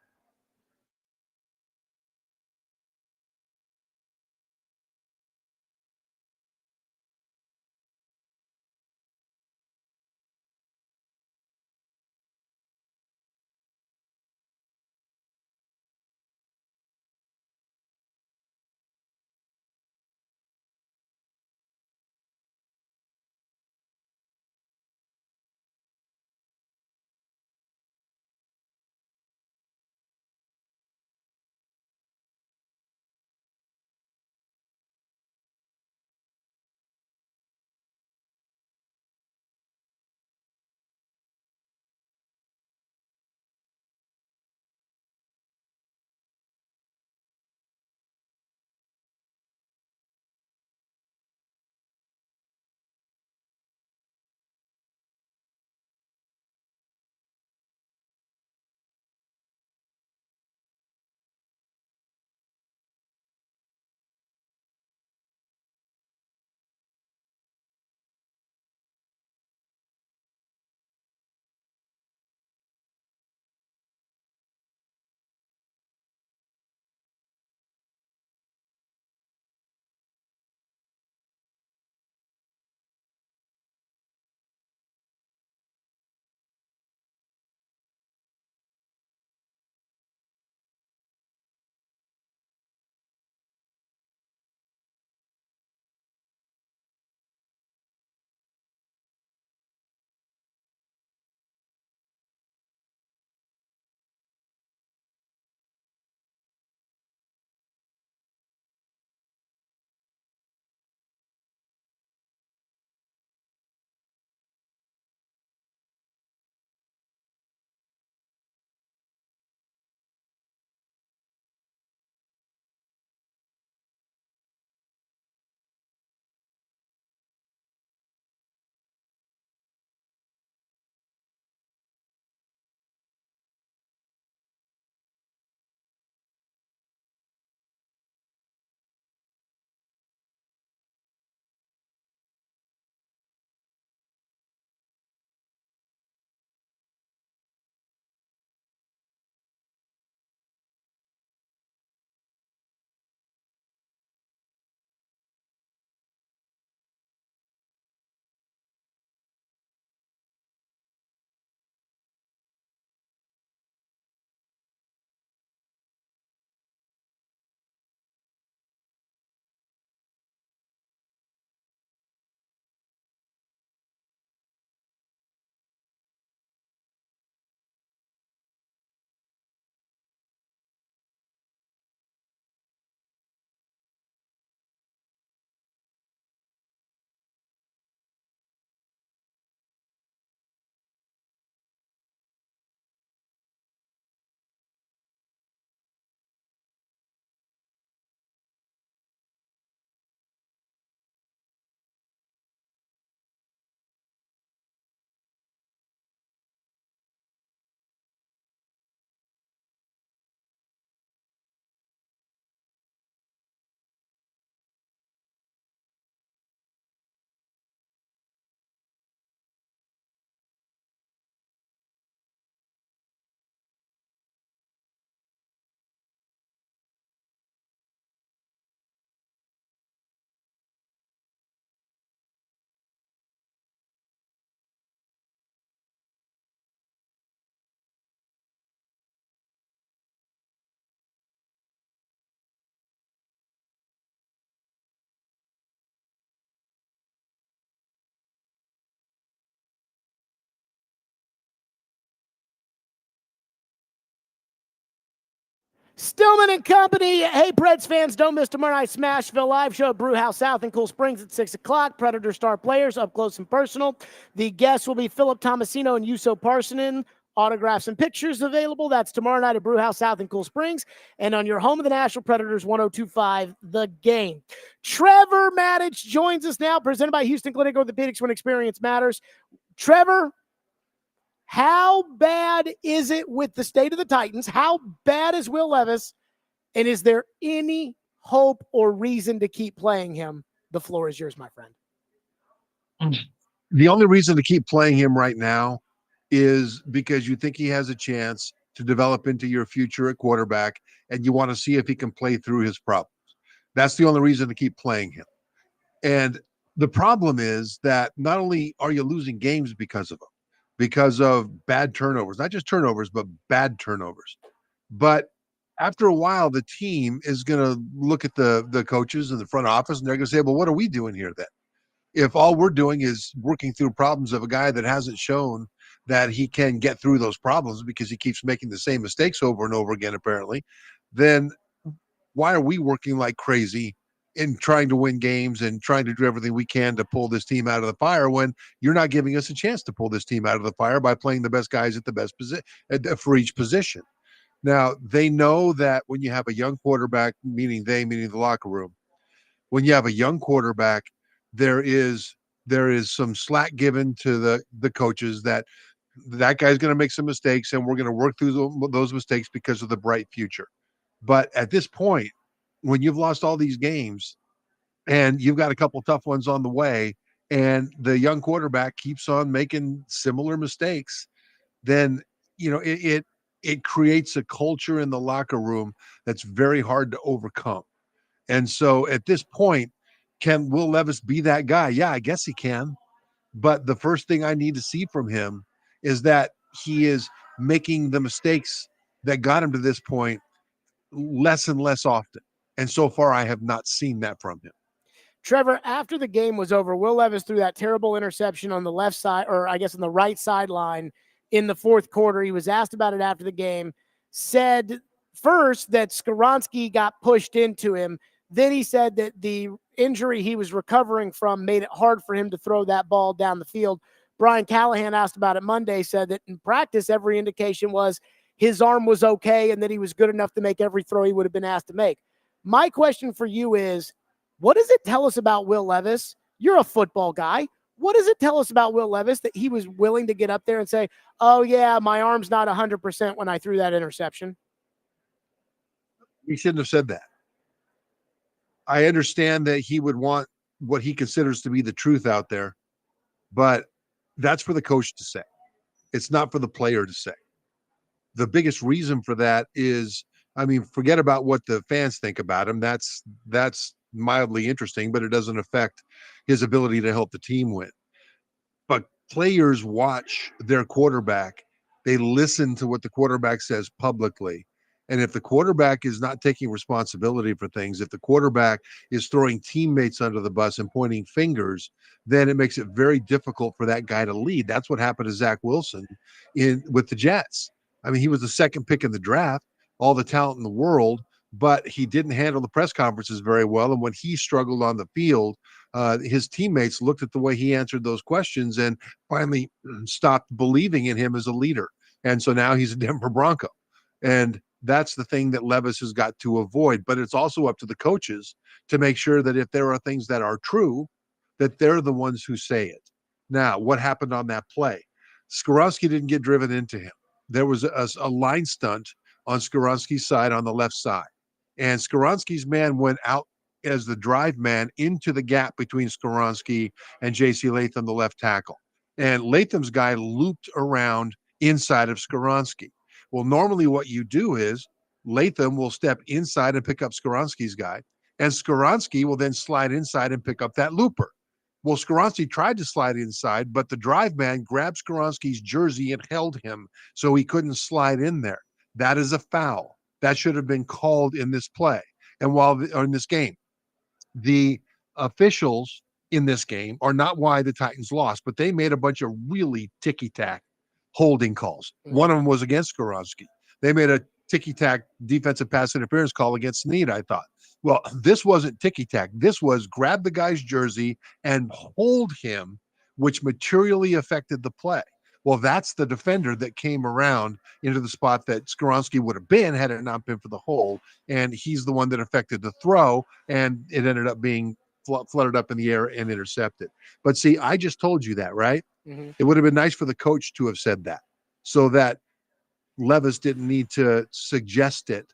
Stillman and Company. Hey, Preds fans, don't miss tomorrow night's Smashville live show at Brewhouse South in Cool Springs at 6 o'clock. Predator star players up close and personal. The guests will be Philip Tomasino and Yuso Parsonen. Autographs and pictures available. That's tomorrow night at Brewhouse South in Cool Springs. And on your home of the Nashville Predators, 102.5 The Game. Trevor Maddich joins us now, presented by Houston Clinic Orthopedics, when experience matters. Trevor, how bad is it with the state of the Titans? How bad is Will Levis? And is there any hope or reason to keep playing him? The floor is yours, my friend. The only reason to keep playing him right now is because you think he has a chance to develop into your future at quarterback, and you want to see if he can play through his problems. That's the only reason to keep playing him. And the problem is that not only are you losing games because of him, because of bad turnovers, not just turnovers, but bad turnovers. But after a while, the team is going to look at the coaches in the front office, and they're going to say, well, what are we doing here then? If all we're doing is working through problems of a guy that hasn't shown that he can get through those problems because he keeps making the same mistakes over and over again, apparently, then why are we working like crazy in trying to win games and trying to do everything we can to pull this team out of the fire when you're not giving us a chance to pull this team out of the fire by playing the best guys at the best position for each position? Now, they know that when you have a young quarterback, meaning the locker room, when you have a young quarterback, there is some slack given to the coaches that guy's going to make some mistakes, and we're going to work through those mistakes because of the bright future. But at this point, when you've lost all these games and you've got a couple tough ones on the way, and the young quarterback keeps on making similar mistakes, then it creates a culture in the locker room that's very hard to overcome. And so at this point, can Will Levis be that guy? Yeah, I guess he can. But the first thing I need to see from him is that he is making the mistakes that got him to this point less and less often. And so far, I have not seen that from him. Trevor, after the game was over, Will Levis threw that terrible interception on the left side, or I guess on the right sideline in the fourth quarter. He was asked about it after the game, said first that Skoronski got pushed into him. Then he said that the injury he was recovering from made it hard for him to throw that ball down the field. Brian Callahan, asked about it Monday, said that in practice, every indication was his arm was okay and that he was good enough to make every throw he would have been asked to make. My question for you is, what does it tell us about Will Levis? You're a football guy. What does it tell us about Will Levis that he was willing to get up there and say, oh, yeah, my arm's not 100% when I threw that interception? He shouldn't have said that. I understand that he would want what he considers to be the truth out there, but that's for the coach to say. It's not for the player to say. The biggest reason for that is, forget about what the fans think about him. That's mildly interesting, but it doesn't affect his ability to help the team win. But players watch their quarterback. They listen to what the quarterback says publicly. And if the quarterback is not taking responsibility for things, if the quarterback is throwing teammates under the bus and pointing fingers, then it makes it very difficult for that guy to lead. That's what happened to Zach Wilson with the Jets. He was the second pick in the draft, all the talent in the world, but he didn't handle the press conferences very well. And when he struggled on the field, his teammates looked at the way he answered those questions and finally stopped believing in him as a leader. And so now he's a Denver Bronco. And that's the thing that Levis has got to avoid. But it's also up to the coaches to make sure that if there are things that are true, that they're the ones who say it. Now, what happened on that play? Skoronski didn't get driven into him. There was a line stunt on Skoronski's side on the left side. And Skoronski's man went out as the drive man into the gap between Skoronski and J.C. Latham, the left tackle. And Latham's guy looped around inside of Skoronski. Well, normally what you do is Latham will step inside and pick up Skoronski's guy, and Skoronski will then slide inside and pick up that looper. Well, Skoronski tried to slide inside, but the drive man grabbed Skoronski's jersey and held him so he couldn't slide in there. That is a foul. That should have been called in this play. And in this game, the officials in this game are not why the Titans lost, but they made a bunch of really ticky-tack holding calls. One of them was against Skoronski. They made a ticky-tack defensive pass interference call against Snead, I thought. Well, this wasn't ticky-tack. This was grab the guy's jersey and hold him, which materially affected the play. Well, that's the defender that came around into the spot that Skoronski would have been had it not been for the hold, and he's the one that affected the throw, and it ended up being fluttered up in the air and intercepted. But see, I just told you that, right? Mhm. It would have been nice for the coach to have said that so that Levis didn't need to suggest it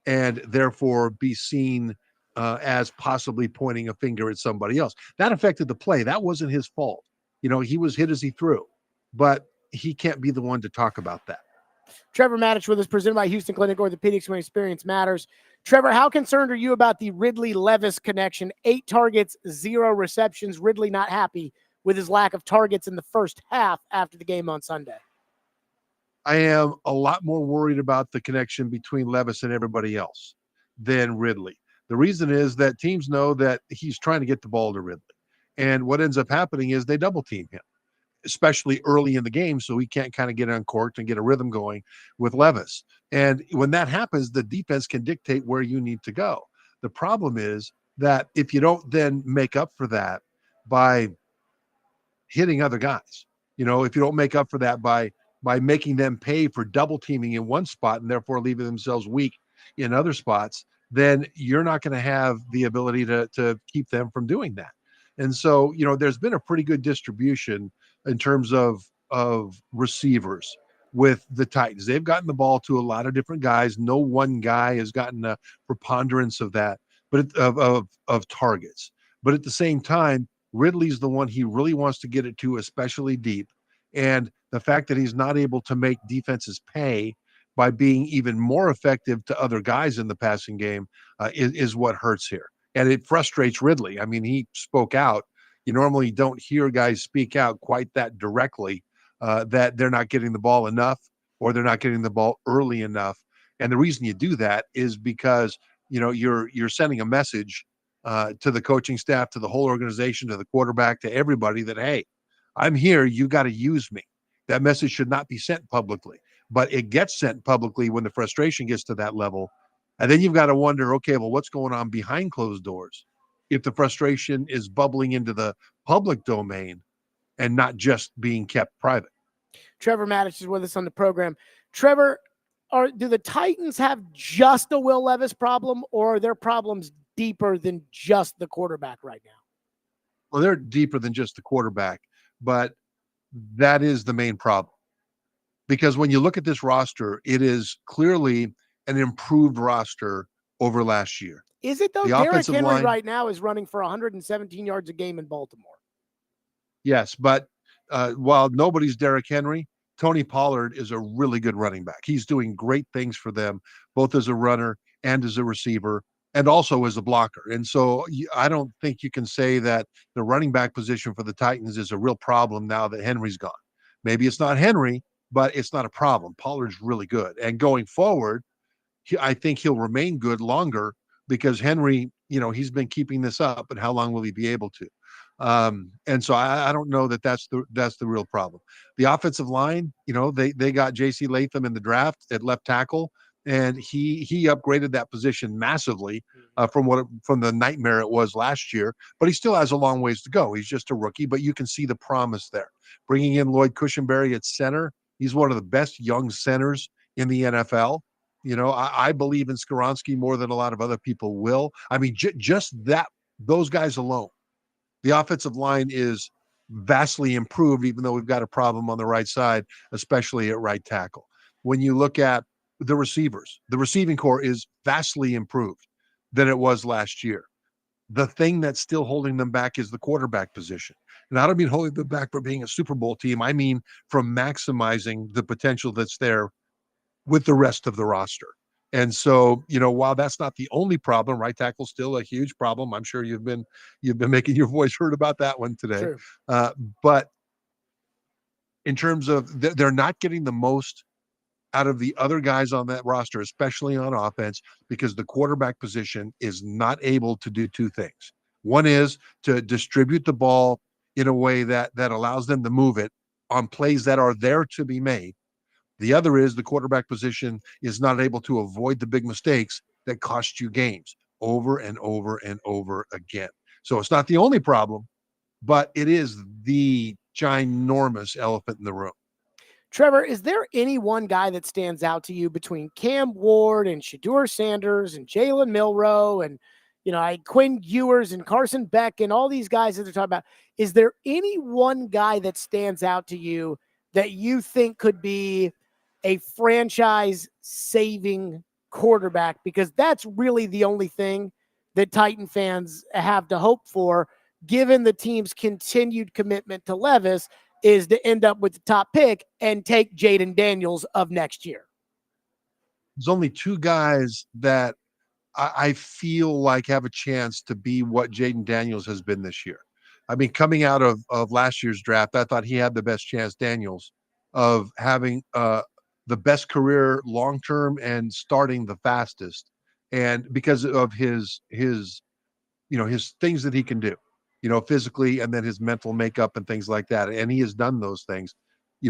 and therefore be seen as possibly pointing a finger at somebody else. That affected the play. That wasn't his fault. He was hit as he threw, but he can't be the one to talk about that. Trevor Maddich with us, presented by Houston Clinic Orthopedics, when experience matters. Trevor, how concerned are you about the Ridley-Levis connection? 8 targets, 0 receptions. Ridley not happy with his lack of targets in the first half after the game on Sunday. I am a lot more worried about the connection between Levis and everybody else than Ridley. The reason is that teams know that he's trying to get the ball to Ridley. And what ends up happening is they double team him, especially early in the game, so he can't kind of get uncorked and get a rhythm going with Levis. And when that happens, the defense can dictate where you need to go. The problem is that if you don't then make up for that by hitting other guys, if you don't make up for that by making them pay for double teaming in one spot and therefore leaving themselves weak in other spots, then you're not going to have the ability to keep them from doing that. And so, there's been a pretty good distribution in terms of receivers with the Titans. They've gotten the ball to a lot of different guys. No one guy has gotten a preponderance of that, but of targets. But at the same time, Ridley's the one he really wants to get it to, especially deep. And the fact that he's not able to make defenses pay by being even more effective to other guys in the passing game is what hurts here. And it frustrates Ridley. I mean, he spoke out. You normally don't hear guys speak out quite that directly, that they're not getting the ball enough or they're not getting the ball early enough. And the reason you do that is because, you're sending a message to the coaching staff, to the whole organization, to the quarterback, to everybody that, hey, I'm here. You got to use me. That message should not be sent publicly, but it gets sent publicly when the frustration gets to that level. And then you've got to wonder, okay, well, what's going on behind closed doors if the frustration is bubbling into the public domain and not just being kept private? Trevor Maddich is with us on the program. Trevor, do the Titans have just a Will Levis problem, or are their problems deeper than just the quarterback right now? Well, they're deeper than just the quarterback, but that is the main problem. Because when you look at this roster, it is clearly an improved roster over last year. Is it though? The Derrick offensive Henry line, right now is running for 117 yards a game in Baltimore. yes, but while nobody's Derrick Henry, Tony Pollard is a really good running back. He's doing great things for them, both as a runner and as a receiver, and also as a blocker. And so I don't think you can say that the running back position for the Titans is a real problem now that Henry's gone. Maybe it's not Henry, but it's not a problem. Pollard's really good. And going forward, I think he'll remain good longer because Henry, he's been keeping this up, and how long will he be able to? And so I don't know that that's the real problem. The offensive line, they got J.C. Latham in the draft at left tackle, and he upgraded that position massively from the nightmare it was last year. But he still has a long ways to go. He's just a rookie, but you can see the promise there. Bringing in Lloyd Cushenberry at center, he's one of the best young centers in the NFL. I believe in Skoronski more than a lot of other people will. I mean, just those guys alone. The offensive line is vastly improved, even though we've got a problem on the right side, especially at right tackle. When you look at the receivers, the receiving core is vastly improved than it was last year. The thing that's still holding them back is the quarterback position. And I don't mean holding them back for being a Super Bowl team. I mean from maximizing the potential that's there with the rest of the roster. And so, while that's not the only problem, right tackle's still a huge problem. I'm sure you've been making your voice heard about that one today. But in terms of they're not getting the most out of the other guys on that roster, especially on offense, because the quarterback position is not able to do two things. One is to distribute the ball in a way that allows them to move it on plays that are there to be made. The other is the quarterback position is not able to avoid the big mistakes that cost you games over and over and over again. So it's not the only problem, but it is the ginormous elephant in the room. Trevor, is there any one guy that stands out to you between Cam Ward and Shedeur Sanders and Jalen Milroe and, Quinn Ewers and Carson Beck and all these guys that they're talking about? Is there any one guy that stands out to you that you think could be a franchise-saving quarterback? Because that's really the only thing that Titan fans have to hope for, given the team's continued commitment to Levis, is to end up with the top pick and take Jaden Daniels of next year. There's only two guys that I feel like have a chance to be what Jaden Daniels has been this year. I mean, coming out of last year's draft, I thought he had the best chance, Daniels, of having the best career long-term and starting the fastest. And because of his things that he can do, physically, and then his mental makeup and things like that. And he has done those things.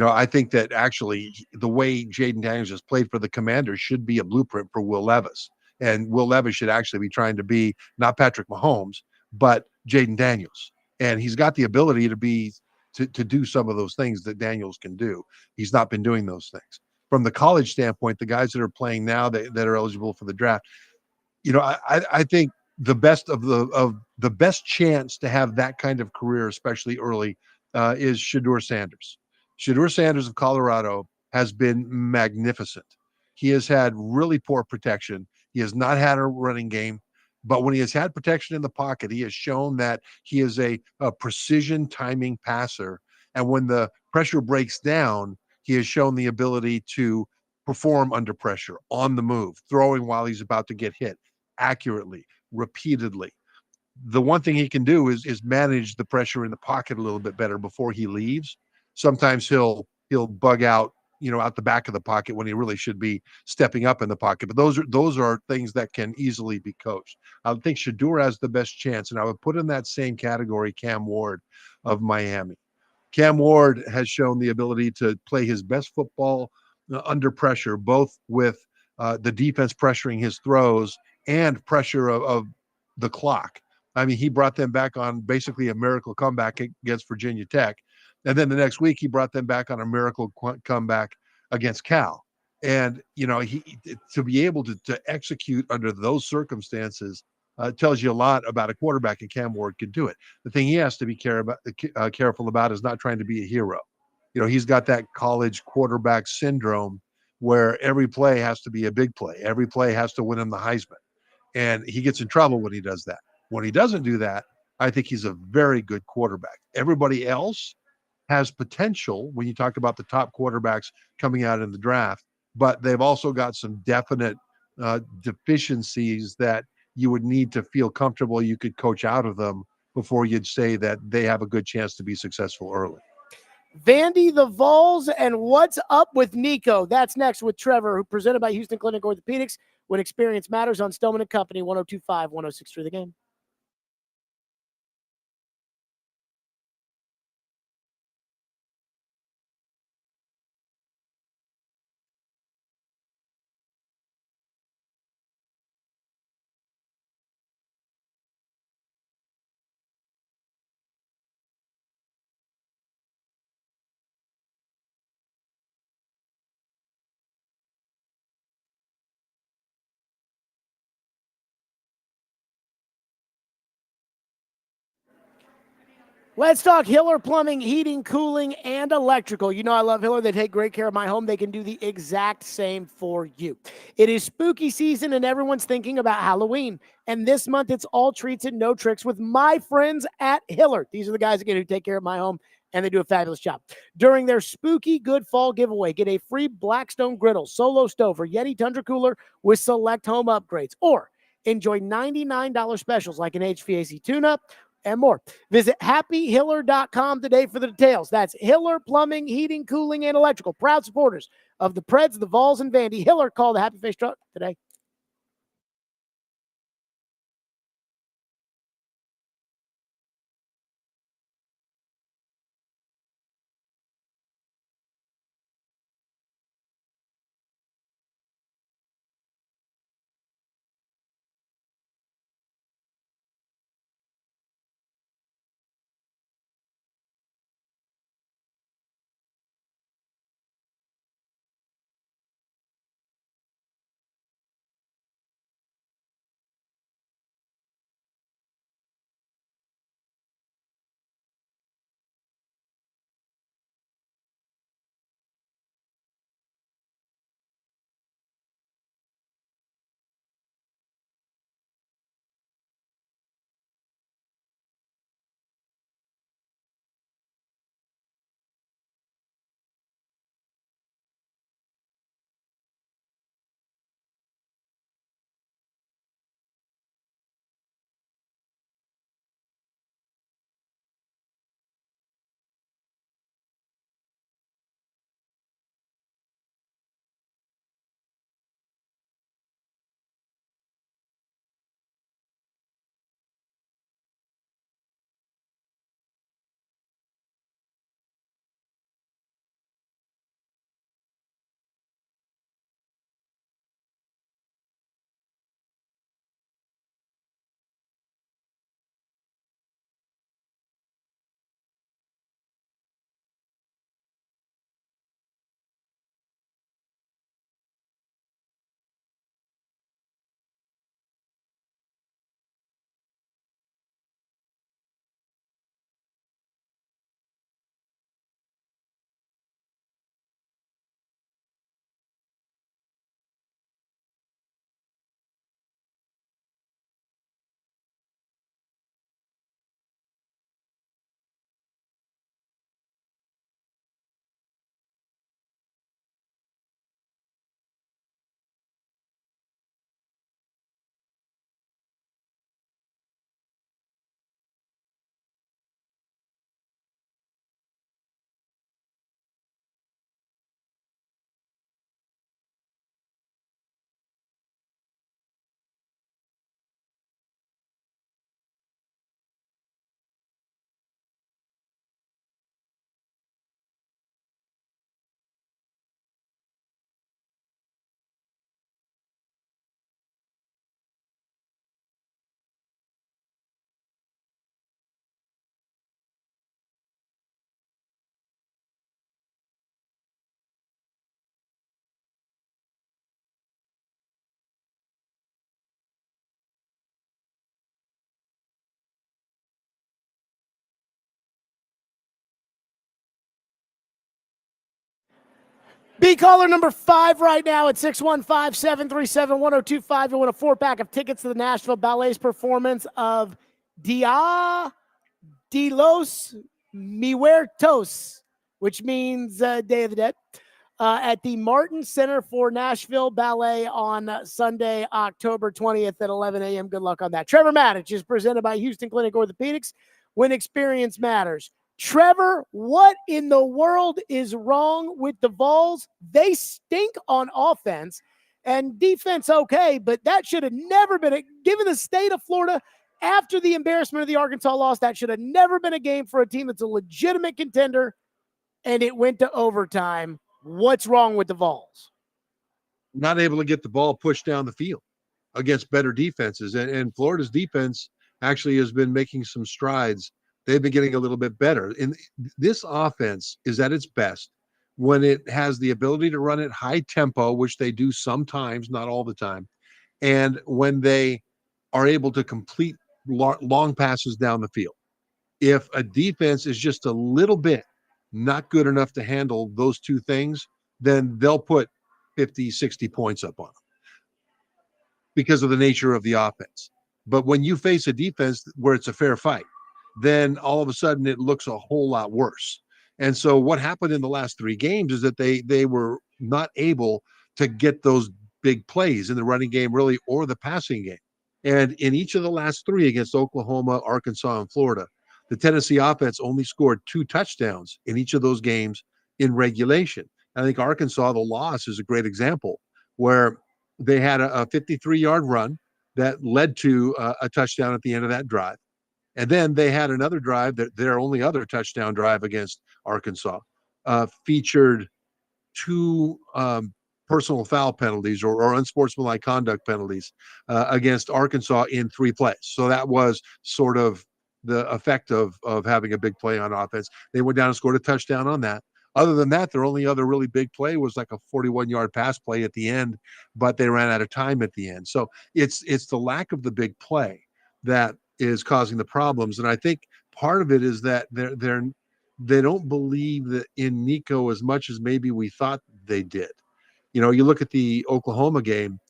I think that actually the way Jaden Daniels has played for the Commanders should be a blueprint for Will Levis. And Will Levis should actually be trying to be not Patrick Mahomes, but Jaden Daniels. And he's got the ability to do some of those things that Daniels can do. He's not been doing those things. From the college standpoint, the guys that are playing now that are eligible for the draft, I think the best of the best chance to have that kind of career, especially early, is Shedeur Sanders. Shedeur Sanders of Colorado has been magnificent. He has had really poor protection. He has not had a running game, but when he has had protection in the pocket, he has shown that he is a precision timing passer. And when the pressure breaks down, he has shown the ability to perform under pressure, on the move, throwing while he's about to get hit accurately, repeatedly. The one thing he can do is manage the pressure in the pocket a little bit better before he leaves. Sometimes he'll bug out, out the back of the pocket when he really should be stepping up in the pocket. But those are things that can easily be coached. I think Shedeur has the best chance, and I would put in that same category Cam Ward of Miami. Cam Ward has shown the ability to play his best football under pressure, both with the defense pressuring his throws and pressure of the clock. I mean, he brought them back on basically a miracle comeback against Virginia Tech. And then the next week, he brought them back on a miracle comeback against Cal. And, he to be able to execute under those circumstances tells you a lot about a quarterback, and Cam Ward can do it. The thing he has to be careful about is not trying to be a hero. He's got that college quarterback syndrome where every play has to be a big play. Every play has to win him the Heisman. And he gets in trouble when he does that. When he doesn't do that, I think he's a very good quarterback. Everybody else has potential when you talk about the top quarterbacks coming out in the draft, but they've also got some definite deficiencies that you would need to feel comfortable you could coach out of them before you'd say that they have a good chance to be successful early. Vandy, the Vols, and what's up with Nico? That's next with Trevor, who presented by Houston Clinic Orthopedics, when experience matters, on Stillman & Company, 102.5, 106.3 The Game. Let's talk Hiller Plumbing, Heating, Cooling, and Electrical. You know I love Hiller. They take great care of my home. They can do the exact same for you. It is spooky season, and everyone's thinking about Halloween. And this month, it's all treats and no tricks with my friends at Hiller. These are the guys, again, who take care of my home, and they do a fabulous job. During their spooky good fall giveaway, get a free Blackstone griddle, Solo stove, or Yeti Tundra cooler with select home upgrades. Or enjoy $99 specials like an HVAC tune-up, and more. Visit happyhiller.com today for the details. That's Hiller Plumbing, Heating, Cooling, and Electrical. Proud supporters of the Preds, the Vols, and Vandy. Hiller, call the Happy Face truck today. Be caller number 5 right now at 615-737-1025. You want a 4-pack of tickets to the Nashville Ballet's performance of Dia de los Muertos, which means Day of the Dead, at the Martin Center for Nashville Ballet on Sunday, October 20th at 11 a.m. Good luck on that. Trevor Maddich is presented by Houston Clinic Orthopedics, when experience matters. Trevor, what in the world is wrong with the Vols? They stink on offense and defense, okay, but that should have never been, given the state of Florida after the embarrassment of the Arkansas loss, that should have never been a game for a team that's a legitimate contender, and it went to overtime. What's wrong with the Vols? Not able to get the ball pushed down the field against better defenses. And Florida's defense actually has been making some strides. They've been getting a little bit better. And this offense is at its best when it has the ability to run at high tempo, which they do sometimes, not all the time. And when they are able to complete long passes down the field. If a defense is just a little bit not good enough to handle those two things, then they'll put 50, 60 points up on them because of the nature of the offense. But when you face a defense where it's a fair fight, then all of a sudden it looks a whole lot worse. And so what happened in the last 3 games is that they were not able to get those big plays in the running game, really, or the passing game. And in each of the last 3 against Oklahoma, Arkansas, and Florida, the Tennessee offense only scored 2 touchdowns in each of those games in regulation. I think Arkansas, the loss, is a great example where they had a 53-yard run that led to a touchdown at the end of that drive. And then they had another drive, that their only other touchdown drive against Arkansas, featured 2 personal foul penalties or unsportsmanlike conduct penalties against Arkansas in 3 plays. So that was sort of the effect of having a big play on offense. They went down and scored a touchdown on that. Other than that, their only other really big play was like a 41-yard pass play at the end, but they ran out of time at the end. So it's the lack of the big play that is causing the problems. And I think part of it is that they don't believe that in Nico as much as maybe we thought they did. You know, you look at the Oklahoma game,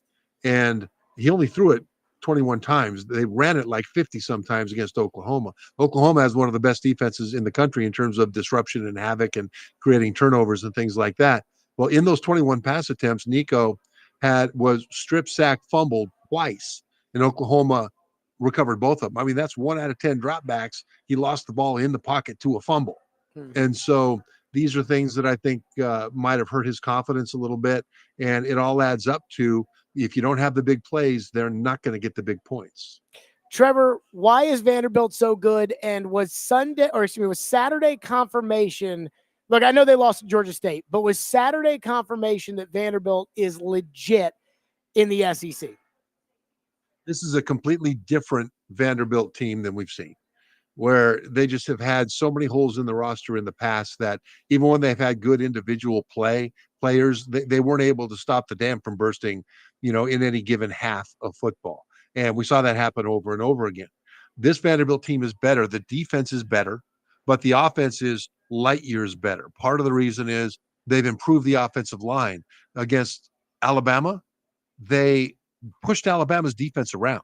and he only threw it 21 times. They ran it like 50 sometimes against Oklahoma. Oklahoma has one of the best defenses in the country in terms of disruption and havoc and creating turnovers and things like that. Well, in those 21 pass attempts, Nico was strip sack fumbled twice, and Oklahoma recovered both of them. I mean, that's 1 out of 10 dropbacks. He lost the ball in the pocket to a fumble. And so these are things that I think might have hurt his confidence a little bit. And it all adds up to, if you don't have the big plays, they're not going to get the big points. Trevor, why is Vanderbilt so good? And was Saturday confirmation? Look, I know they lost to Georgia State, but was Saturday confirmation that Vanderbilt is legit in the SEC? This is a completely different Vanderbilt team than we've seen, where they just have had so many holes in the roster in the past that even when they've had good individual players, they weren't able to stop the dam from bursting, in any given half of football. And we saw that happen over and over again. This Vanderbilt team is better. The defense is better, but the offense is light years better. Part of the reason is they've improved the offensive line. Against Alabama, they pushed Alabama's defense around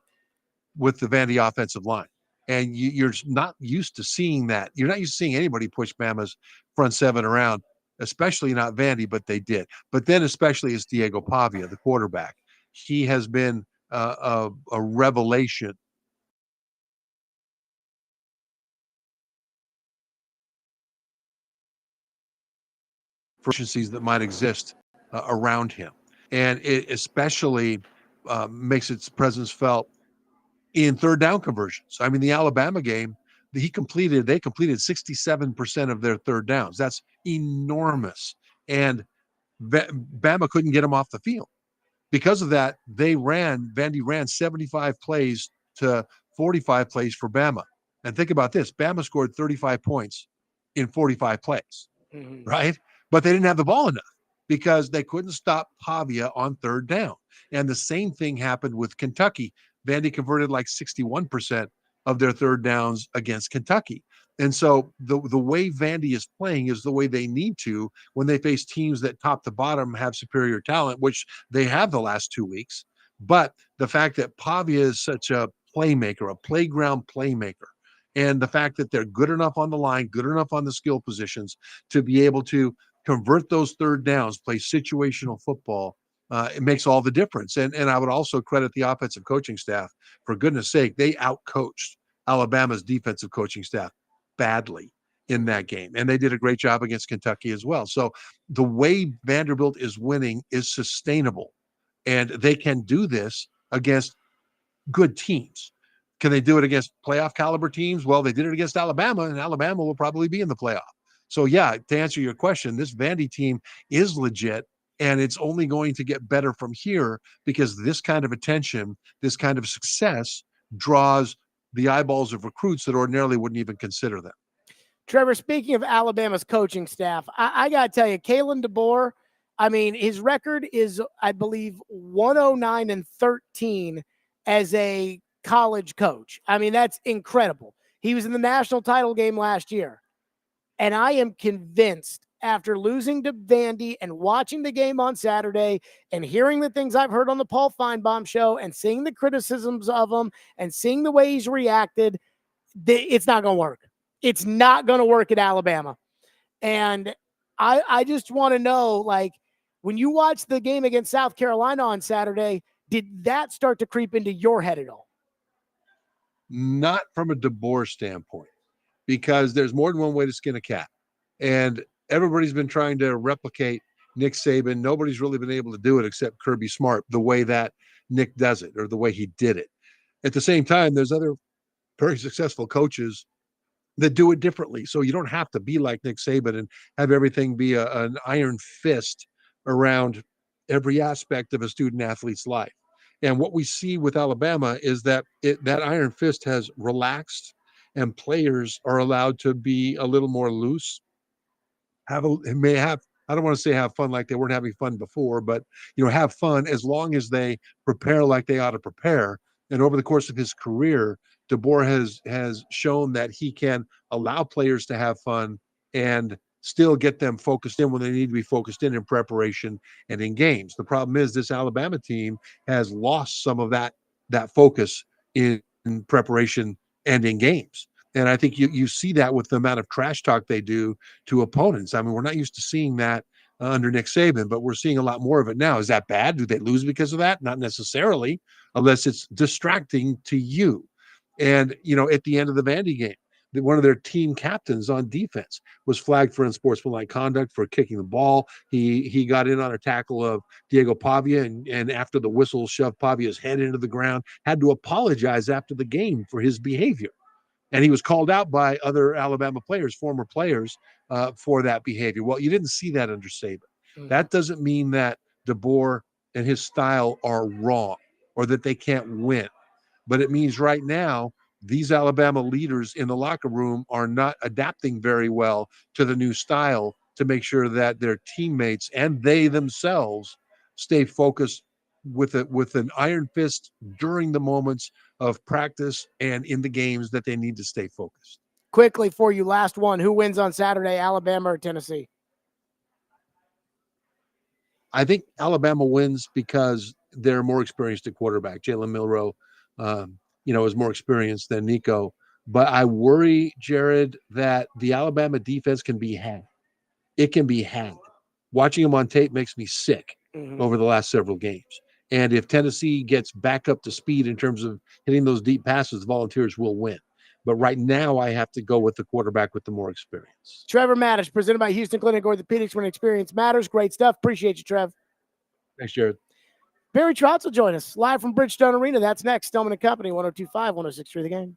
with the Vandy offensive line. And you're not used to seeing that. You're not used to seeing anybody push Bama's front 7 around, especially not Vandy, but they did. But then especially as Diego Pavia, the quarterback. He has been a revelation. Efficiencies that might exist around him. And it especially makes its presence felt in third down conversions. I mean, the Alabama game, they completed 67% of their third downs. That's enormous. And Bama couldn't get them off the field. Because of that, Vandy ran 75 plays to 45 plays for Bama. And think about this, Bama scored 35 points in 45 plays, right? But they didn't have the ball enough because they couldn't stop Pavia on third down. And the same thing happened with Kentucky. Vandy converted like 61% of their third downs against Kentucky. And so the way Vandy is playing is the way they need to when they face teams that top to bottom have superior talent, which they have the last 2 weeks. But the fact that Pavia is such a playmaker, a playground playmaker, and the fact that they're good enough on the line, good enough on the skill positions to be able to convert those third downs, play situational football, it makes all the difference. And I would also credit the offensive coaching staff. For goodness sake, they outcoached Alabama's defensive coaching staff badly in that game. And they did a great job against Kentucky as well. So the way Vanderbilt is winning is sustainable. And they can do this against good teams. Can they do it against playoff caliber teams? Well, they did it against Alabama, and Alabama will probably be in the playoff. So, yeah, to answer your question, this Vandy team is legit, and it's only going to get better from here because this kind of attention, this kind of success draws the eyeballs of recruits that ordinarily wouldn't even consider them. Trevor, speaking of Alabama's coaching staff, I got to tell you, Kalen DeBoer, I mean, his record is, I believe, 109-13 as a college coach. I mean, that's incredible. He was in the national title game last year. And I am convinced after losing to Vandy and watching the game on Saturday and hearing the things I've heard on the Paul Feinbaum show and seeing the criticisms of him and seeing the way he's reacted, it's not going to work. It's not going to work at Alabama. And I just want to know, like, when you watched the game against South Carolina on Saturday, did that start to creep into your head at all? Not from a DeBoer standpoint, because there's more than one way to skin a cat. And everybody's been trying to replicate Nick Saban. Nobody's really been able to do it except Kirby Smart, the way that Nick does it or the way he did it. At the same time, there's other very successful coaches that do it differently. So you don't have to be like Nick Saban and have everything be an iron fist around every aspect of a student athlete's life. And what we see with Alabama is that that iron fist has relaxed and players are allowed to be a little more loose. I don't want to say have fun like they weren't having fun before, but have fun as long as they prepare like they ought to prepare. And over the course of his career, DeBoer has shown that he can allow players to have fun and still get them focused in when they need to be focused in preparation and in games. The problem is this Alabama team has lost some of that focus in preparation and in games. And I think you see that with the amount of trash talk they do to opponents. I mean, we're not used to seeing that under Nick Saban, but we're seeing a lot more of it now. Is that bad? Do they lose because of that? Not necessarily, unless it's distracting to you. And, at the end of the Vandy game, one of their team captains on defense was flagged for unsportsmanlike conduct for kicking the ball. He got in on a tackle of Diego Pavia, and after the whistle shoved Pavia's head into the ground, had to apologize after the game for his behavior. And he was called out by other Alabama players, former players, for that behavior. Well, you didn't see that under Saban. Mm-hmm. That doesn't mean that DeBoer and his style are wrong or that they can't win. But it means right now, these Alabama leaders in the locker room are not adapting very well to the new style to make sure that their teammates and they themselves stay focused with an iron fist during the moments of practice and in the games that they need to stay focused. Quickly for you, last one. Who wins on Saturday, Alabama or Tennessee? I think Alabama wins because they're more experienced at quarterback. Jalen Milroe, is more experienced than Nico. But I worry, Jared, that the Alabama defense can be had. It can be had. Watching them on tape makes me sick over the last several games. And if Tennessee gets back up to speed in terms of hitting those deep passes, the Volunteers will win. But right now, I have to go with the quarterback with the more experience. Trevor Mattish, presented by Houston Clinic Orthopedics, when experience matters. Great stuff. Appreciate you, Trev. Thanks, Jared. Barry Trotz will join us live from Bridgestone Arena. That's next. Stillman & Company, 102.5, 106.3 The Game.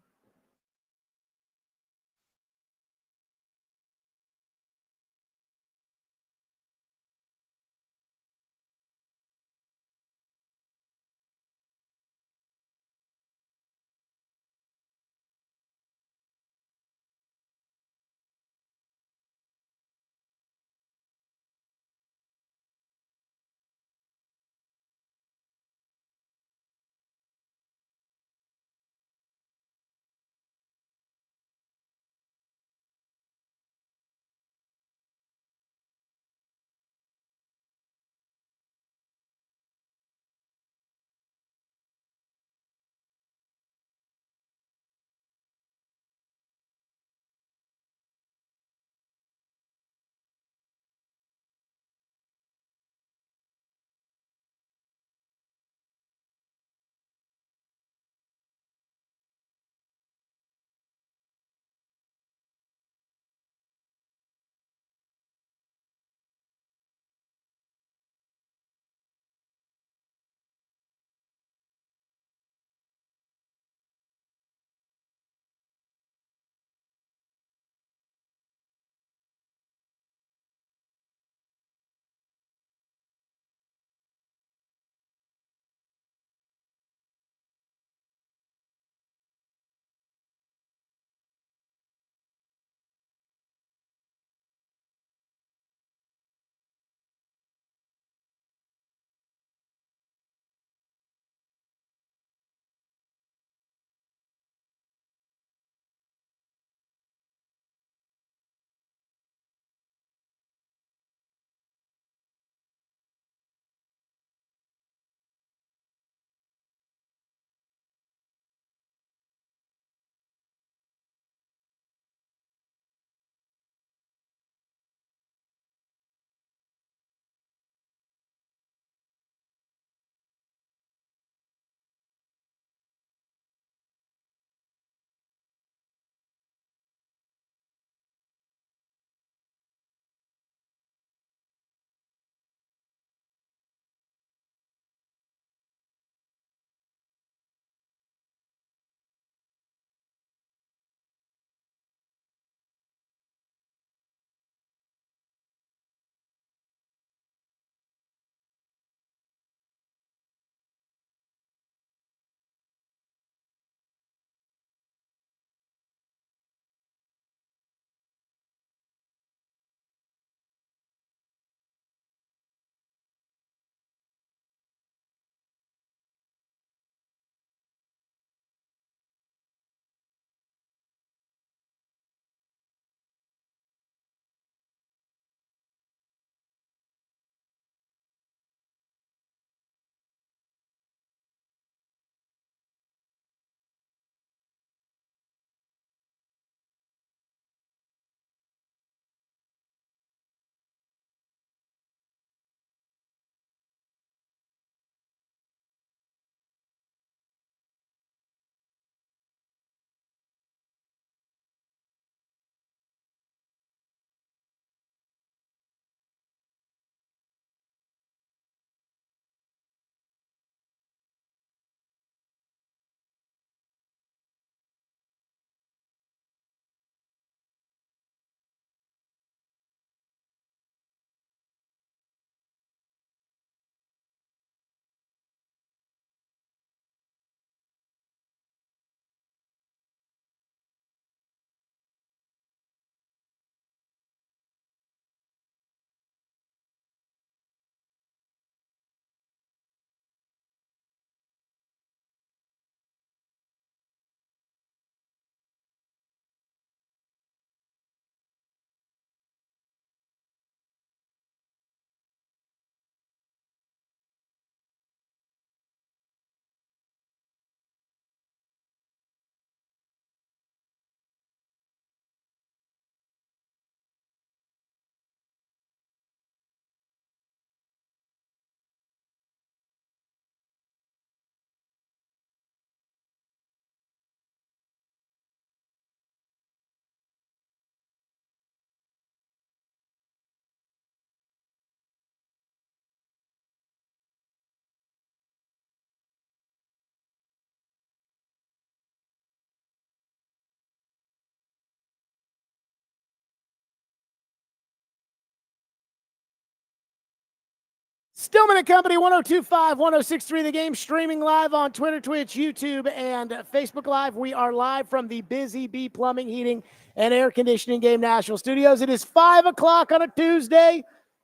Stillman and Company, 1025, 1063 The Game, streaming live on Twitter, Twitch, YouTube, and Facebook Live. We are live from the Busy Bee Plumbing, Heating, and Air Conditioning Game National Studios. It is 5 o'clock on a Tuesday.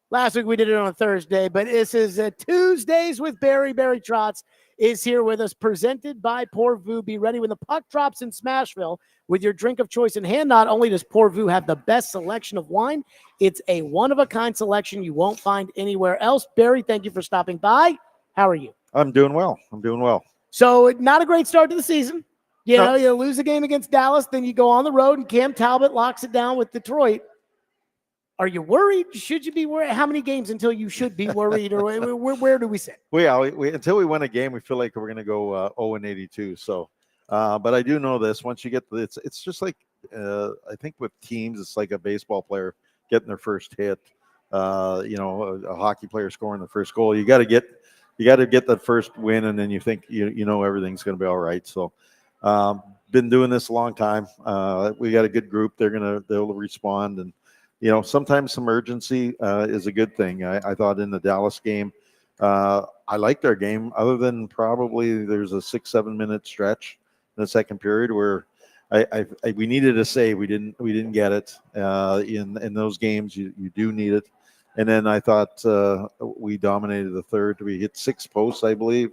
Last week we did it on a Thursday, but this is Tuesdays with Barry. Barry Trotz is here with us, presented by Pourvu. Be ready when the puck drops in Smashville with your drink of choice in hand. Not only does Pourvu have the best selection of wine, it's a one-of-a-kind selection you won't find anywhere else. Barry, thank you for stopping by. How are you? I'm doing well. So not a great start to the season. You know, you lose a game against Dallas, then you go on the road, and Cam Talbot locks it down with Detroit. Are you worried? Should you be worried? How many games until you should be worried? Or where do we sit? We until we win a game, we feel like we're going to go 0-82. So, but I do know this: once you get it's just like I think with teams, it's like a baseball player getting their first hit. A hockey player scoring the first goal. You got to get that first win, and then you think you know everything's going to be all right. So, been doing this a long time. We got a good group. They'll respond and. Sometimes some urgency is a good thing. I thought in the Dallas game, I liked our game, other than probably there's a 6-7 minute stretch in the second period where we needed a save. We didn't get it in those games. You do need it. And then I thought we dominated the third. We hit 6 posts, I believe,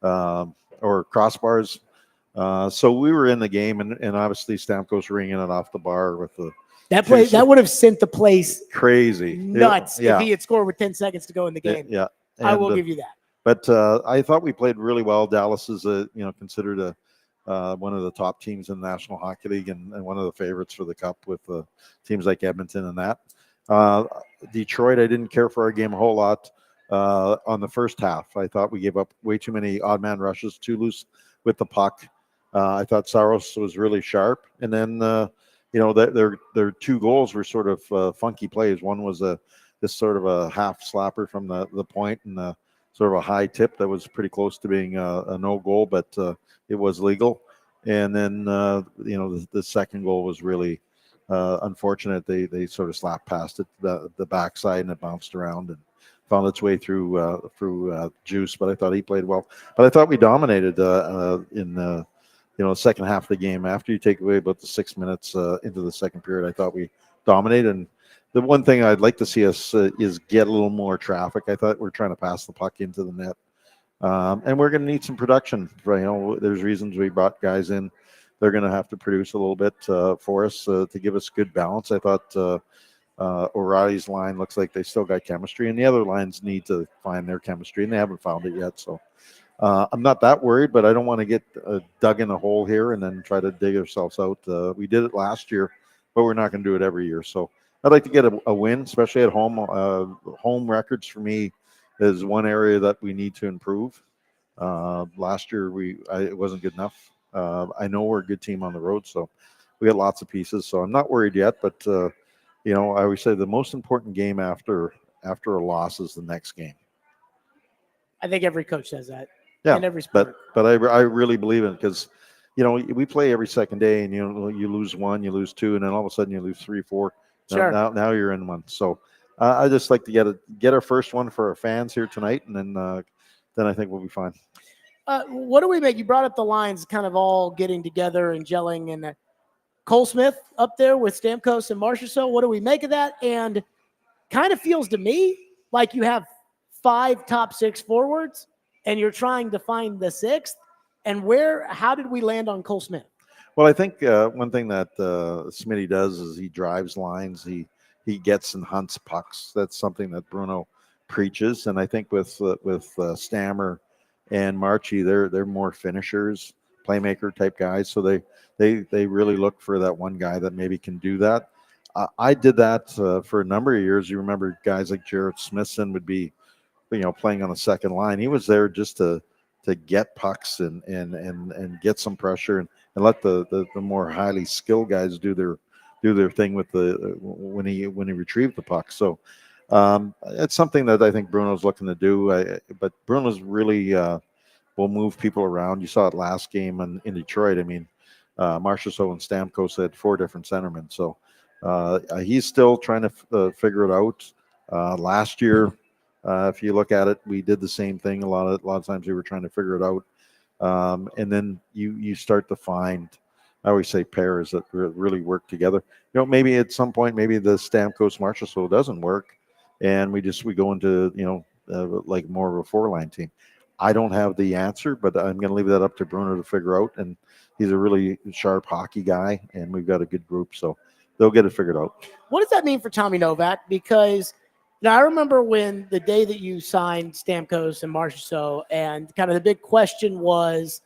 or crossbars. So we were in the game, and obviously Stamkos ringing it off the bar with the. That would have sent the place crazy nuts if he had scored with 10 seconds to go in the game. Yeah, I will give you that. But I thought we played really well. Dallas is considered one of the top teams in the National Hockey League and one of the favorites for the Cup with teams like Edmonton and that. Detroit, I didn't care for our game a whole lot on the first half. I thought we gave up way too many odd man rushes, too loose with the puck. I thought Saros was really sharp, and then. Their 2 goals were sort of funky plays. One was this sort of a half slapper from the point and sort of a high tip that was pretty close to being a no goal, but it was legal. And then the second goal was really unfortunate. They sort of slapped past it the backside and it bounced around and found its way through Juice. But I thought he played well. But I thought we dominated in. The second half of the game. After you take away about the 6 minutes into the second period, I thought we dominated. And the one thing I'd like to see us is get a little more traffic. I thought we're trying to pass the puck into the net, and we're going to need some production. There's reasons we brought guys in. They're going to have to produce a little bit for us to give us good balance. I thought O'Reilly's line looks like they still got chemistry, and the other lines need to find their chemistry, and they haven't found it yet. So. I'm not that worried, but I don't want to get dug in a hole here and then try to dig ourselves out. We did it last year, but we're not going to do it every year. So I'd like to get a win, especially at home. Home records for me is one area that we need to improve. Last year it wasn't good enough. I know we're a good team on the road, so we got lots of pieces. So I'm not worried yet, but I always say the most important game after a loss is the next game. I think every coach says that. Yeah, in every sport. but I really believe in it because, we play every second day and, you lose 1, you lose 2, and then all of a sudden you lose 3, 4. Sure. Now you're in 1. So I just like to get our first one for our fans here tonight, and then I think we'll be fine. What do we make? You brought up the lines kind of all getting together and gelling, and Cole Smith up there with Stamkos and Marchessault. What do we make of that? And kind of feels to me like you have 5 top 6 forwards, and you're trying to find the 6th. And how did we land on Cole Smith? Well, I think one thing that Smitty does is he drives lines. He gets and hunts pucks. That's something that Bruno preaches. And I think with Stammer and Marchie, they're more finishers, playmaker type guys. So they really look for that one guy that maybe can do that. I did that for a number of years. You remember guys like Jarrett Smithson would be, playing on the second line. He was there just to get pucks and get some pressure and let the more highly skilled guys do their thing with when he retrieved the puck. So it's something that I think Bruno's looking to do. But Bruno's really will move people around. You saw it last game in Detroit. I mean, Marchessault and Stamkos had 4 different centermen. So he's still trying to figure it out. Last year, If you look at it, we did the same thing. A lot of times we were trying to figure it out, and then you start to find. I always say pairs that really work together. Maybe at some point, maybe the Stamkos Marchessault doesn't work, and we go into like more of a 4-line team. I don't have the answer, but I'm going to leave that up to Bruno to figure out. And he's a really sharp hockey guy, and we've got a good group, so they'll get it figured out. What does that mean for Tommy Novak? Because I remember when the day that you signed Stamkos and Marchessault, and kind of the big question was,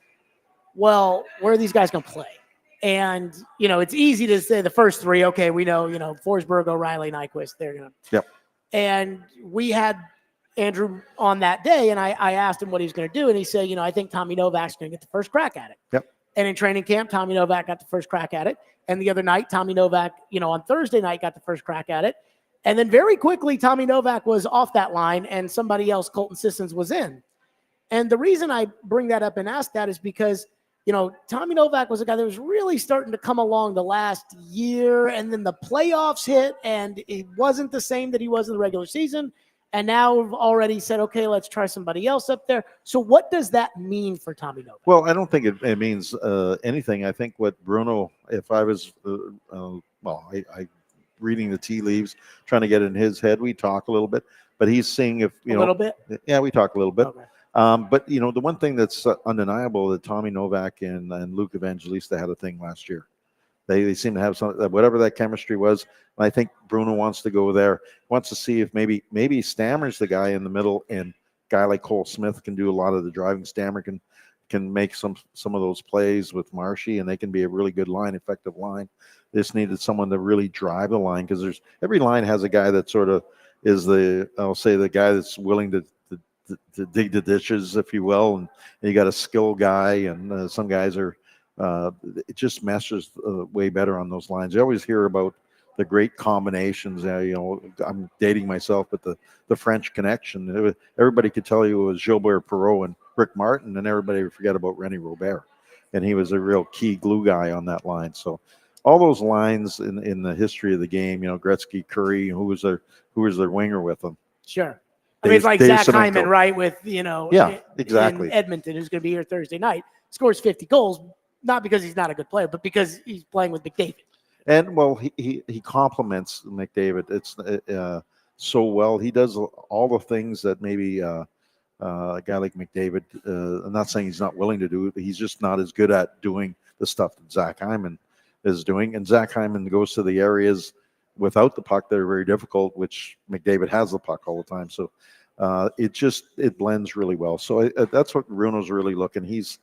well, where are these guys going to play? And, it's easy to say the first three, okay, we know, Forsberg, O'Reilly, Nyquist, they're going to. Yep. And we had Andrew on that day, and I asked him what he was going to do, and he said, I think Tommy Novak's going to get the first crack at it. Yep. And in training camp, Tommy Novak got the first crack at it. And the other night, Tommy Novak, on Thursday night, got the first crack at it. And then very quickly, Tommy Novak was off that line, and somebody else, Colton Sissons, was in. And the reason I bring that up and ask that is because, Tommy Novak was a guy that was really starting to come along the last year, and then the playoffs hit, and it wasn't the same that he was in the regular season. And now we've already said, okay, let's try somebody else up there. So what does that mean for Tommy Novak? Well, I don't think it means anything. I think what Bruno, if I was, I reading the tea leaves, trying to get in his head, we talk a little bit, but he's seeing if, a little bit? Yeah, we talk a little bit. Okay. But, the one thing that's undeniable that Tommy Novak and Luke Evangelista had a thing last year. They seem to have some, whatever that chemistry was. And I think Bruno wants to go there, wants to see if maybe Stammer's the guy in the middle, and a guy like Cole Smith can do a lot of the driving. Stammer can make some of those plays with Marshy, and they can be a really good line, effective line. They just needed someone to really drive the line, because every line has a guy that sort of is the guy that's willing to dig the ditches, if you will, and you got a skill guy, and some guys are. It just meshes way better on those lines. You always hear about the great combinations. I'm dating myself, but the French connection. Everybody could tell you it was Gilbert Perreault and Rick Martin, and everybody would forget about René Robert, and he was a real key glue guy on that line. So all those lines in the history of the game, Gretzky, Curry, who was their winger with them. Sure. I mean, it's like Zach Hyman, right? With, yeah, exactly. in Edmonton, who's going to be here Thursday night, scores 50 goals. Not because he's not a good player, but because he's playing with McDavid. And well, he complements McDavid. It's so well. He does all the things that maybe a guy like McDavid. I'm not saying he's not willing to do it, but he's just not as good at doing the stuff that Zach Hyman is doing. And Zach Hyman goes to the areas without the puck that are very difficult, which McDavid has the puck all the time. So it blends really well. So that's what Bruno's really looking. He's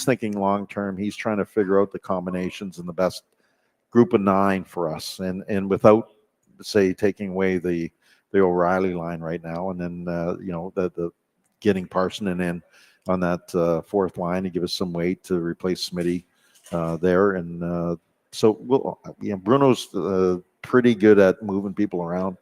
thinking long term. He's trying to figure out the combinations and the best group of 9 for us, and without, say, taking away the O'Reilly line right now, and then the getting Parsonen in on that fourth line to give us some weight to replace Smitty there, and so Bruno's pretty good at moving people around.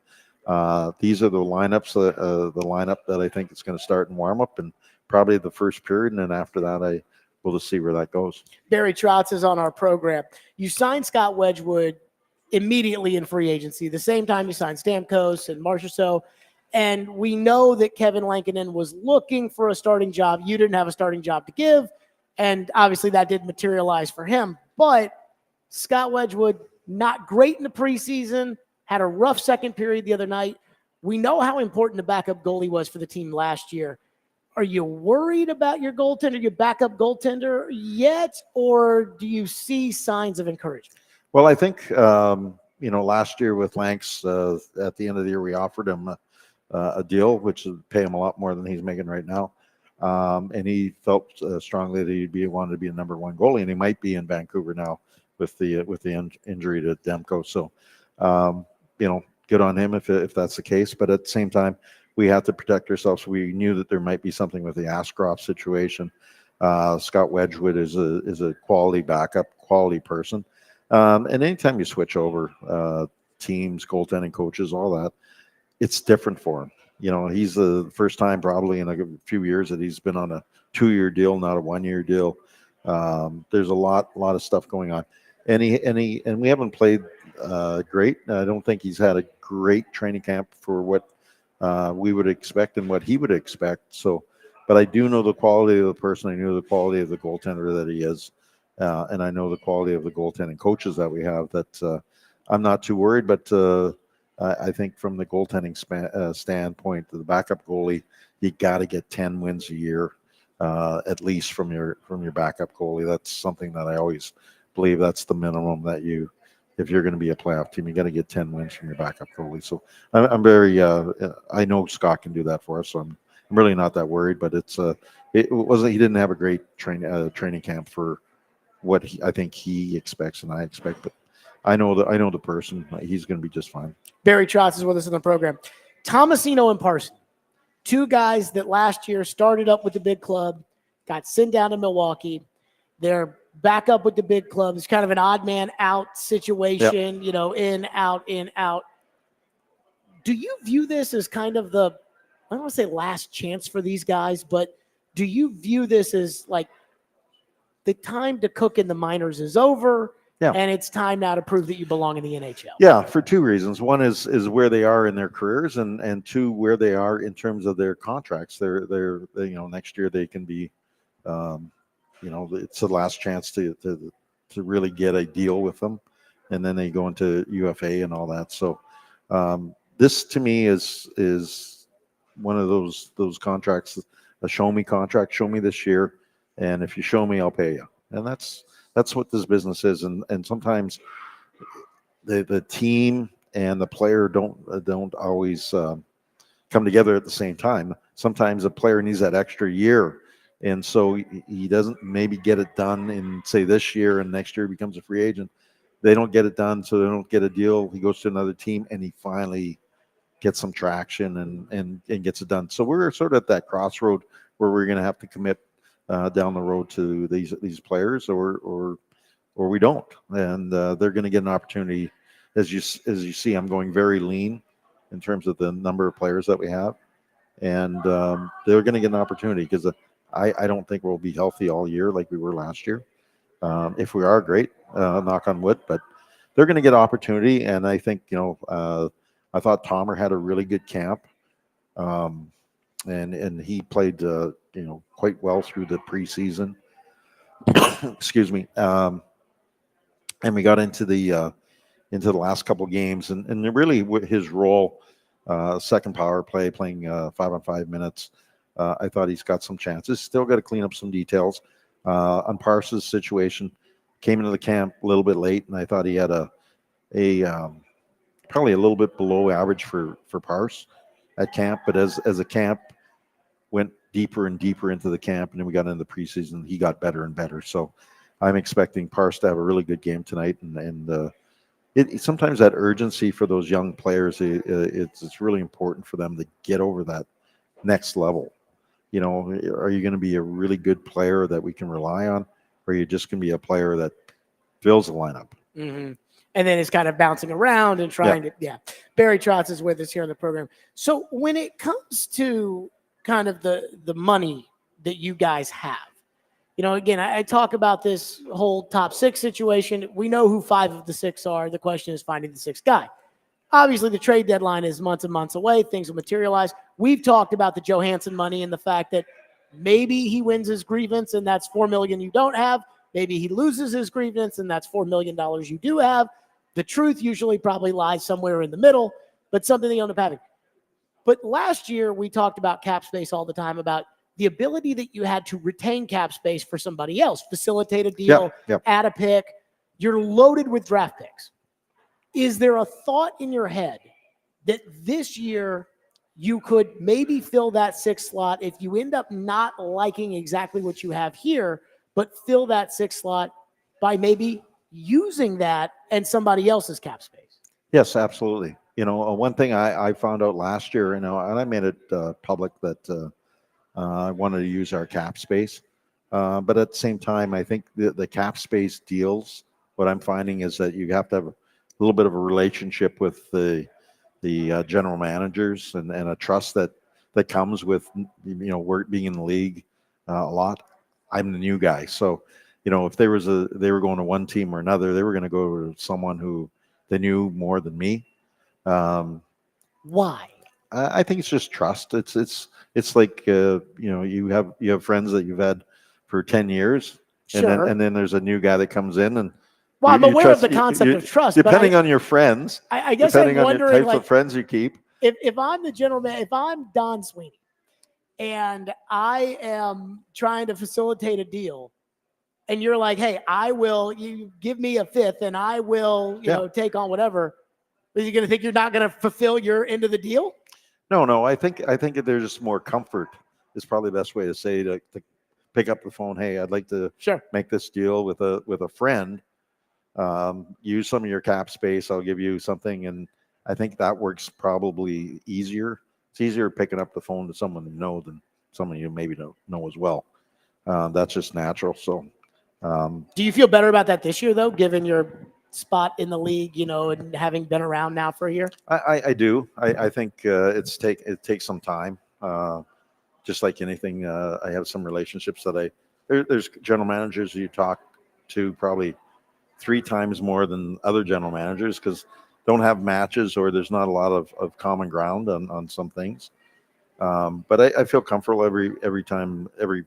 These are the lineups, the lineup that I think is going to start in warm up, and probably the first period, and then after that we'll just see where that goes. Barry Trotz is on our program. You signed Scott Wedgwood immediately in free agency, the same time you signed Stamkos and Marchessault. And we know that Kevin Lankinen was looking for a starting job. You didn't have a starting job to give. And obviously that didn't materialize for him. But Scott Wedgwood, not great in the preseason, had a rough second period the other night. We know how important the backup goalie was for the team last year. Are you worried about your goaltender, your backup goaltender yet, or do you see signs of encouragement? Well, I think, last year with Lanks, at the end of the year, we offered him a deal, which would pay him a lot more than he's making right now. And he felt strongly that he'd wanted to be a number 1 goalie, and he might be in Vancouver now with the injury to Demko. So, good on him if that's the case. But at the same time, we have to protect ourselves. We knew that there might be something with the Ascroft situation. Scott Wedgwood is a quality backup, quality person. And anytime you switch over teams, goaltending coaches, all that, it's different for him. He's the first time probably in a few years that he's been on a 2-year deal, not a 1-year deal. There's a lot of stuff going on. And we haven't played great. I don't think he's had a great training camp for what we would expect and what he would expect. So, but I do know the quality of the person. I know the quality of the goaltender that he is, and I know the quality of the goaltending coaches that we have. That I'm not too worried. But I think from the goaltending standpoint, the backup goalie, you got to get 10 wins a year, at least from your backup goalie. That's something that I always believe. That's the minimum that you. If you're going to be a playoff team, you got to get 10 wins from your backup goalie. So I'm very. I know Scott can do that for us, so I'm really not that worried. But it wasn't. He didn't have a great training camp for what I think he expects and I expect. But I know the person. He's going to be just fine. Barry Trotz is with us in the program. Tomasino and Parson, two guys that last year started up with the big club, got sent down to Milwaukee. They're back up with the big club. It's kind of an odd man out situation, Yep. In, out, in, out. Do you view this as kind of I don't want to say last chance for these guys, but do you view this as like the time to cook in the minors is over and it's time now to prove that you belong in the NHL? Yeah, for two reasons. One is where they are in their careers, and two, where they are in terms of their contracts. They're next year they can be it's the last chance to really get a deal with them, and then they go into UFA and all that. So this to me is one of those contracts, a show me contract. Show me this year, and if you show me, I'll pay you. And that's what this business is. And sometimes the team and the player don't always come together at the same time. Sometimes a player needs that extra year. And so he doesn't maybe get it done in, say, this year, and next year he becomes a free agent. They don't get it done, so they don't get a deal. He goes to another team, and he finally gets some traction and gets it done. So we're sort of at that crossroad where we're going to have to commit down the road to these players, or we don't. And they're going to get an opportunity. As you see, I'm going very lean in terms of the number of players that we have, and they're going to get an opportunity because I don't think we'll be healthy all year like we were last year. If we are, great, knock on wood, but they're going to get opportunity. And I think, I thought Tomer had a really good camp. And he played, quite well through the preseason. Excuse me. And we got into the last couple of games, and really his role, second power play, playing 5-on-5 minutes. I thought he's got some chances. Still got to clean up some details. On Parsons' situation, came into the camp a little bit late, and I thought he had probably a little bit below average for Parse at camp. But as a camp went deeper and deeper into the camp, and then we got into the preseason, he got better and better. So I'm expecting Parse to have a really good game tonight, and sometimes that urgency for those young players, it's really important for them to get over that next level. Are you going to be a really good player that we can rely on, or are you just going to be a player that fills the lineup? Mm-hmm. And then it's kind of bouncing around and trying to. Barry Trotz is with us here on the program. So when it comes to kind of the money that you guys have, again, I talk about this whole top six situation. We know who 5 of the 6 are. The question is finding the 6th guy. Obviously, the trade deadline is months and months away. Things will materialize. We've talked about the Johansson money and the fact that maybe he wins his grievance and that's $4 million you don't have. Maybe he loses his grievance and that's $4 million you do have. The truth usually probably lies somewhere in the middle, but something that you end up having. But last year, we talked about cap space all the time, about the ability that you had to retain cap space for somebody else, facilitate a deal, add a pick. You're loaded with draft picks. Is there a thought in your head that this year you could maybe fill that 6th slot if you end up not liking exactly what you have here, but fill that 6th slot by maybe using that and somebody else's cap space? Yes, absolutely. One thing I found out last year, and I made it public that I wanted to use our cap space. But at the same time, I think the cap space deals, what I'm finding is that you have to have a little bit of a relationship with the general managers and a trust that comes with, work, being in the league a lot. I'm the new guy. So, if they were going to one team or another, they were going to go to someone who they knew more than me. Why? I think it's just trust. It's like you have friends that you've had for 10 years, Sure. and then there's a new guy that comes in, and Well, I'm you aware trust, of the concept of trust, depending but on your friends. I guess depending I'm on your wondering, types of friends you keep. if I'm the general man, if I'm Don Sweeney, and I am trying to facilitate a deal, and you're like, hey, you give me a fifth, and I will, take on whatever. Are you going to think you're not going to fulfill your end of the deal? No. I think there's just more comfort is probably the best way to say to pick up the phone. Hey, I'd like to make this deal with a friend. Use some of your cap space. I'll give you something, and I think that works probably easier. It's easier picking up the phone to someone you know than someone you maybe don't know as well. That's just natural. So, do you feel better about that this year, though, given your spot in the league, and having been around now for a year? I do. I think it takes some time. Just like anything, I have some relationships that there's general managers you talk to probably 3 times more than other general managers because don't have matches or there's not a lot of common ground on some things. But I feel comfortable every time, every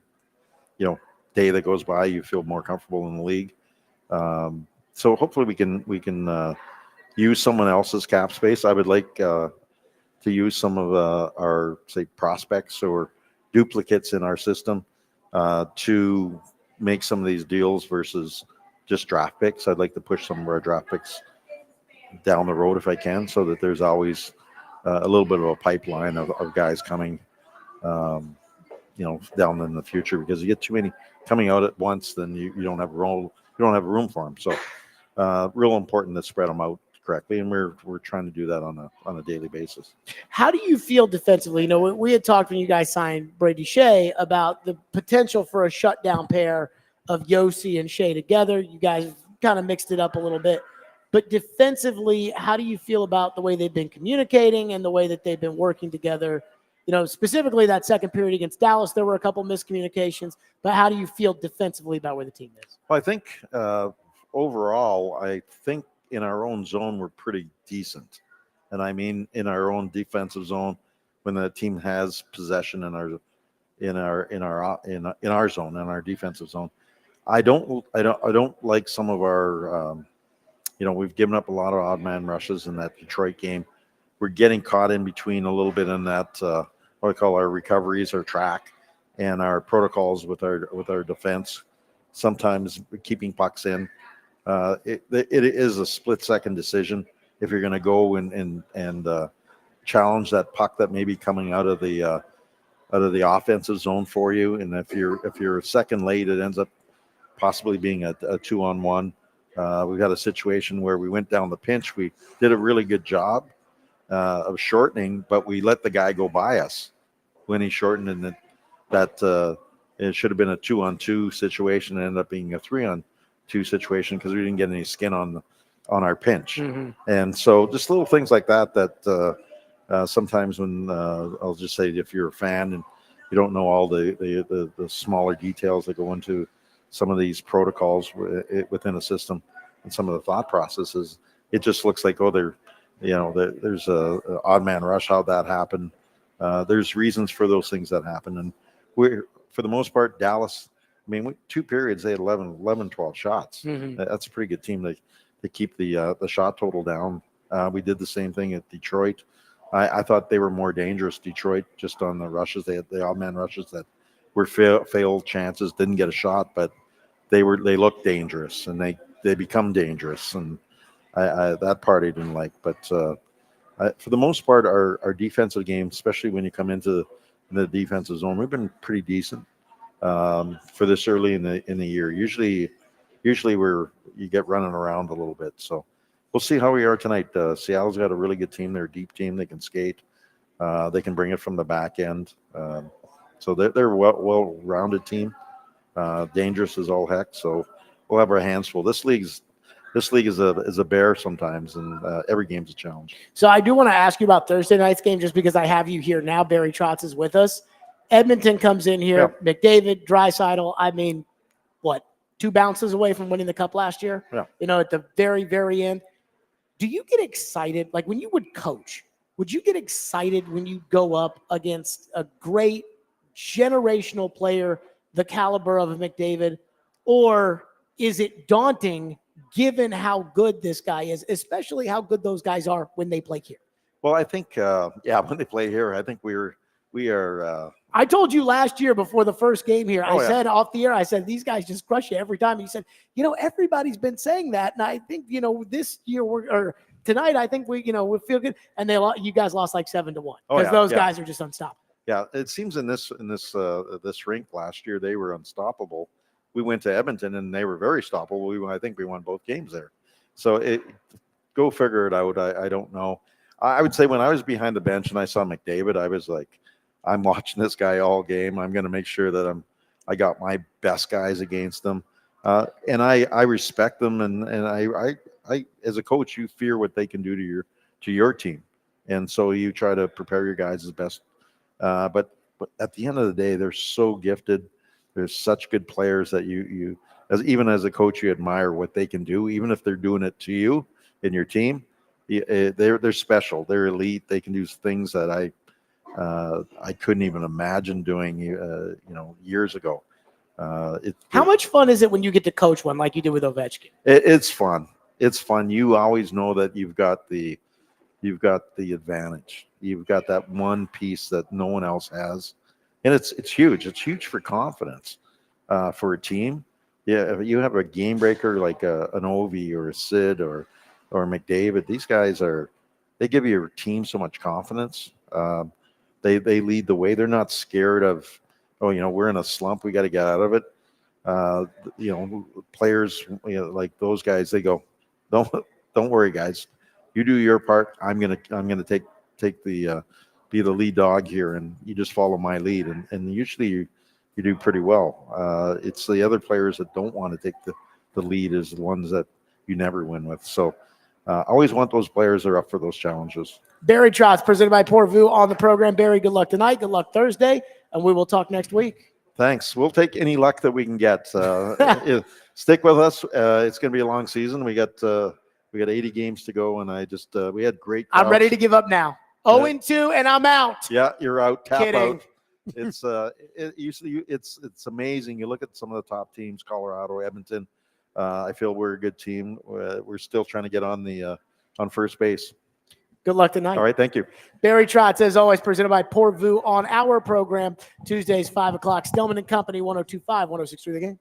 day that goes by, you feel more comfortable in the league. So hopefully we can use someone else's cap space. I would like to use some of our, say, prospects or duplicates in our system to make some of these deals versus just draft picks. I'd like to push some of our draft picks down the road if I can, so that there's always a little bit of a pipeline of guys coming, down in the future. Because you get too many coming out at once, then you don't have room for them. So, real important to spread them out correctly, and we're trying to do that on a daily basis. How do you feel defensively? We had talked when you guys signed Brady Shea about the potential for a shutdown pair of Yossi and Shea together. You guys kind of mixed it up a little bit. But defensively, how do you feel about the way they've been communicating and the way that they've been working together? Specifically that second period against Dallas, there were a couple miscommunications. But how do you feel defensively about where the team is? Well, I think overall, in our own zone, we're pretty decent. And I mean, in our own defensive zone, when the team has possession in our zone, in our defensive zone, I don't like some of our, we've given up a lot of odd man rushes in that Detroit game. We're getting caught in between a little bit in that, what I call our recoveries, our track, and our protocols with our defense. Sometimes keeping pucks in. It is a split-second decision if you're going to go and challenge that puck that may be coming out of the offensive zone for you, and if you're a second late, it ends up possibly being a 2-on-1. We've got a situation where we went down the pinch. We did a really good job of shortening, but we let the guy go by us when he shortened, and that it should have been a 2-on-2 situation and ended up being a 3-on-2 situation because we didn't get any skin on our pinch. Mm-hmm. And so just little things like that sometimes when I'll just say, if you're a fan and you don't know all the smaller details that go into some of these protocols within a system and some of the thought processes, it just looks like, there's a odd man rush. How'd that happen? There's reasons for those things that happen. And we're, for the most part, Dallas, 2 periods, they had 11, 12 shots. Mm-hmm. That's a pretty good team to keep the shot total down. We did the same thing at Detroit. I thought they were more dangerous, Detroit, just on the rushes. They had the odd man rushes that were failed chances, didn't get a shot, but they looked dangerous, and they become dangerous. And that part I didn't like. But for the most part, our defensive game, especially when you come into the defensive zone, we've been pretty decent for this early in the year. Usually you get running around a little bit. So we'll see how we are tonight. Seattle's got a really good team. They're a deep team. They can skate. They can bring it from the back end. So they're a well-rounded team. Dangerous as all heck. So we'll have our hands full. This league is a bear sometimes, and every game's a challenge. So I do want to ask you about Thursday night's game, just because I have you here now. Barry Trotz is with us. Edmonton comes in here. Yeah. McDavid, Draisaitl. 2 bounces away from winning the cup last year? Yeah. At the very, very end. Do you get excited? Like when you would coach, would you get excited when you go up against a great generational player, the caliber of a McDavid, or is it daunting given how good this guy is, especially how good those guys are when they play here? Well, I think, when they play here, I think we are. I told you last year before the first game here, Oh, I yeah. said off the air, I said, these guys just crush you every time. He said, everybody's been saying that. And I think, this year or tonight, I think we feel good. And you guys lost like 7-1 because those guys are just unstoppable. Yeah, it seems in this rink last year they were unstoppable. We went to Edmonton and they were very stoppable. I think we won both games there. So go figure it out. I don't know. I would say when I was behind the bench and I saw McDavid, I was like, I'm watching this guy all game. I'm going to make sure that I got my best guys against them, and I respect them. And I as a coach, you fear what they can do to your team, and so you try to prepare your guys as best. But at the end of the day, they're so gifted. They're such good players that even as a coach, you admire what they can do, even if they're doing it to you and your team. They're special. They're elite. They can do things that I couldn't even imagine doing, years ago. How much fun is it when you get to coach one like you did with Ovechkin? It's fun. It's fun. You always know that you've got the advantage. You've got that one piece that no one else has, and it's huge. It's huge for confidence for a team. Yeah, if you have a game breaker like an Ovi or a Sid or McDavid, these guys they give your team so much confidence. They lead the way. They're not scared of, we're in a slump, we got to get out of it. Players, like those guys, they go, don't worry, guys. You do your part. I'm gonna take the be the lead dog here, and you just follow my lead. And usually you do pretty well. It's the other players that don't want to take the lead is the ones that you never win with. So I always want those players that are up for those challenges. Barry Trotz, presented by Portvue on the program. Barry, good luck tonight. Good luck Thursday, and we will talk next week. Thanks. We'll take any luck that we can get. Stick with us. It's going to be a long season. We got 80 games to go, and we had great crowds. I'm ready to give up now. 0-2, and I'm out. Yeah, you're out. Tap Kidding. out. It's amazing. You look at some of the top teams, Colorado, Edmonton. I feel we're a good team. We're still trying to get on first base. Good luck tonight. All right, thank you. Barry Trotz, as always, presented by Portvue on our program, Tuesdays, 5 o'clock. Stillman and Company, 102.5, 106.3 The Game.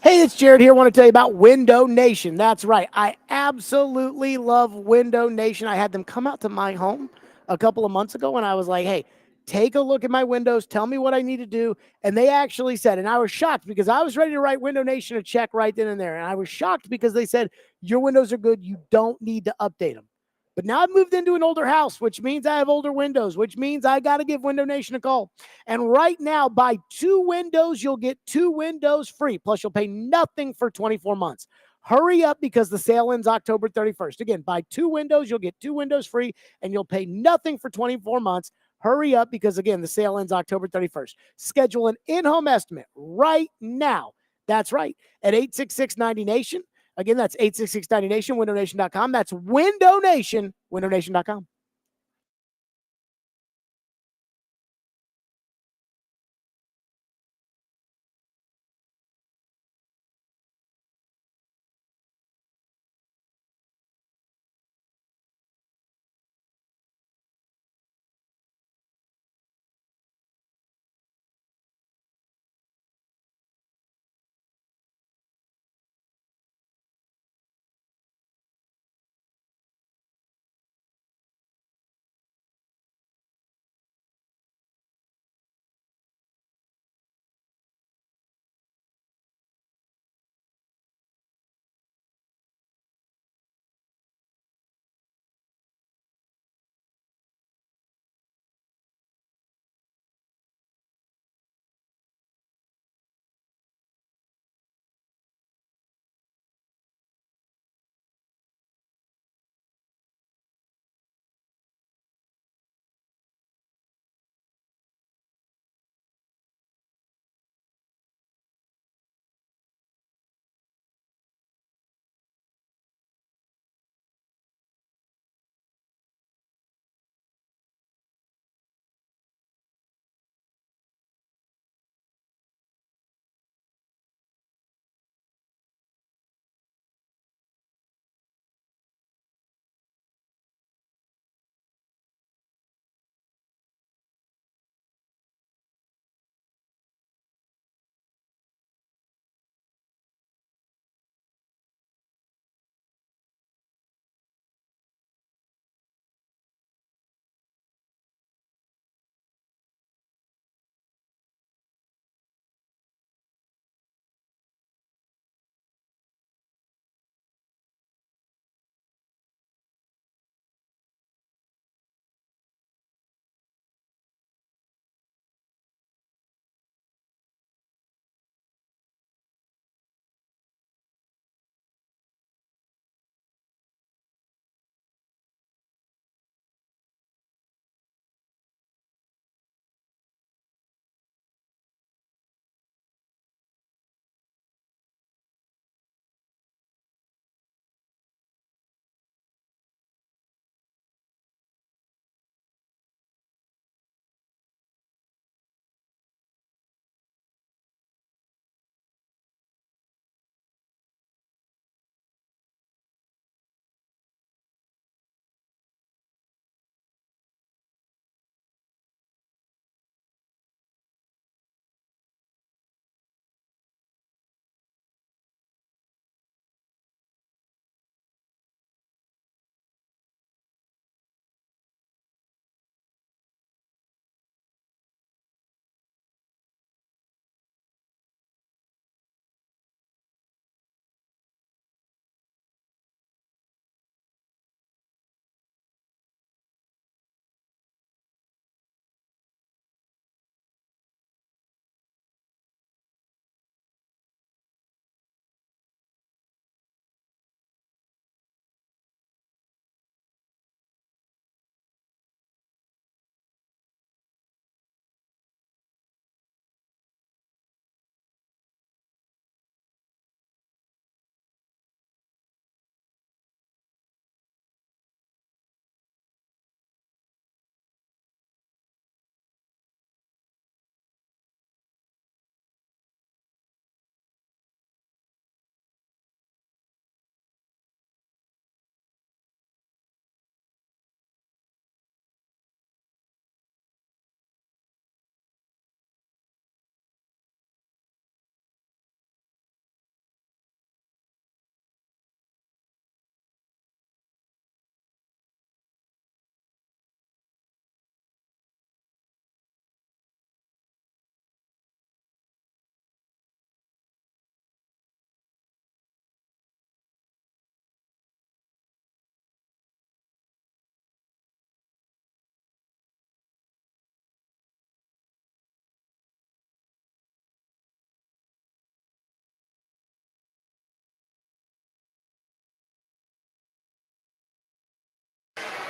Hey, it's Jared here. I want to tell you about Window Nation. That's right. I absolutely love Window Nation. I had them come out to my home a couple of months ago, and I was like, hey, take a look at my windows. Tell me what I need to do. And they actually said, and I was shocked because I was ready to write Window Nation a check right then and there. And I was shocked because they said, your windows are good. You don't need to update them. But now I've moved into an older house, which means I have older windows, which means I got to give Window Nation a call. And right now, buy 2 windows, you'll get 2 windows free. Plus, you'll pay nothing for 24 months. Hurry up because the sale ends October 31st. Again, buy 2 windows, you'll get 2 windows free, and you'll pay nothing for 24 months. Hurry up because, again, the sale ends October 31st. Schedule an in-home estimate right now. That's right, at 866-90-NATION. Again, that's 866-90-NATION, WindowNation.com. That's WindowNation, WindowNation.com.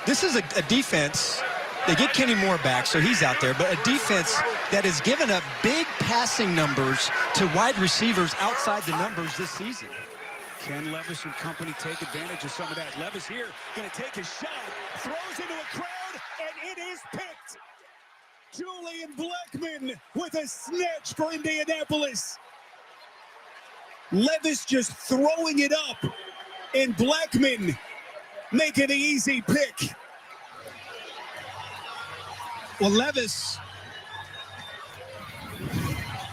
This is a defense. They get Kenny Moore back, so he's out there, but a defense that has given up big passing numbers to wide receivers outside the numbers this season. Can Levis and company take advantage of some of that? Levis here, going to take a shot, throws into a crowd, and it is picked. Julian Blackmon with a snatch for Indianapolis. Levis just throwing it up, and Blackmon making the easy pick. Well, Levis,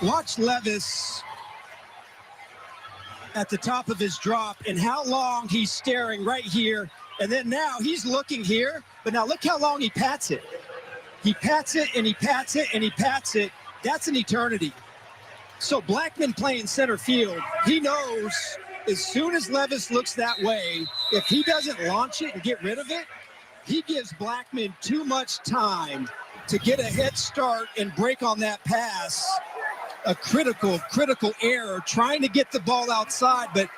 watch Levis at the top of his drop and how long he's staring right here. And then now he's looking here, but now look how long he pats it. He pats it and he pats it and he pats it. That's an eternity. So Blackmon playing center field, he knows as soon as Levis looks that way, if he doesn't launch it and get rid of it, he gives Blackmon too much time to get a head start and break on that pass. A critical error trying to get the ball outside, but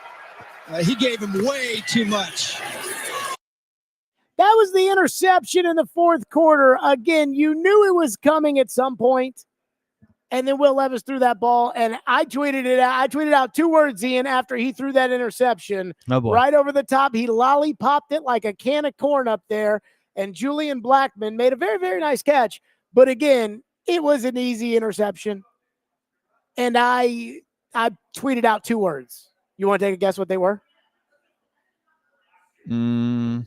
he gave him way too much. That was the interception in the fourth quarter. Again, you knew it was coming at some point. And then Will Levis threw that ball, and I tweeted it out. I tweeted out 2 words, Ian, after he threw that interception. Oh, boy. Right over the top. He lollipopped it like a can of corn up there, and Julian Blackmon made a very, very nice catch. But again, it was an easy interception. And I tweeted out 2 words. You want to take a guess what they were? I'm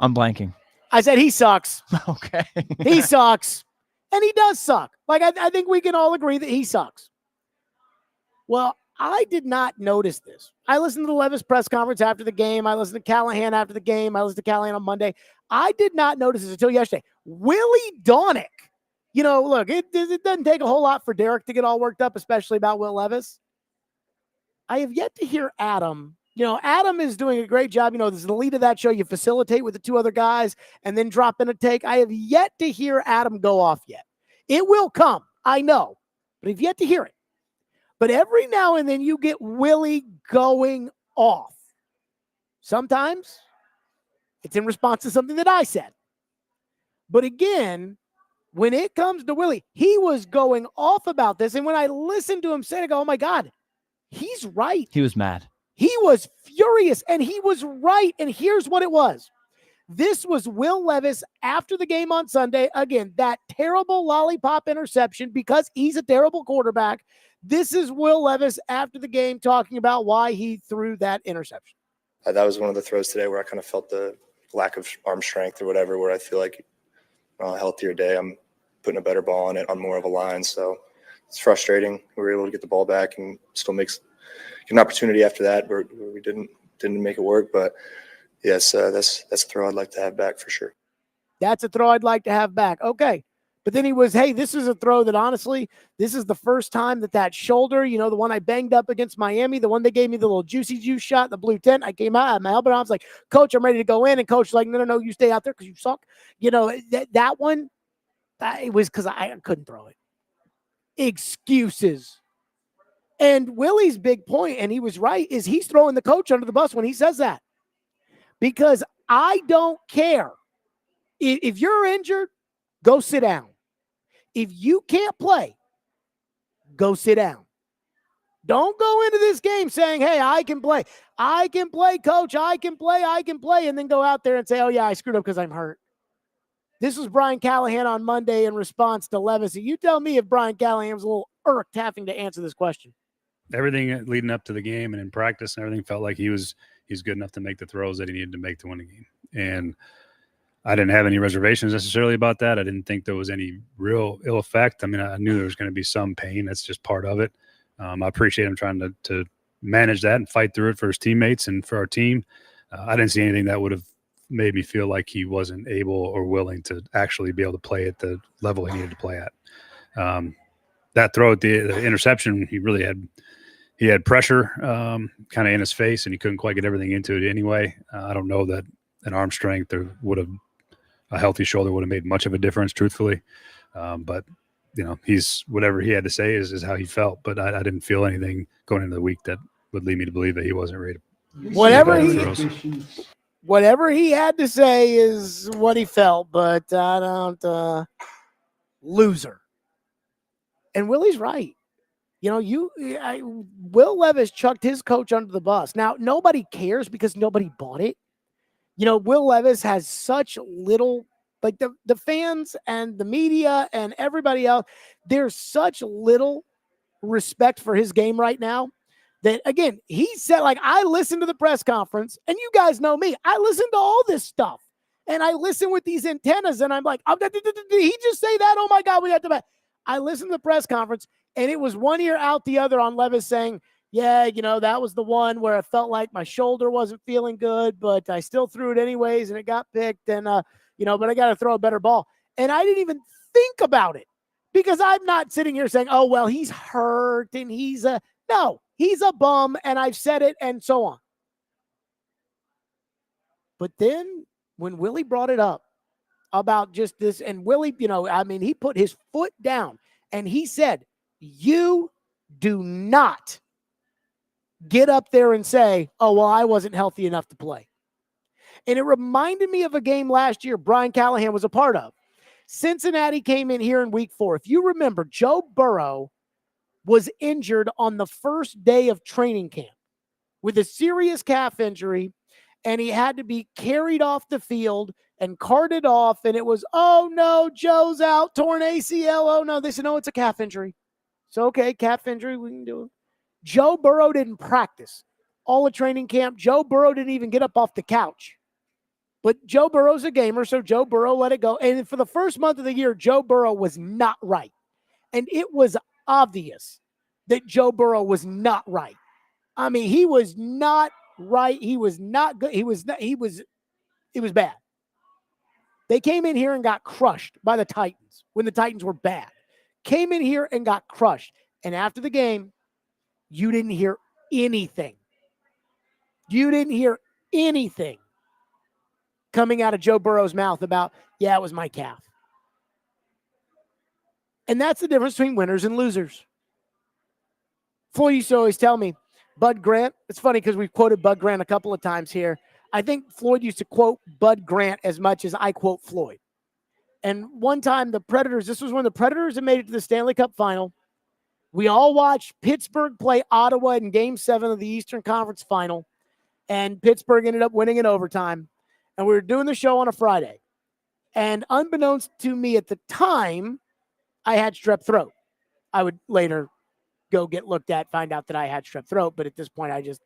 blanking. I said he sucks. Okay. He sucks. And he does suck. Like, I think we can all agree that he sucks. Well, I did not notice this. I listened to the Levis press conference after the game. I listened to Callahan after the game. I listened to Callahan on Monday. I did not notice this until yesterday. Willie Donick. You know, look, it doesn't take a whole lot for Derek to get all worked up, especially about Will Levis. I have yet to hear Adam. You know, Adam is doing a great job. You know, this is the lead of that show. You facilitate with the 2 other guys and then drop in a take. I have yet to hear Adam go off yet. It will come, I know, but I've yet to hear it. But every now and then you get Willie going off. Sometimes it's in response to something that I said. But again, when it comes to Willie, he was going off about this. And when I listened to him say it, I go, oh my God, he's right. He was mad. He was furious, and he was right. And here's what it was. This was Will Levis after the game on Sunday. Again, that terrible lollipop interception because he's a terrible quarterback. This is Will Levis after the game talking about why he threw that interception. That was one of the throws today where I kind of felt the lack of arm strength or whatever, where I feel like on a healthier day, I'm putting a better ball on it on more of a line. So it's frustrating. We were able to get the ball back and still makes an opportunity after that where we didn't make it work. But yes, that's a throw I'd like to have back for sure. That's a throw I'd like to have back. Okay. But then he was, hey, this is a throw that honestly, this is the first time that shoulder, you know, the one I banged up against Miami, the one they gave me the little juicy juice shot, the blue tent, I came out, I had my helmet on. I was like, Coach, I'm ready to go in. And Coach was like, no, you stay out there because you suck. You know, that one, it was because I couldn't throw it. Excuses. And Willie's big point, and he was right, is he's throwing the coach under the bus when he says that. Because I don't care. If you're injured, go sit down. If you can't play, go sit down. Don't go into this game saying, hey, I can play. I can play, Coach. I can play. And then go out there and say, oh, yeah, I screwed up because I'm hurt. This was Brian Callahan on Monday in response to Levis. You tell me if Brian Callahan was a little irked having to answer this question. Everything leading up to the game and in practice and everything felt like he's good enough to make the throws that he needed to make to win the game. And I didn't have any reservations necessarily about that. I didn't think there was any real ill effect. I mean, I knew there was going to be some pain. That's just part of it. I appreciate him trying to manage that and fight through it for his teammates and for our team. I didn't see anything that would have made me feel like he wasn't able or willing to actually be able to play at the level he needed to play at. That throw at the interception, he had pressure kind of in his face, and he couldn't quite get everything into it anyway. I don't know that an arm strength a healthy shoulder would have made much of a difference, truthfully. But, you know, whatever he had to say is how he felt. But I didn't feel anything going into the week that would lead me to believe that he wasn't ready to Whatever he had to say is what he felt, but I don't loser. And Willie's right. Will Levis chucked his coach under the bus. Now, nobody cares because nobody bought it. Will Levis has such little, like the fans and the media and everybody else, there's such little respect for his game right now that, again, he said, like, I listened to the press conference, and you guys know me. I listen to all this stuff, and I listen with these antennas, and I'm like, did he just say that? Oh, my God, we got to bet. I listened to the press conference, and it was one ear out the other on Levis saying, yeah, that was the one where I felt like my shoulder wasn't feeling good, but I still threw it anyways, and it got picked, and, but I got to throw a better ball. And I didn't even think about it because I'm not sitting here saying, oh, well, he's hurt, and no, he's a bum, and I've said it, and so on. But then when Willie brought it up about just this, and Willie, he put his foot down, and he said, you do not get up there and say, oh, well, I wasn't healthy enough to play. And it reminded me of a game last year Brian Callahan was a part of. Cincinnati came in here in week 4. If you remember, Joe Burrow was injured on the first day of training camp with a serious calf injury, and he had to be carried off the field and carted off, and it was, oh, no, Joe's out, torn ACL. Oh, no, they said, no, it's a calf injury. So, okay, calf injury, we can do it. Joe Burrow didn't practice all of training camp. Joe Burrow didn't even get up off the couch. But Joe Burrow's a gamer, so Joe Burrow let it go. And for the first month of the year, Joe Burrow was not right. And it was obvious that Joe Burrow was not right. I mean, he was not right. He was not good. It was bad. They came in here and got crushed by the Titans when the Titans were bad. Came in here and got crushed. And after the game, you didn't hear anything. You didn't hear anything coming out of Joe Burrow's mouth about, yeah, it was my calf. And that's the difference between winners and losers. Floyd used to always tell me, Bud Grant, it's funny because we've quoted Bud Grant a couple of times here. I think Floyd used to quote Bud Grant as much as I quote Floyd. And one time this was when the Predators had made it to the Stanley Cup final. We all watched Pittsburgh play Ottawa in Game 7 of the Eastern Conference Final, and Pittsburgh ended up winning in overtime. And we were doing the show on a Friday. And unbeknownst to me at the time, I had strep throat. I would later go get looked at, find out that I had strep throat, but at this point, I just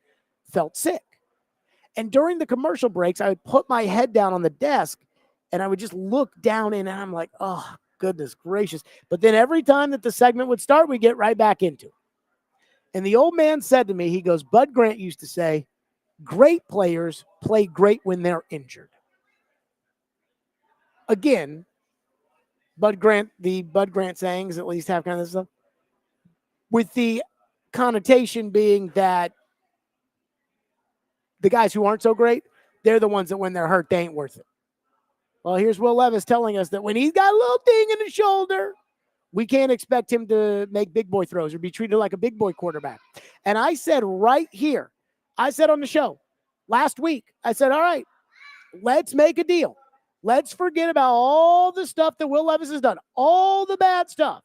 felt sick. And during the commercial breaks, I would put my head down on the desk, and I would just look down, and I'm like, oh, goodness gracious. But then every time that the segment would start, we get right back into it. And the old man said to me, he goes, Bud Grant used to say, great players play great when they're injured. Again, the Bud Grant sayings at least have kind of this stuff, with the connotation being that the guys who aren't so great, they're the ones that when they're hurt, they ain't worth it. Well, here's Will Levis telling us that when he's got a little ding in his shoulder, we can't expect him to make big boy throws or be treated like a big boy quarterback. And I said right here, I said on the show last week, I said, all right, let's make a deal. Let's forget about all the stuff that Will Levis has done, all the bad stuff,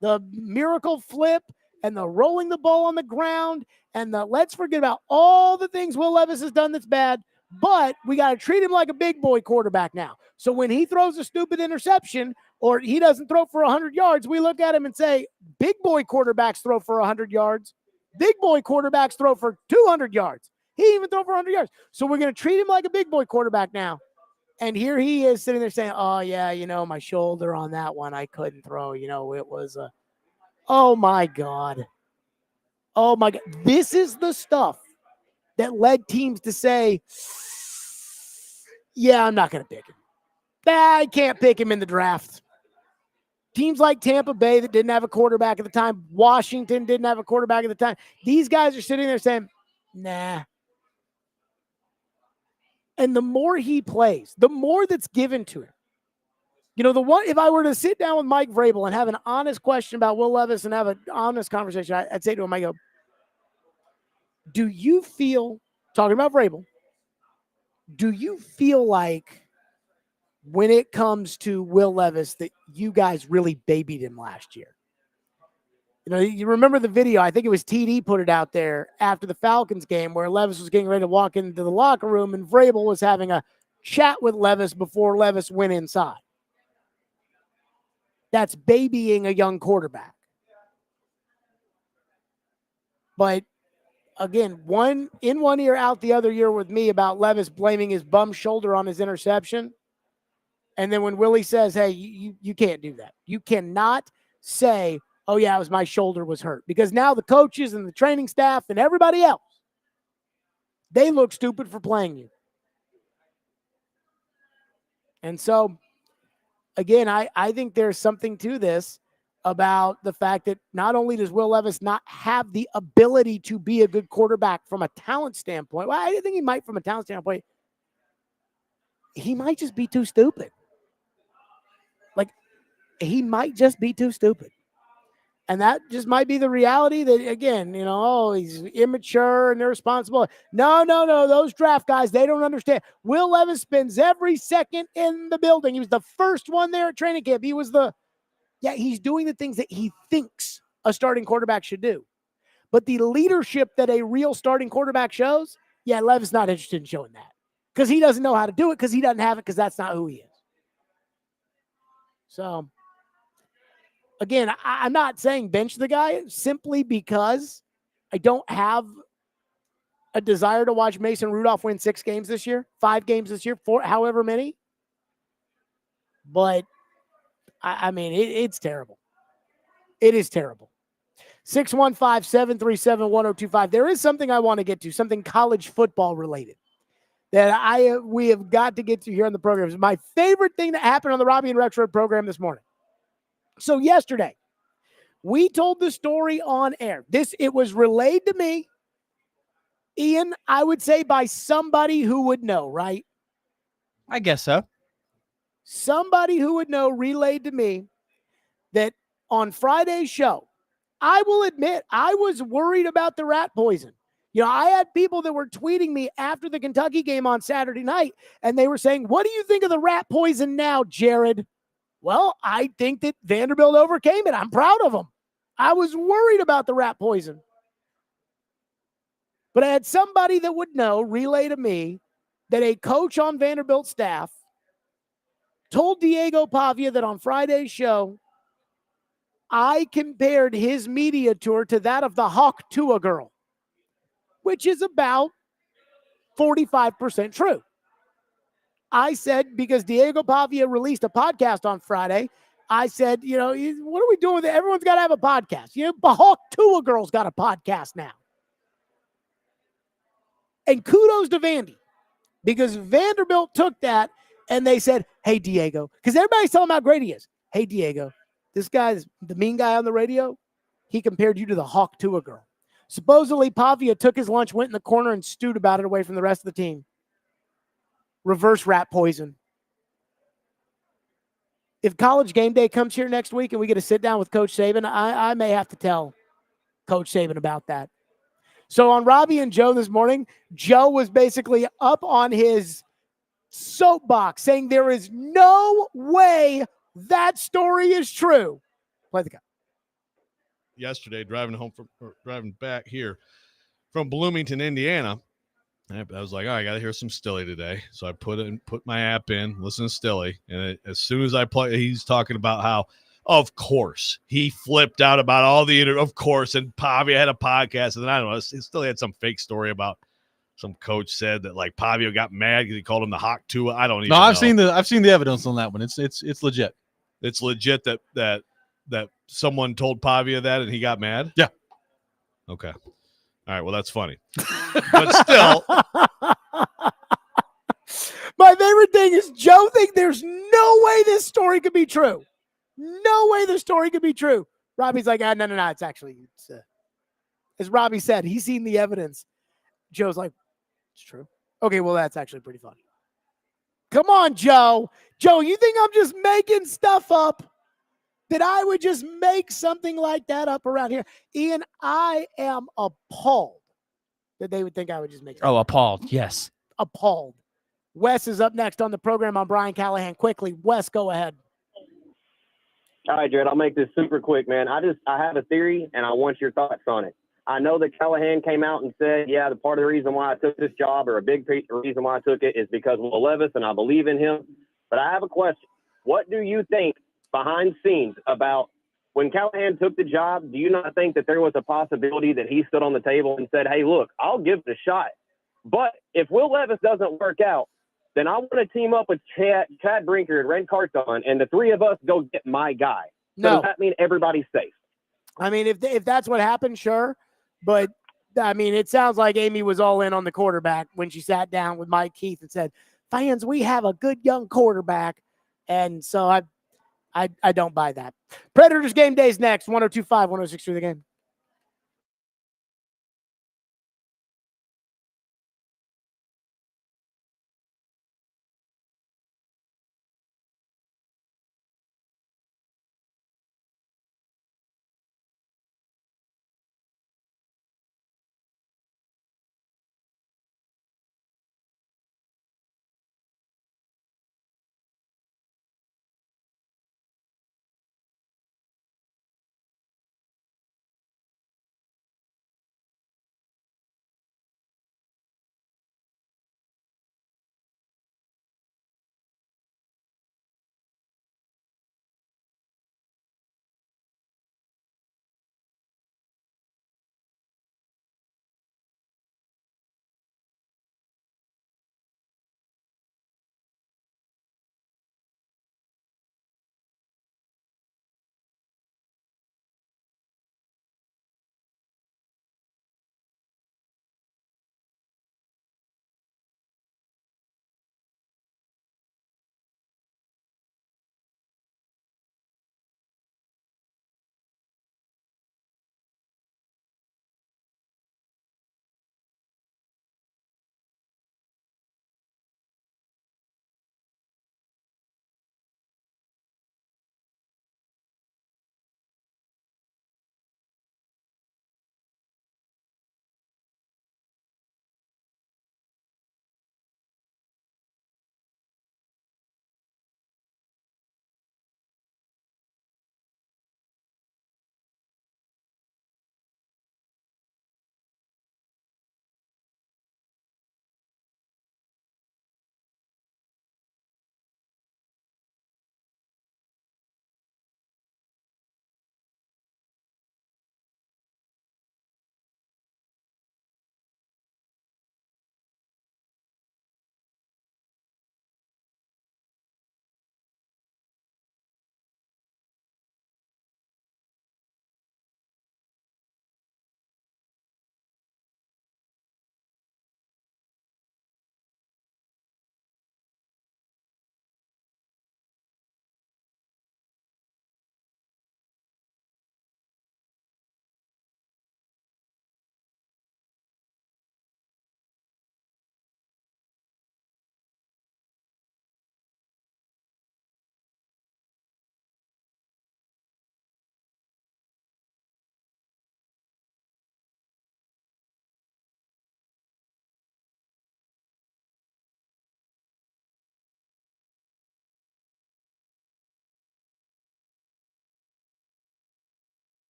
the miracle flip and the rolling the ball on the ground, and let's forget about all the things Will Levis has done that's bad, but we got to treat him like a big boy quarterback now. So when he throws a stupid interception or he doesn't throw for 100 yards, we look at him and say, big boy quarterbacks throw for 100 yards. Big boy quarterbacks throw for 200 yards. He even throw for 100 yards. So we're going to treat him like a big boy quarterback now. And here he is sitting there saying, oh, yeah, my shoulder on that one, I couldn't throw. It was oh, my God. Oh, my God. This is the stuff that led teams to say, yeah, I'm not going to pick him. I can't pick him in the draft. Teams like Tampa Bay that didn't have a quarterback at the time, Washington didn't have a quarterback at the time. These guys are sitting there saying, nah. And the more he plays, the more that's given to him. If I were to sit down with Mike Vrabel and have an honest question about Will Levis and have an honest conversation, I'd say to him, I go, do you feel, talking about Vrabel, do you feel like when it comes to Will Levis that you guys really babied him last year? You remember the video? I think it was TD put it out there after the Falcons game where Levis was getting ready to walk into the locker room and Vrabel was having a chat with Levis before Levis went inside. That's babying a young quarterback. But again, one in one ear, out the other ear with me about Levis blaming his bum shoulder on his interception. And then when Willie says, hey, you can't do that. You cannot say, oh, yeah, it was my shoulder was hurt. Because now the coaches and the training staff and everybody else, they look stupid for playing you. And so, again, I think there's something to this about the fact that not only does Will Levis not have the ability to be a good quarterback from a talent standpoint. Well, I think he might from a talent standpoint. He might just be too stupid. Like, he might just be too stupid. And that just might be the reality that, again, he's immature and irresponsible. No. Those draft guys, they don't understand. Will Levis spends every second in the building. He was the first one there at training camp. He's doing the things that he thinks a starting quarterback should do. But the leadership that a real starting quarterback shows, Levis not interested in showing that. Because he doesn't know how to do it, because he doesn't have it, because that's not who he is. So, again, I'm not saying bench the guy simply because I don't have a desire to watch Mason Rudolph win 6 games this year, 5 games this year, 4, however many. But, I mean, it's terrible. It is terrible. 615-737-1025. There is something I want to get to, something college football related that we have got to get to here on the program. It's my favorite thing that happened on the Robbie and Rex Road program this morning. So yesterday, we told the story on air. It was relayed to me, Ian, I would say by somebody who would know, right? I guess so. Somebody who would know relayed to me that on Friday's show, I will admit I was worried about the rat poison. I had people that were tweeting me after the Kentucky game on Saturday night, and they were saying, what do you think of the rat poison now, Jared? Well, I think that Vanderbilt overcame it. I'm proud of them. I was worried about the rat poison. But I had somebody that would know relay to me that a coach on Vanderbilt staff told Diego Pavia that on Friday's show, I compared his media tour to that of the Hawk Tua girl, which is about 45% true. I said, because Diego Pavia released a podcast on Friday, I said, what are we doing with it? Everyone's got to have a podcast. Hawk Tua girl's got a podcast now. And kudos to Vandy, because Vanderbilt took that and they said, hey, Diego, because everybody's telling him how great he is. Hey, Diego, this guy's the mean guy on the radio. He compared you to the Hawk Tua girl. Supposedly, Pavia took his lunch, went in the corner, and stewed about it away from the rest of the team. Reverse rat poison. If College Game Day comes here next week and we get to sit down with Coach Saban, I may have to tell Coach Saban about that. So on Robbie and Joe this morning, Joe was basically up on his soapbox saying there is no way that story is true. Play the guy. Yesterday, driving back here from Bloomington, Indiana, I was like, I got to hear some Stilly today. So I put my app in, listen to Stilly. And as soon as I play, he's talking about how, of course, he flipped out about all the of course. And Pavia had a podcast. And then I don't know, he still had some fake story about some coach said that like Pavia got mad because he called him the Hawk Tua. I don't even know. I've seen the evidence on that one. It's legit. It's legit that someone told Pavia that and he got mad? Yeah. Okay. All right, well, that's funny. But still. My favorite thing is Joe thinks there's no way this story could be true. No way the story could be true. Robbie's like, no. It's as Robbie said, he's seen the evidence. Joe's like, it's true. Okay, well, that's actually pretty funny. Come on, Joe. Joe, you think I'm just making stuff up? That I would just make something like that up around here? Ian, I am appalled that they would think I would just make something up. Appalled, yes. Appalled. Wes is up next on the program on Brian Callahan. Quickly, Wes, go ahead. All right, Jared, I'll make this super quick, man. I have a theory, and I want your thoughts on it. I know that Callahan came out and said, yeah, the part of the reason why I took this job, or a big reason why I took it, is because of Will Levis, and I believe in him. But I have a question. What do you think behind scenes about when Callahan took the job? Do you not think that there was a possibility that he stood on the table and said, hey, look, I'll give it a shot, but if Will Levis doesn't work out, then I want to team up with Chad Brinker and Ren Carthon, and the three of us go get my guy. So No. does that mean everybody's safe? I mean, if that's what happened, sure. But, I mean, it sounds like Amy was all in on the quarterback when she sat down with Mike Keith and said, fans, we have a good young quarterback. And so I don't buy that. Predators game days next, 102.5, 106.3 The Game.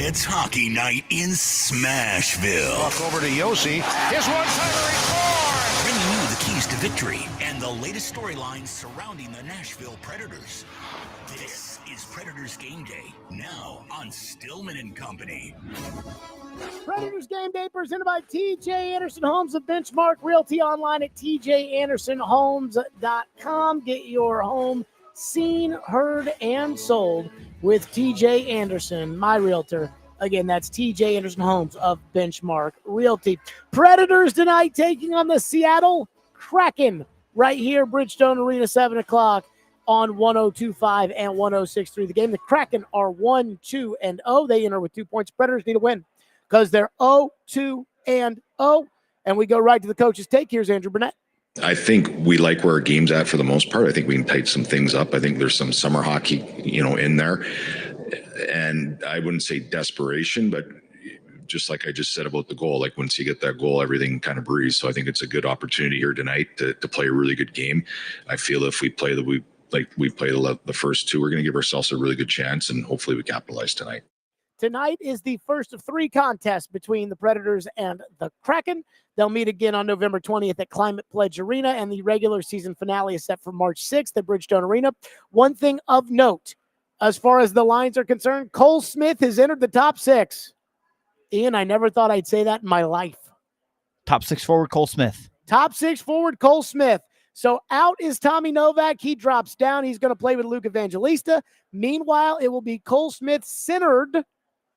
It's hockey night in Smashville. Walk over to Yossi. His one-timer, he scores! Bringing you the keys to victory and the latest storylines surrounding the Nashville Predators. This is Predators Game Day, now on Stillman and Company. Predators Game Day presented by TJ Anderson Homes of Benchmark Realty, online at tjandersonhomes.com. Get your home seen, heard, and sold with TJ Anderson, my realtor. Again, that's TJ Anderson Homes of Benchmark Realty. Predators tonight taking on the Seattle Kraken right here, Bridgestone Arena, 7 o'clock on 102.5 and 106.3. The game, the Kraken are 1-2-0. They enter with 2 points. Predators need a win because they're 0-2-0. And we go right to the coach's take. Here's Andrew Burnett. I think we like where our game's at for the most part. I think we can tighten some things up. I think there's some summer hockey, in there. And I wouldn't say desperation, but just like I just said about the goal, like once you get that goal, everything kind of breathes. So I think it's a good opportunity here tonight to play a really good game. I feel if we play we play the first two, we're going to give ourselves a really good chance, and hopefully we capitalize tonight. Tonight is the first of 3 contests between the Predators and the Kraken. They'll meet again on November 20th at Climate Pledge Arena, and the regular season finale is set for March 6th at Bridgestone Arena. One thing of note, as far as the lines are concerned, Cole Smith has entered the top 6. Ian, I never thought I'd say that in my life. Top 6 forward, Cole Smith. Top 6 forward, Cole Smith. So out is Tommy Novak. He drops down. He's going to play with Luke Evangelista. Meanwhile, it will be Cole Smith centered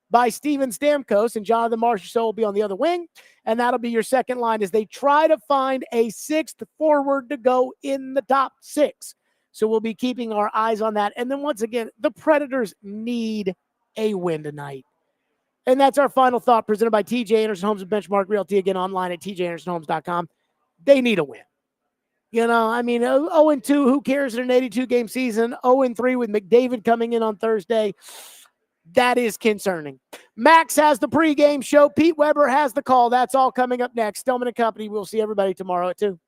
by Steven Stamkos, and Jonathan Marchessault will be on the other wing, and that'll be your second line as they try to find a 6th forward to go in the top 6. So we'll be keeping our eyes on that. And then once again, the Predators need a win tonight. And that's our final thought, presented by TJ Anderson Homes and Benchmark Realty, again online at tjandersonhomes.com. They need a win. 0-2, who cares in an 82-game season? 0-3 with McDavid coming in on Thursday. That is concerning. Max has the pregame show. Pete Weber has the call. That's all coming up next. Stillman and Company. We'll see everybody tomorrow at 2.